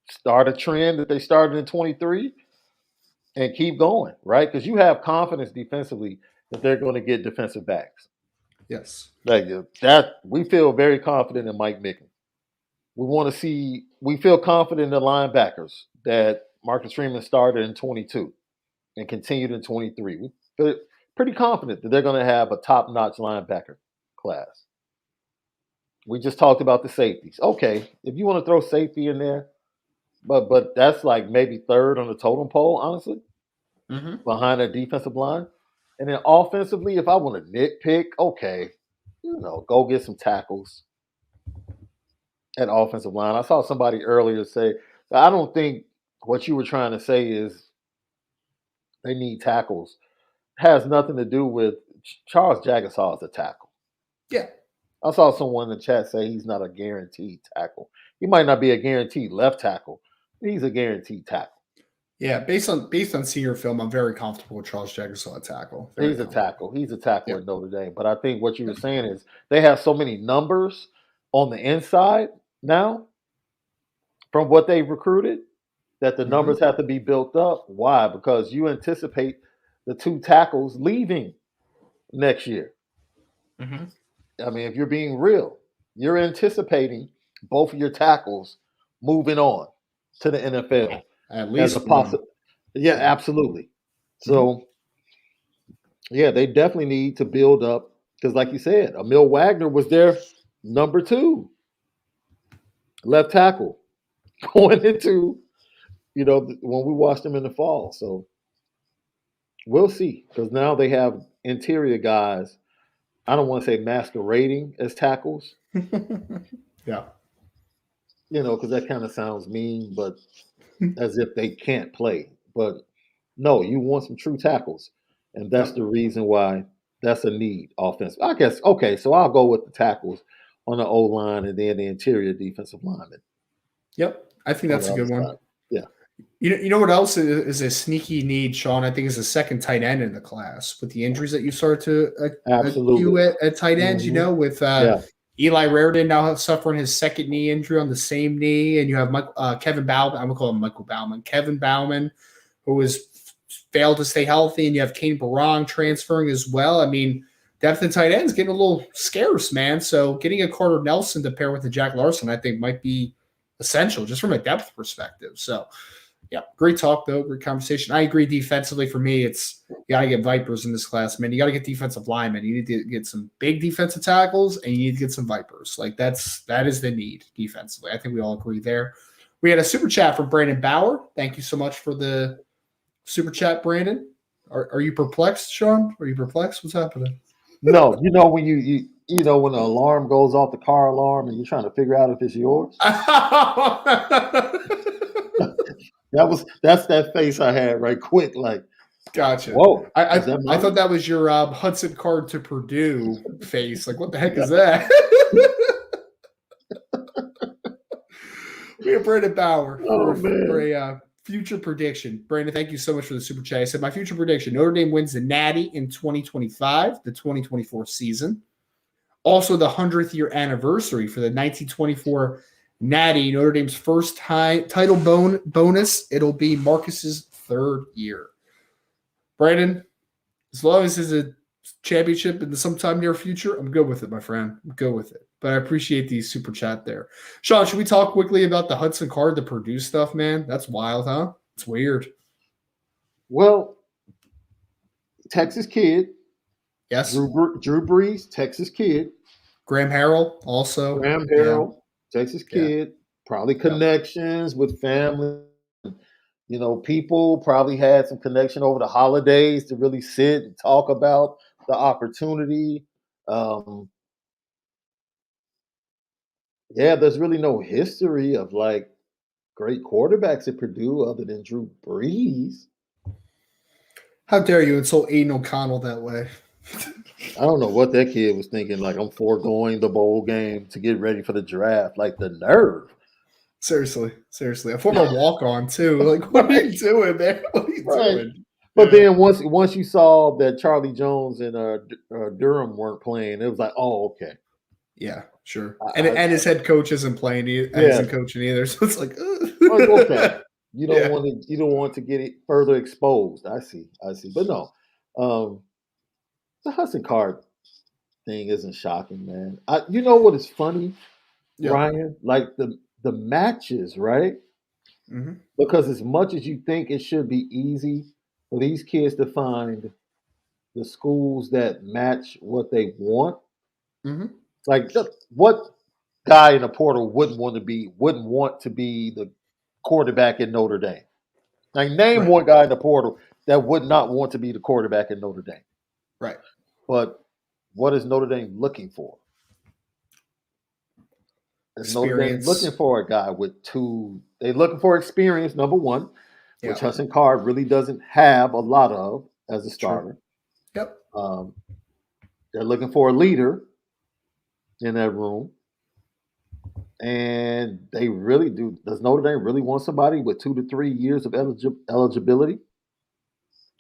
Speaker 2: start a trend that they started in 23 and keep going, right? Because you have confidence defensively that they're going to get defensive backs.
Speaker 1: Yes.
Speaker 2: Like that, we feel very confident in Mike Mickens. We feel confident in the linebackers that Marcus Freeman started in 22 and continued in 23. We feel pretty confident that they're going to have a top-notch linebacker class. We just talked about the safeties. Okay, if you want to throw safety in there, but that's like maybe third on the totem pole, honestly, behind a defensive line. And then offensively, if I want to nitpick, okay, go get some tackles at offensive line. I saw somebody earlier say, I don't think what you were trying to say is they need tackles. It has nothing to do with Charles Jagasaw is a tackle.
Speaker 1: Yeah.
Speaker 2: I saw someone in the chat say he's not a guaranteed tackle. He might not be a guaranteed left tackle, but he's a guaranteed tackle.
Speaker 1: Yeah, based on senior film, I'm very comfortable with Charles Jagasaw at tackle.
Speaker 2: He's a tackle. He's a tackle at Notre Dame. But I think what you were saying is they have so many numbers on the inside now from what they've recruited that the numbers have to be built up. Why? Because you anticipate the 2 tackles leaving next year. I mean, if you're being real, you're anticipating both of your tackles moving on to the NFL.
Speaker 1: At least
Speaker 2: as a possible. Yeah, absolutely. So, yeah, they definitely need to build up because, like you said, Emil Wagner was their number 2 left tackle going into, when we watched them in the fall. So we'll see because now they have interior guys. I don't want to say masquerading as tackles.
Speaker 1: Yeah.
Speaker 2: Because that kind of sounds mean, but as if they can't play. But no, you want some true tackles. And that's the reason why that's a need offensive. I guess, okay, so I'll go with the tackles on the O-line and then the interior defensive lineman.
Speaker 1: Yep. I think that's a good one.
Speaker 2: Yeah.
Speaker 1: You know what else is a sneaky need, Sean? I think is a second tight end in the class with the injuries that you start to accrue at tight ends, with Eli Raridon now suffering his second knee injury on the same knee, and you have Kevin Bauman. I'm going to call him Michael Bauman. Kevin Bauman, who has failed to stay healthy, and you have Kane Barong transferring as well. I mean, depth in tight ends getting a little scarce, man. So getting a Carter Nelson to pair with the Jack Larson, I think, might be essential just from a depth perspective. So, yeah, great talk, though. Great conversation. I agree defensively. For me, it's you got to get Vipers in this class, man. You got to get defensive linemen. You need to get some big defensive tackles, and you need to get some Vipers. Like, that is the need defensively. I think we all agree there. We had a super chat from Brandon Bauer. Thank you so much for the super chat, Brandon. Are you perplexed, Sean? Are you perplexed? What's happening?
Speaker 2: No, when you when the alarm goes off, the car alarm, and you're trying to figure out if it's yours. That's that face I had right quick, like.
Speaker 1: Gotcha.
Speaker 2: Whoa!
Speaker 1: I thought that was your Hudson Card to Purdue face. Like, what the heck is that? We have Brandon Bauer for a future prediction. Brandon, thank you so much for the super chat. I said my future prediction: Notre Dame wins the Natty in 2025, the 2024 season. Also, the 100th year anniversary for the 1924 Natty, Notre Dame's first title bonus. It'll be Marcus's 3rd year. Brandon, as long as it's a championship in the sometime near future, I'm good with it, my friend. I'm good with it. But I appreciate the super chat there. Sean, should we talk quickly about the Hudson Card, the Purdue stuff, man? That's wild, huh? It's weird.
Speaker 2: Well, Texas kid.
Speaker 1: Yes.
Speaker 2: Drew Brees, Texas kid.
Speaker 1: Graham Harrell also.
Speaker 2: Graham Harrell, Texas kid. Probably
Speaker 1: Yep.
Speaker 2: connections with family. You know, people probably had some connection over the holidays to really sit and talk about the opportunity. Yeah, there's really no history of like great quarterbacks at Purdue other than Drew Brees.
Speaker 1: How dare you insult Aiden O'Connell that way?
Speaker 2: I don't know what that kid was thinking. Like, I'm foregoing the bowl game to get ready for the draft. Like, the nerve.
Speaker 1: Seriously. A former walk-on, too. Like, what are you doing, man? What are you doing?
Speaker 2: But then once you saw that Charlie Jones and Durham weren't playing, it was like, oh, okay.
Speaker 1: Yeah, sure. And his head coach isn't playing either, isn't coaching either. So it's like,
Speaker 2: okay. You don't want to get it further exposed. I see. But no, the Hudson Card thing isn't shocking, man. You know what is funny, Ryan? Like the matches, right?
Speaker 1: Mm-hmm.
Speaker 2: Because as much as you think it should be easy for these kids to find the schools that match what they want, like what guy in the portal wouldn't want to be the quarterback in Notre Dame? Like, name one guy in the portal that would not want to be the quarterback in Notre Dame.
Speaker 1: Right.
Speaker 2: But what is Notre Dame looking for? Is Notre Dame looking for a guy with two? They're looking for experience, number one, which Hudson Card really doesn't have a lot of as a starter.
Speaker 1: True. Yep.
Speaker 2: They're looking for a leader in that room. And they really do. Does Notre Dame really want somebody with 2 to 3 years of eligibility?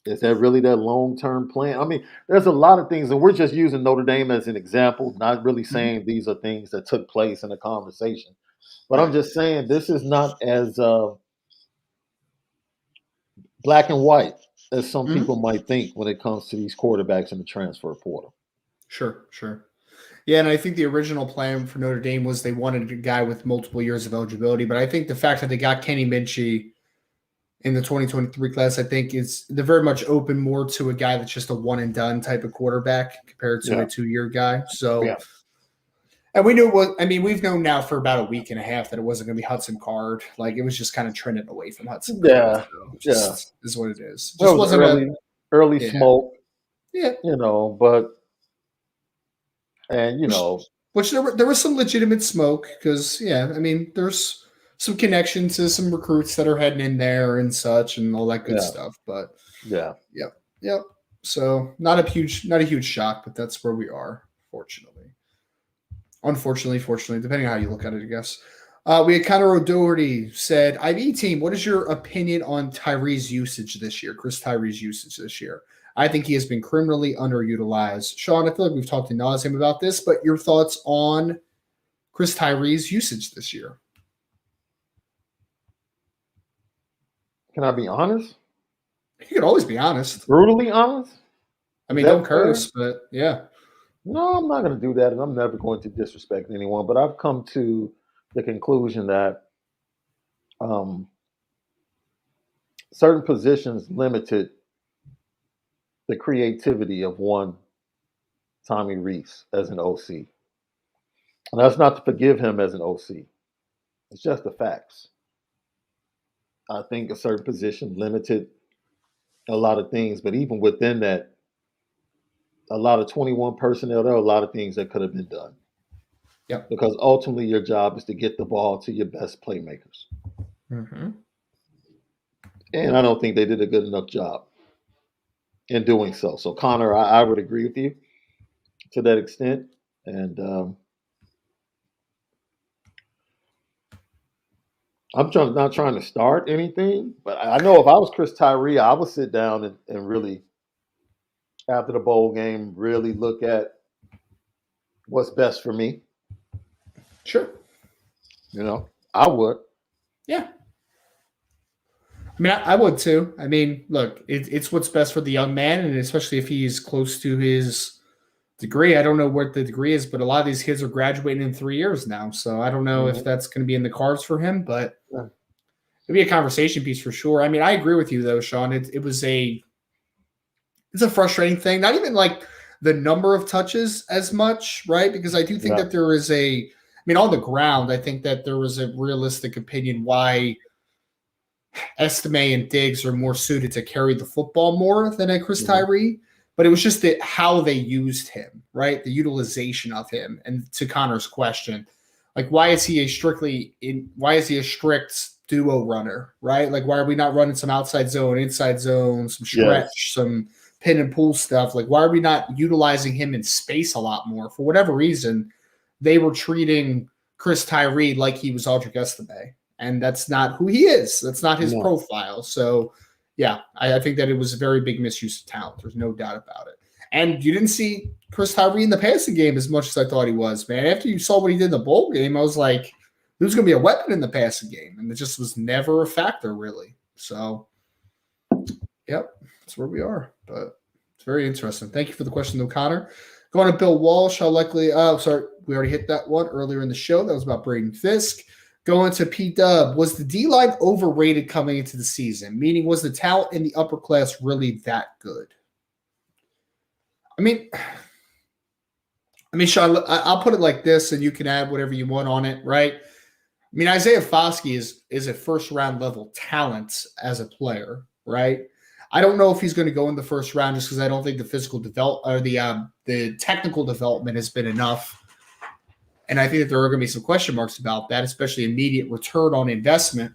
Speaker 2: Is that really their long-term plan? I mean, there's a lot of things, and we're just using Notre Dame as an example, not really saying these are things that took place in a conversation. But I'm just saying this is not as black and white as some people might think when it comes to these quarterbacks in the transfer portal.
Speaker 1: Sure. Yeah, and I think the original plan for Notre Dame was they wanted a guy with multiple years of eligibility. But I think the fact that they got Kenny Minchey in the 2023 class, I think they're very much open more to a guy that's just a one and done type of quarterback compared to a 2-year guy. So, and we knew we've known now for about a week and a half that it wasn't going to be Hudson Card. Like, it was just kind of trending away from Hudson Card. Is what it is. Just wasn't
Speaker 2: early smoke.
Speaker 1: Yeah.
Speaker 2: But. And,
Speaker 1: which there was some legitimate smoke because, there's some connection to some recruits that are heading in there and such and all that good stuff. But yep. So not a huge shock, but that's where we are, unfortunately, depending on how you look at it, I guess. We had Connor O'Doherty said, IB team, what is your opinion on Tyree's usage this year? Chris Tyree's usage this year. I think he has been criminally underutilized. Sean, I feel like we've talked to nauseam about this, but your thoughts on Chris Tyree's usage this year?
Speaker 2: Can I be honest?
Speaker 1: You can always be honest.
Speaker 2: Brutally honest?
Speaker 1: I mean, don't curse, but yeah.
Speaker 2: No, I'm not going to do that, and I'm never going to disrespect anyone. But I've come to the conclusion that certain positions limited the creativity of one Tommy Rees as an OC. And that's not to forgive him as an OC. It's just the facts. I think a certain position limited a lot of things, but even within that, a lot of 21 personnel, there are a lot of things that could have been done.
Speaker 1: Yeah.
Speaker 2: Because ultimately your job is to get the ball to your best playmakers.
Speaker 1: Mm-hmm.
Speaker 2: And I don't think they did a good enough job in doing so. So, Connor, I would agree with you to that extent. And I'm not trying to start anything, but I know if I was Chris Tyree, I would sit down and really, after the bowl game, really look at what's best for me.
Speaker 1: Sure.
Speaker 2: I would.
Speaker 1: Yeah. I mean, I would too. I mean, look, it's what's best for the young man, and especially if he's close to his degree. I don't know what the degree is, but a lot of these kids are graduating in 3 years now. So I don't know if
Speaker 2: Mhm.
Speaker 1: that's going to be in the cards for him, but
Speaker 2: Yeah.
Speaker 1: it'd be a conversation piece for sure. I mean, I agree with you though, Sean. It's a frustrating thing. Not even like the number of touches as much, right? Because I do think
Speaker 2: Yeah.
Speaker 1: that there is I mean, on the ground, I think that there was a realistic opinion why Estime and Diggs are more suited to carry the football more than a Chris
Speaker 2: Mhm.
Speaker 1: Tyree. But it was just that how they used him, right? The utilization of him. And to Connor's question, like why is he why is he a strict duo runner, right? Like why are we not running some outside zone, inside zone, some
Speaker 2: Yes.
Speaker 1: stretch, some pin and pull stuff? Like why are we not utilizing him in space a lot more? For whatever reason, they were treating Chris Tyree like he was Audric Estime, and that's not who he is. That's not his
Speaker 2: No.
Speaker 1: profile. So, yeah, I think that it was a very big misuse of talent. There's no doubt about it. And you didn't see Chris Tyree in the passing game as much as I thought he was, man. After you saw what he did in the bowl game, I was like, there's going to be a weapon in the passing game, and it just was never a factor, really. So, yep, that's where we are. But it's very interesting. Thank you for the question, though, Connor. Going to Bill Walsh, how likely? Oh, sorry, we already hit that one earlier in the show. That was about Braden Fisk. Going to P Dub, was the D line overrated coming into the season? Meaning, was the talent in the upper class really that good? I mean, Sean, I'll put it like this, and you can add whatever you want on it, right? I mean, Isaiah Foskey is a first round level talent as a player, right? I don't know if he's going to go in the first round just because I don't think the physical develop or the technical development has been enough, and I think that there are going to be some question marks about that, especially immediate return on investment.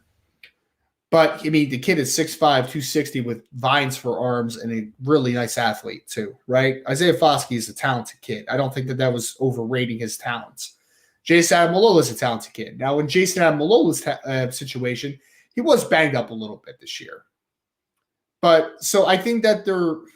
Speaker 1: But I mean, the kid is 6'5", 260 with vines for arms and a really nice athlete too, right? Isaiah Foskey is a talented kid. I don't think that was overrating his talents. Jason Adamalola is a talented kid. Now, in Jason Adamolola's situation, he was banged up a little bit this year. But so I think that the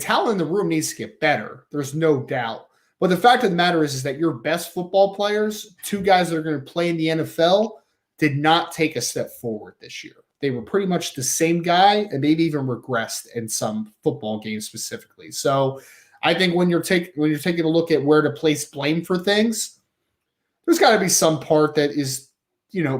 Speaker 1: talent in the room needs to get better. There's no doubt. But the fact of the matter is that your best football players, two guys that are going to play in the NFL, did not take a step forward this year. They were pretty much the same guy and maybe even regressed in some football games specifically. So I think when you're taking a look at where to place blame for things, there's got to be some part that is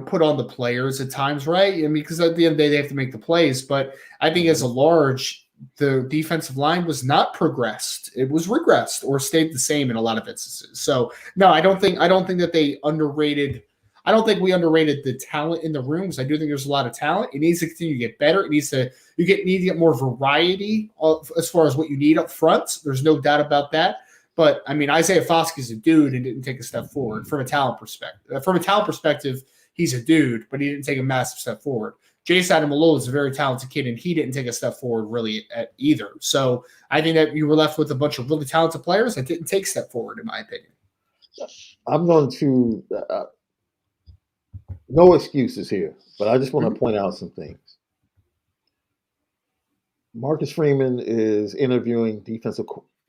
Speaker 1: put on the players at times, right? I mean, because at the end of the day, they have to make the plays. But I think as a large, the defensive line was not progressed; it was regressed or stayed the same in a lot of instances. So no, I don't think that they underrated. I don't think we underrated the talent in the rooms. I do think there's a lot of talent. It needs to continue to get better. It needs to need to get more variety as far as what you need up front. There's no doubt about that. But I mean, Isaiah Foskey is a dude and didn't take a step forward from a talent perspective. From a talent perspective, he's a dude, but he didn't take a massive step forward. Jason Adamalola is a very talented kid, and he didn't take a step forward really at either. So I think that you were left with a bunch of really talented players that didn't take a step forward, in my opinion.
Speaker 2: I'm going to no excuses here, but I just want to point out some things. Marcus Freeman is interviewing defensive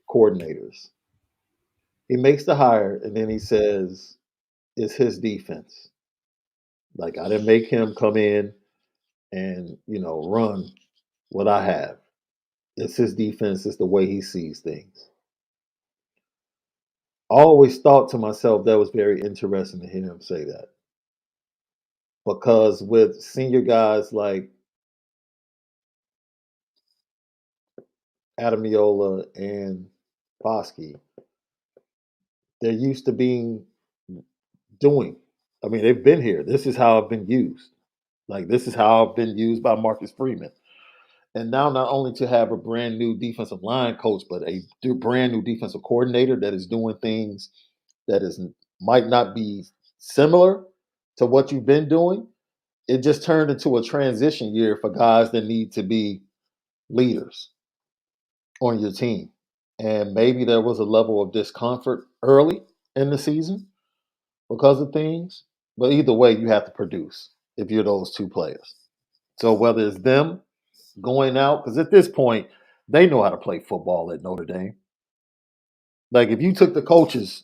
Speaker 2: coordinators. He makes the hire, and then he says, "It's his defense." Like I didn't make him come in and run what I have. It's his defense. It's the way he sees things. I always thought to myself that was very interesting to hear him say that. Because with senior guys like Adamiola and Foskey, they're used to doing. I mean, they've been here. This is how I've been used. Like this is how I've been used by Marcus Freeman. And now not only to have a brand new defensive line coach, but a brand new defensive coordinator that is doing things that might not be similar to what you've been doing. It just turned into a transition year for guys that need to be leaders on your team. And maybe there was a level of discomfort early in the season because of things. But either way, you have to produce if you're those two players. So whether it's them going out, because at this point, they know how to play football at Notre Dame. Like if you took the coaches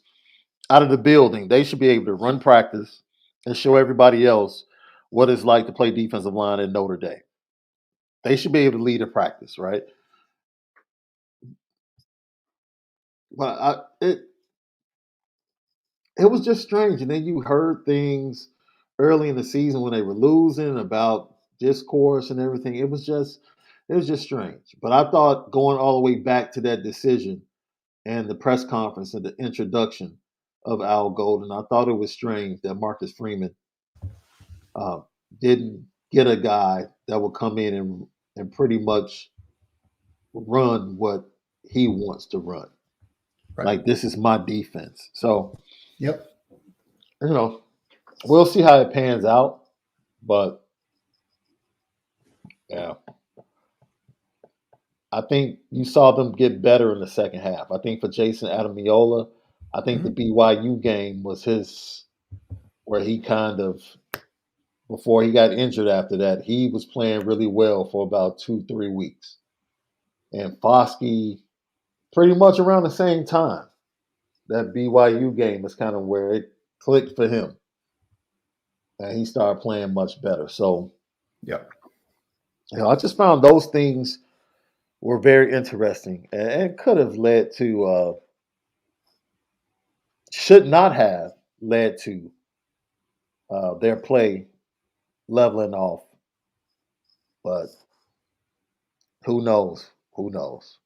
Speaker 2: out of the building, they should be able to run practice and show everybody else what it's like to play defensive line at Notre Dame. They should be able to lead a practice, right? But it was just strange. And then you heard things early in the season when they were losing about discourse and everything. It was just strange. But I thought going all the way back to that decision and the press conference and the introduction of Al Golden, I thought it was strange that Marcus Freeman uh, didn't get a guy that would come in and pretty much run what he wants to run.
Speaker 1: Right.
Speaker 2: Like, this is my defense. So,
Speaker 1: Yep.
Speaker 2: We'll see how it pans out. But, yeah, I think you saw them get better in the second half. I think for Jason Adamiola, I think the BYU game was where he kind of, before he got injured after that, he was playing really well for about 2-3 weeks. And Foskey, pretty much around the same time, that BYU game is kind of where it clicked for him. And he started playing much better. So,
Speaker 1: Yep.
Speaker 2: I just found those things were very interesting and could have led to, should not have led to their play leveling off. But who knows? Who knows?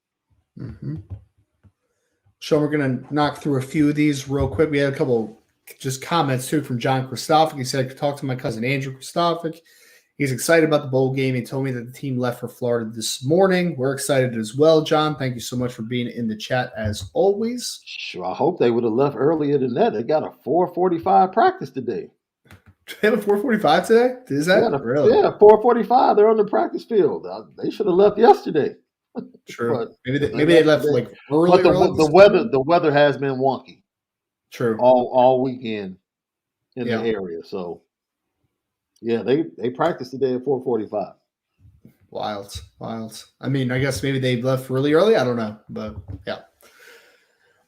Speaker 1: Mm-hmm. So we're going to knock through a few of these real quick. We had a couple just comments too from John Kristofic. He said, I could talk to my cousin Andrew Kristofic. He's excited about the bowl game. He told me that the team left for Florida this morning. We're excited as well, John. Thank you so much for being in the chat as always.
Speaker 2: Sure, I hope they would have left earlier than that. They got a 4:45 practice today.
Speaker 1: They have a 4:45 today? Is that really?
Speaker 2: Yeah, 4:45. They're on the practice field. They should have left yesterday.
Speaker 1: True.
Speaker 2: But
Speaker 1: maybe they left like early.
Speaker 2: But the weather has been wonky.
Speaker 1: True.
Speaker 2: All weekend in the area. So yeah, they practiced today at 4:45.
Speaker 1: Wild. I mean, I guess maybe they left really early. I don't know, but yeah.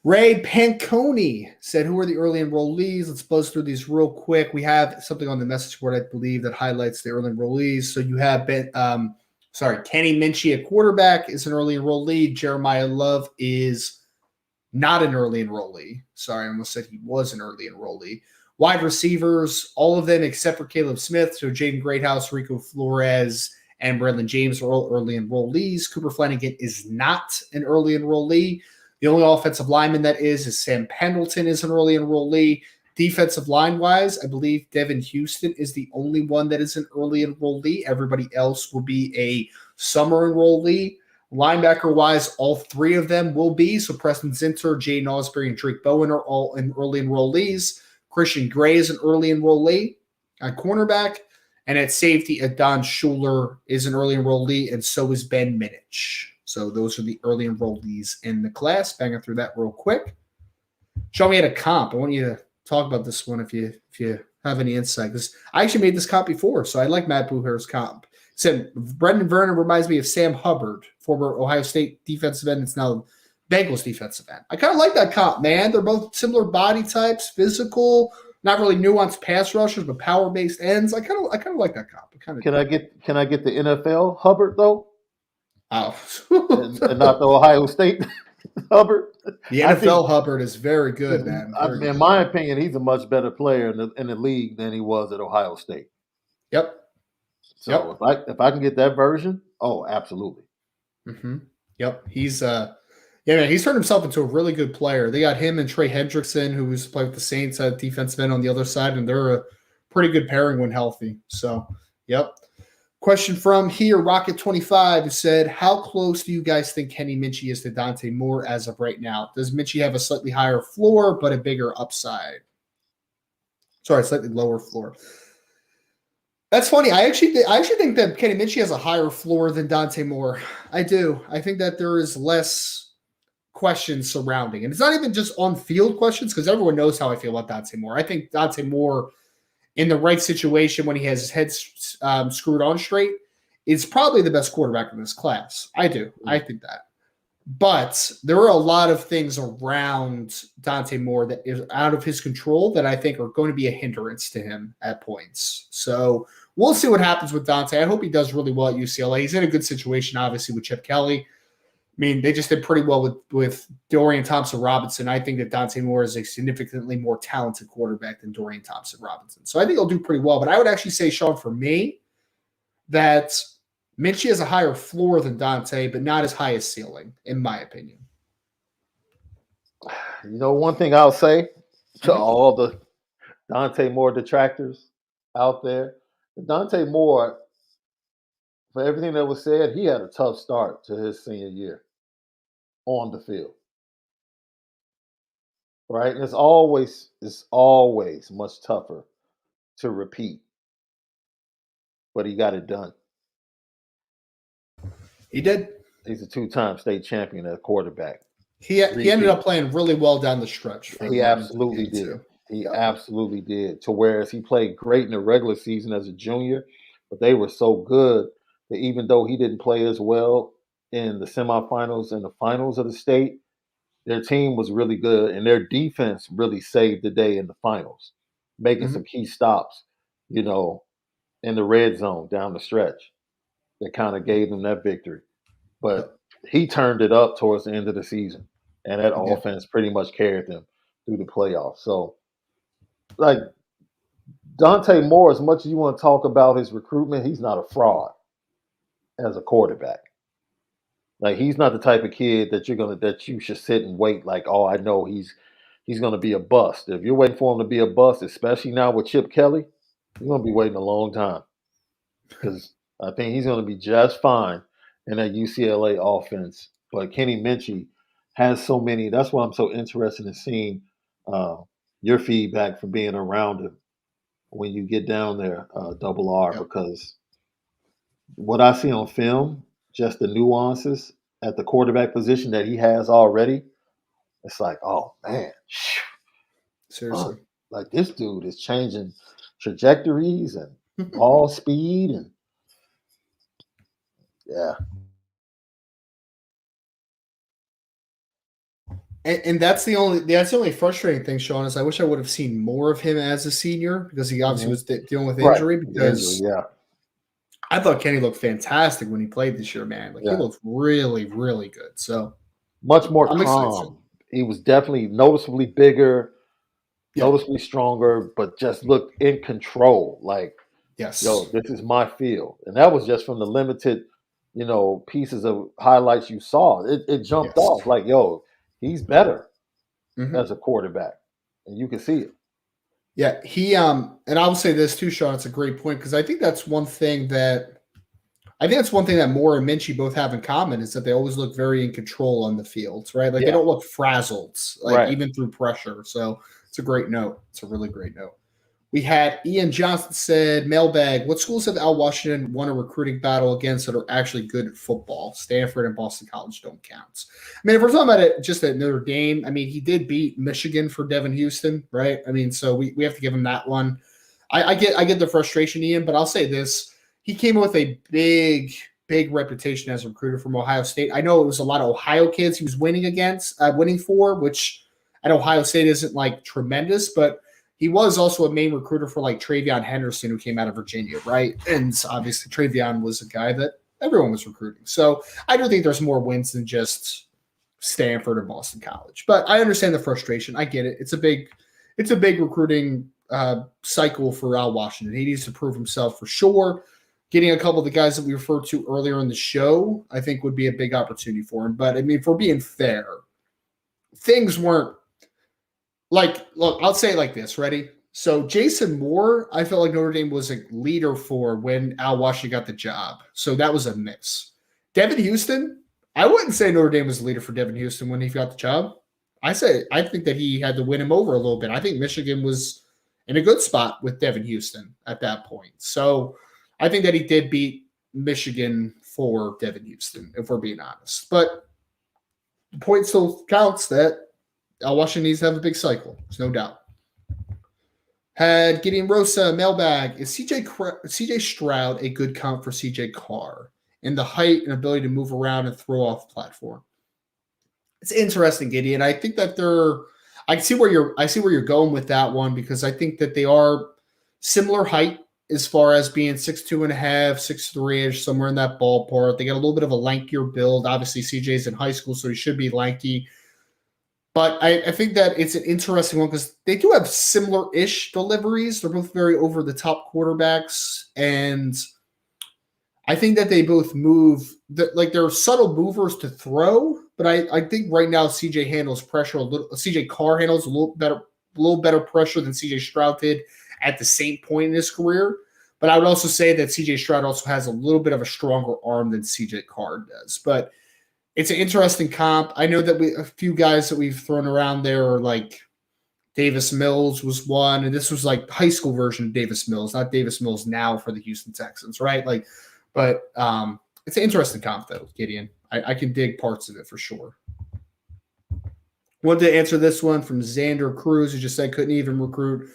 Speaker 1: Ray Panconi said, who are the early enrollees? Let's buzz through these real quick. We have something on the message board, I believe, that highlights the early enrollees. So you have Kenny Minchie, a quarterback, is an early enrollee. Jeremiah Love is not an early enrollee. Sorry, I almost said he was an early enrollee. Wide receivers, all of them except for Caleb Smith. So Jaden Greathouse, Rico Flores, and Braylon James are all early enrollees. Cooper Flanagan is not an early enrollee. The only offensive lineman that is Sam Pendleton is an early enrollee. Defensive line-wise, I believe Devin Houston is the only one that is an early enrollee. Everybody else will be a summer enrollee. Linebacker-wise, all three of them will be. So Preston Zinter, Jaden Osbury, and Drake Bowen are all in early enrollees. Christian Gray is an early enrollee at cornerback. And at safety, Adon Schuler is an early enrollee, and so is Ben Minich. So those are the early enrollees in the class. Banging through that real quick. Sean, we had a comp. I want you to talk about this one if you have any insight. Because I actually made this comp before, so I like Matt Buher's comp. Said Brendan Vernon reminds me of Sam Hubbard, former Ohio State defensive end. It's now Bengals defensive end. I kind of like that comp, man. They're both similar body types, physical, not really nuanced pass rushers, but power-based ends. I kind of like that comp.
Speaker 2: Can I get the NFL Hubbard though?
Speaker 1: Oh,
Speaker 2: and not the Ohio State Hubbard.
Speaker 1: The NFL Hubbard is very good, man.
Speaker 2: In my opinion, he's a much better player in the league than he was at Ohio State.
Speaker 1: Yep.
Speaker 2: So if I can get that version, oh, absolutely.
Speaker 1: Mm-hmm. Yep. He's he's turned himself into a really good player. They got him and Trey Hendrickson, who was playing with the Saints at defensive end on the other side, and they're a pretty good pairing when healthy. So, yep. Question from here, Rocket25, who said, how close do you guys think Kenny Minchie is to Dante Moore as of right now? Does Minchie have a slightly higher floor but a bigger upside? Sorry, slightly lower floor. That's funny. I actually think that Kenny Minchie has a higher floor than Dante Moore. I do. I think that there is less questions surrounding. And it's not even just on-field questions, because everyone knows how I feel about Dante Moore. I think Dante Moore, in the right situation when he has his head screwed on straight, is probably the best quarterback in this class. I do. I think that. But there are a lot of things around Dante Moore that is out of his control that I think are going to be a hindrance to him at points. So we'll see what happens with Dante. I hope he does really well at UCLA. He's in a good situation, obviously, with Chip Kelly. I mean, they just did pretty well with Dorian Thompson-Robinson. I think that Dante Moore is a significantly more talented quarterback than Dorian Thompson-Robinson. So I think he'll do pretty well. But I would actually say, Sean, for me, that Minchie has a higher floor than Dante, but not as high as ceiling, in my opinion.
Speaker 2: You know, one thing I'll say to all the Dante Moore detractors out there, Dante Moore, for everything that was said, he had a tough start to his senior year on the field. Right? And it's always much tougher to repeat. But he got it done.
Speaker 1: He did.
Speaker 2: He's a 2-time state champion at quarterback.
Speaker 1: He ended up playing really well down the stretch.
Speaker 2: He absolutely did. He absolutely did. To whereas he played great in the regular season as a junior, but they were so good that even though he didn't play as well in the semifinals and the finals of the state, their team was really good, and their defense really saved the day in the finals, making some key stops, you know, in the red zone down the stretch that kind of gave them that victory. But he turned it up towards the end of the season, and that offense pretty much carried them through the playoffs. So, like, Dante Moore, as much as you want to talk about his recruitment, he's not a fraud as a quarterback. Like, he's not the type of kid that you should sit and wait. Like, oh, I know he's gonna be a bust. If you're waiting for him to be a bust, especially now with Chip Kelly, you're gonna be waiting a long time because I think he's gonna be just fine in that UCLA offense. But Kenny Minchie has so many. That's why I'm so interested in seeing your feedback from being around him when you get down there, Double R, because what I see on film, just the nuances at the quarterback position that he has already, it's like, oh man,
Speaker 1: Seriously,
Speaker 2: like this dude is changing trajectories and ball speed, and
Speaker 1: and that's the only frustrating thing, Sean, is I wish I would have seen more of him as a senior because he obviously was dealing with injury. Because I thought Kenny looked fantastic when he played this year, man. Like he looked really, really good. So
Speaker 2: much more calm. He was definitely noticeably bigger, noticeably stronger, but just looked in control. Like, yo, this is my field. And that was just from the limited, you know, pieces of highlights you saw. It jumped off like, yo, he's better as a quarterback. And you can see it.
Speaker 1: Yeah, he and I will say this too, Sean. It's a great point because I think that's one thing that Moore and Minchie both have in common is that they always look very in control on the field, right? Like they don't look frazzled, like even through pressure. So it's a great note. It's a really great note. We had Ian Johnson said, Mailbag, what schools have Al Washington won a recruiting battle against that are actually good at football? Stanford and Boston College don't count. I mean, if we're talking about it just at Notre Dame, I mean, he did beat Michigan for Devin Houston, right? I mean, so we have to give him that one. I get the frustration, Ian, but I'll say this. He came with a big reputation as a recruiter from Ohio State. I know it was a lot of Ohio kids he was winning for, which at Ohio State isn't like tremendous, but he was also a main recruiter for like Travion Henderson, who came out of Virginia, right? And obviously Travion was a guy that everyone was recruiting. So I do think there's more wins than just Stanford or Boston College. But I understand the frustration. I get it. It's a big recruiting cycle for Al Washington. He needs to prove himself for sure. Getting a couple of the guys that we referred to earlier in the show, I think would be a big opportunity for him. But I mean, if we're being fair, things weren't like, look, I'll say it like this. Ready? So Jason Moore, I felt like Notre Dame was a leader for when Al Washington got the job. So that was a miss. Devin Houston, I wouldn't say Notre Dame was a leader for Devin Houston when he got the job. I think that he had to win him over a little bit. I think Michigan was in a good spot with Devin Houston at that point. So I think that he did beat Michigan for Devin Houston, if we're being honest. But the point still counts that Al Washington needs to have a big cycle. There's no doubt. Had Gideon Rosa, Mailbag. Is CJ Stroud a good comp for CJ Carr in the height and ability to move around and throw off platform? It's interesting, Gideon. I think that I see where you're going with that one because I think that they are similar height. as far as being 6'2.5", 6'3" somewhere in that ballpark. They got a little bit of a lankier build. Obviously, CJ's in high school, so he should be lanky. But I think that it's an interesting one because they do have similar-ish deliveries. They're both very over-the-top quarterbacks, and I think that they both move like they're subtle movers to throw. But I think right now CJ handles pressure a little. CJ Carr handles a little better pressure than CJ Stroud did at the same point in his career. But I would also say that CJ Stroud also has a little bit of a stronger arm than CJ Carr does. But it's an interesting comp. I know that a few guys that we've thrown around there are like Davis Mills was one, and this was like the high school version of Davis Mills, not Davis Mills now for the Houston Texans, right? But it's an interesting comp though, Gideon. I can dig parts of it for sure. Wanted to answer this one from Xander Cruz, who just said couldn't even recruit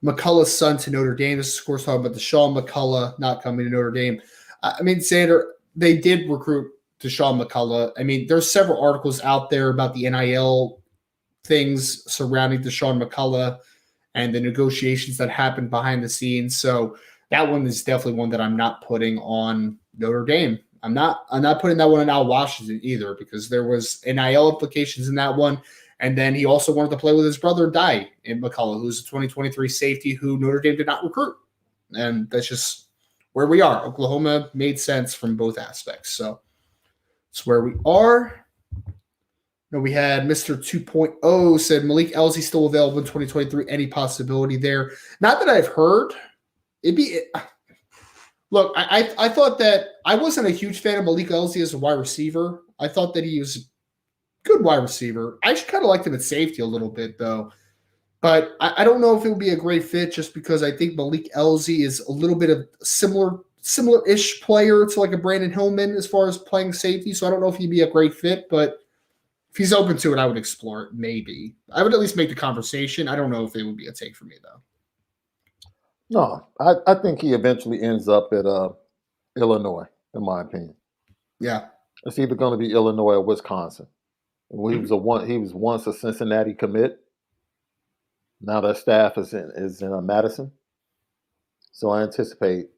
Speaker 1: McCullough's son to Notre Dame. This is, of course, talking about Deshaun McCullough not coming to Notre Dame. I mean, Xander, they did recruit Deshaun McCullough. I mean, there's several articles out there about the NIL things surrounding Deshaun McCullough and the negotiations that happened behind the scenes. So that one is definitely one that I'm not putting on Notre Dame. I'm not putting that one on Al Washington either because there was NIL implications in that one. And then he also wanted to play with his brother, Dye in McCullough, who's a 2023 safety who Notre Dame did not recruit. And that's just where we are. Oklahoma made sense from both aspects. So it's where we are. No, we had Mr. 2.0 said Malik Elsie still available in 2023. Any possibility there? Not that I've heard. Look, I thought that I wasn't a huge fan of Malik Elsie as a wide receiver. I thought that he was a good wide receiver. I kind of liked him at safety a little bit, though. But I don't know if it would be a great fit just because I think Malik Elsie is a little bit of similar-ish player to like a Brandon Hillman as far as playing safety. So I don't know if he'd be a great fit, but if he's open to it, I would explore it. Maybe I would at least make the conversation. I don't know if it would be a take for me though.
Speaker 2: No, I think he eventually ends up at Illinois, in my opinion.
Speaker 1: Yeah,
Speaker 2: it's either going to be Illinois or Wisconsin. Well, he was once a Cincinnati commit. Now that staff is in Madison, so I anticipate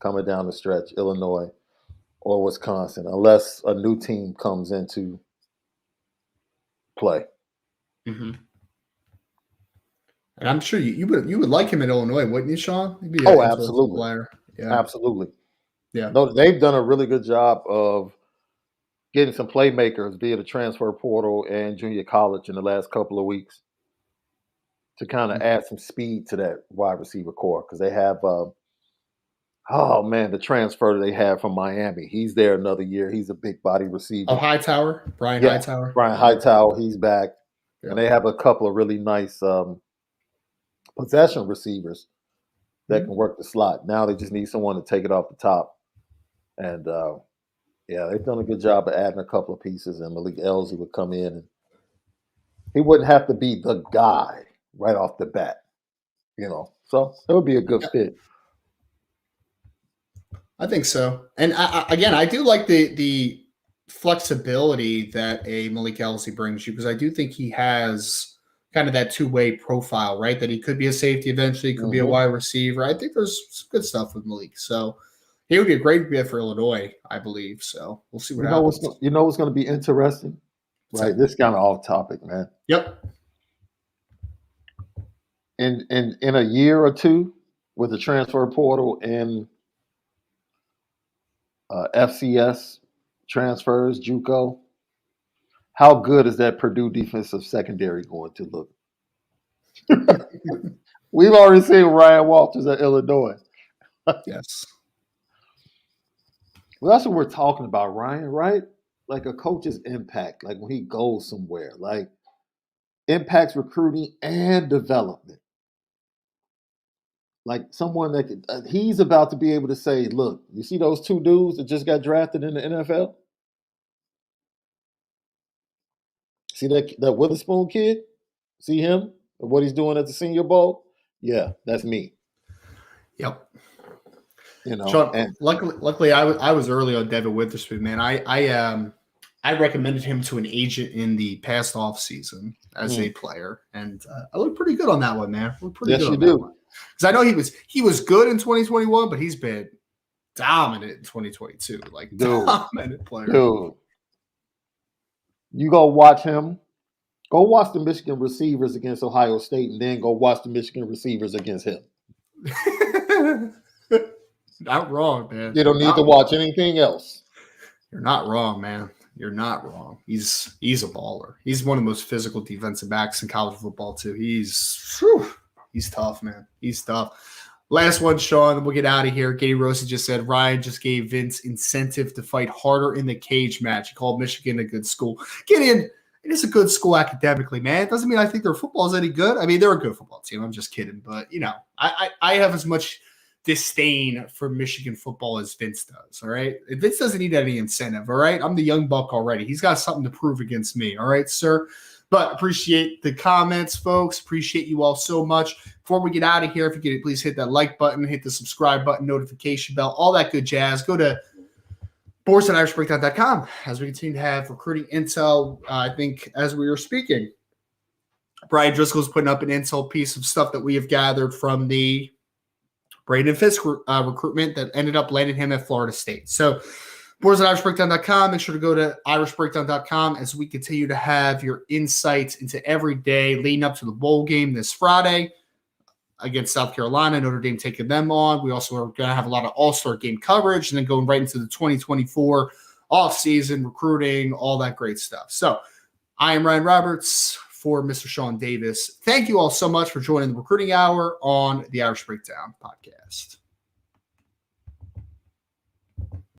Speaker 2: coming down the stretch Illinois or Wisconsin, unless a new team comes into play.
Speaker 1: Mm-hmm. And I'm sure you would like him in Illinois, wouldn't you, Sean? He'd be
Speaker 2: absolutely,
Speaker 1: player. Yeah,
Speaker 2: absolutely.
Speaker 1: Yeah,
Speaker 2: no, they've done a really good job of getting some playmakers via the transfer portal and junior college in the last couple of weeks to kind of add some speed to that wide receiver core because they have, the transfer they have from Miami. He's there another year. He's a big body receiver.
Speaker 1: Oh, Hightower, Brian Hightower.
Speaker 2: Brian Hightower, he's back. Yeah. And they have a couple of really nice possession receivers that can work the slot. Now they just need someone to take it off the top. And, they've done a good job of adding a couple of pieces, and Malik Elsie would come in, and he wouldn't have to be the guy right off the bat, So it would be a good fit.
Speaker 1: I think so. And I do like the flexibility that a Malik Elsie brings you because I do think he has kind of that two-way profile, right? That he could be a safety eventually, could be a wide receiver. I think there's some good stuff with Malik. So he would be a great fit for Illinois, I believe. So we'll see what happens.
Speaker 2: What's going to be interesting? Right, this kind of off topic, man.
Speaker 1: Yep.
Speaker 2: In a year or two with the transfer portal and FCS transfers, JUCO, how good is that Purdue defensive secondary going to look? We've already seen Ryan Walters at Illinois.
Speaker 1: Yes.
Speaker 2: Well, that's what we're talking about, Ryan, right? Like a coach's impact, like when he goes somewhere, like impacts recruiting and development. Like someone that he's about to be able to say, look, you see those two dudes that just got drafted in the NFL? See that Witherspoon kid? See him? What he's doing at the Senior Bowl? Yeah, that's me.
Speaker 1: Yep. Sean,
Speaker 2: and
Speaker 1: luckily I was early on Devin Witherspoon, man. I I recommended him to an agent in the past off season as a player, and I look pretty good on that one, man. I look pretty good on that one. Because I know he was good in 2021, but he's been dominant in 2022. Like, dominant player.
Speaker 2: Dude. You go watch him. Go watch the Michigan receivers against Ohio State, and then go watch the Michigan receivers against him.
Speaker 1: Not wrong, man.
Speaker 2: You don't need to watch anything else.
Speaker 1: You're not wrong, man. You're not wrong. He's a baller. He's one of the most physical defensive backs in college football, too. He's tough, man. He's tough. Last one, Sean, then we'll get out of here. Katie Rossi just said Ryan just gave Vince incentive to fight harder in the cage match. He called Michigan a good school. Get in. It is a good school academically, man. It doesn't mean I think their football is any good. I mean, they're a good football team. I'm just kidding. But, I have as much disdain for Michigan football as Vince does, all right? Vince doesn't need any incentive, all right? I'm the young buck already. He's got something to prove against me, all right, sir? But appreciate the comments, folks. Appreciate you all so much. Before we get out of here, if you could please hit that like button, hit the subscribe button, notification bell, all that good jazz. Go to BoardsandIrishBreakdown.com as we continue to have recruiting intel. I think as we were speaking, Brian Driscoll's putting up an intel piece of stuff that we have gathered from the Braden Fisk recruitment that ended up landing him at Florida State. So BoardsandIrishBreakdown.com. Make sure to go to IrishBreakdown.com as we continue to have your insights into every day leading up to the bowl game this Friday against South Carolina. Notre Dame taking them on. We also are going to have a lot of all-star game coverage and then going right into the 2024 offseason, recruiting, all that great stuff. So I am Ryan Roberts for Mr. Sean Davis. Thank you all so much for joining the Recruiting Hour on the Irish Breakdown podcast.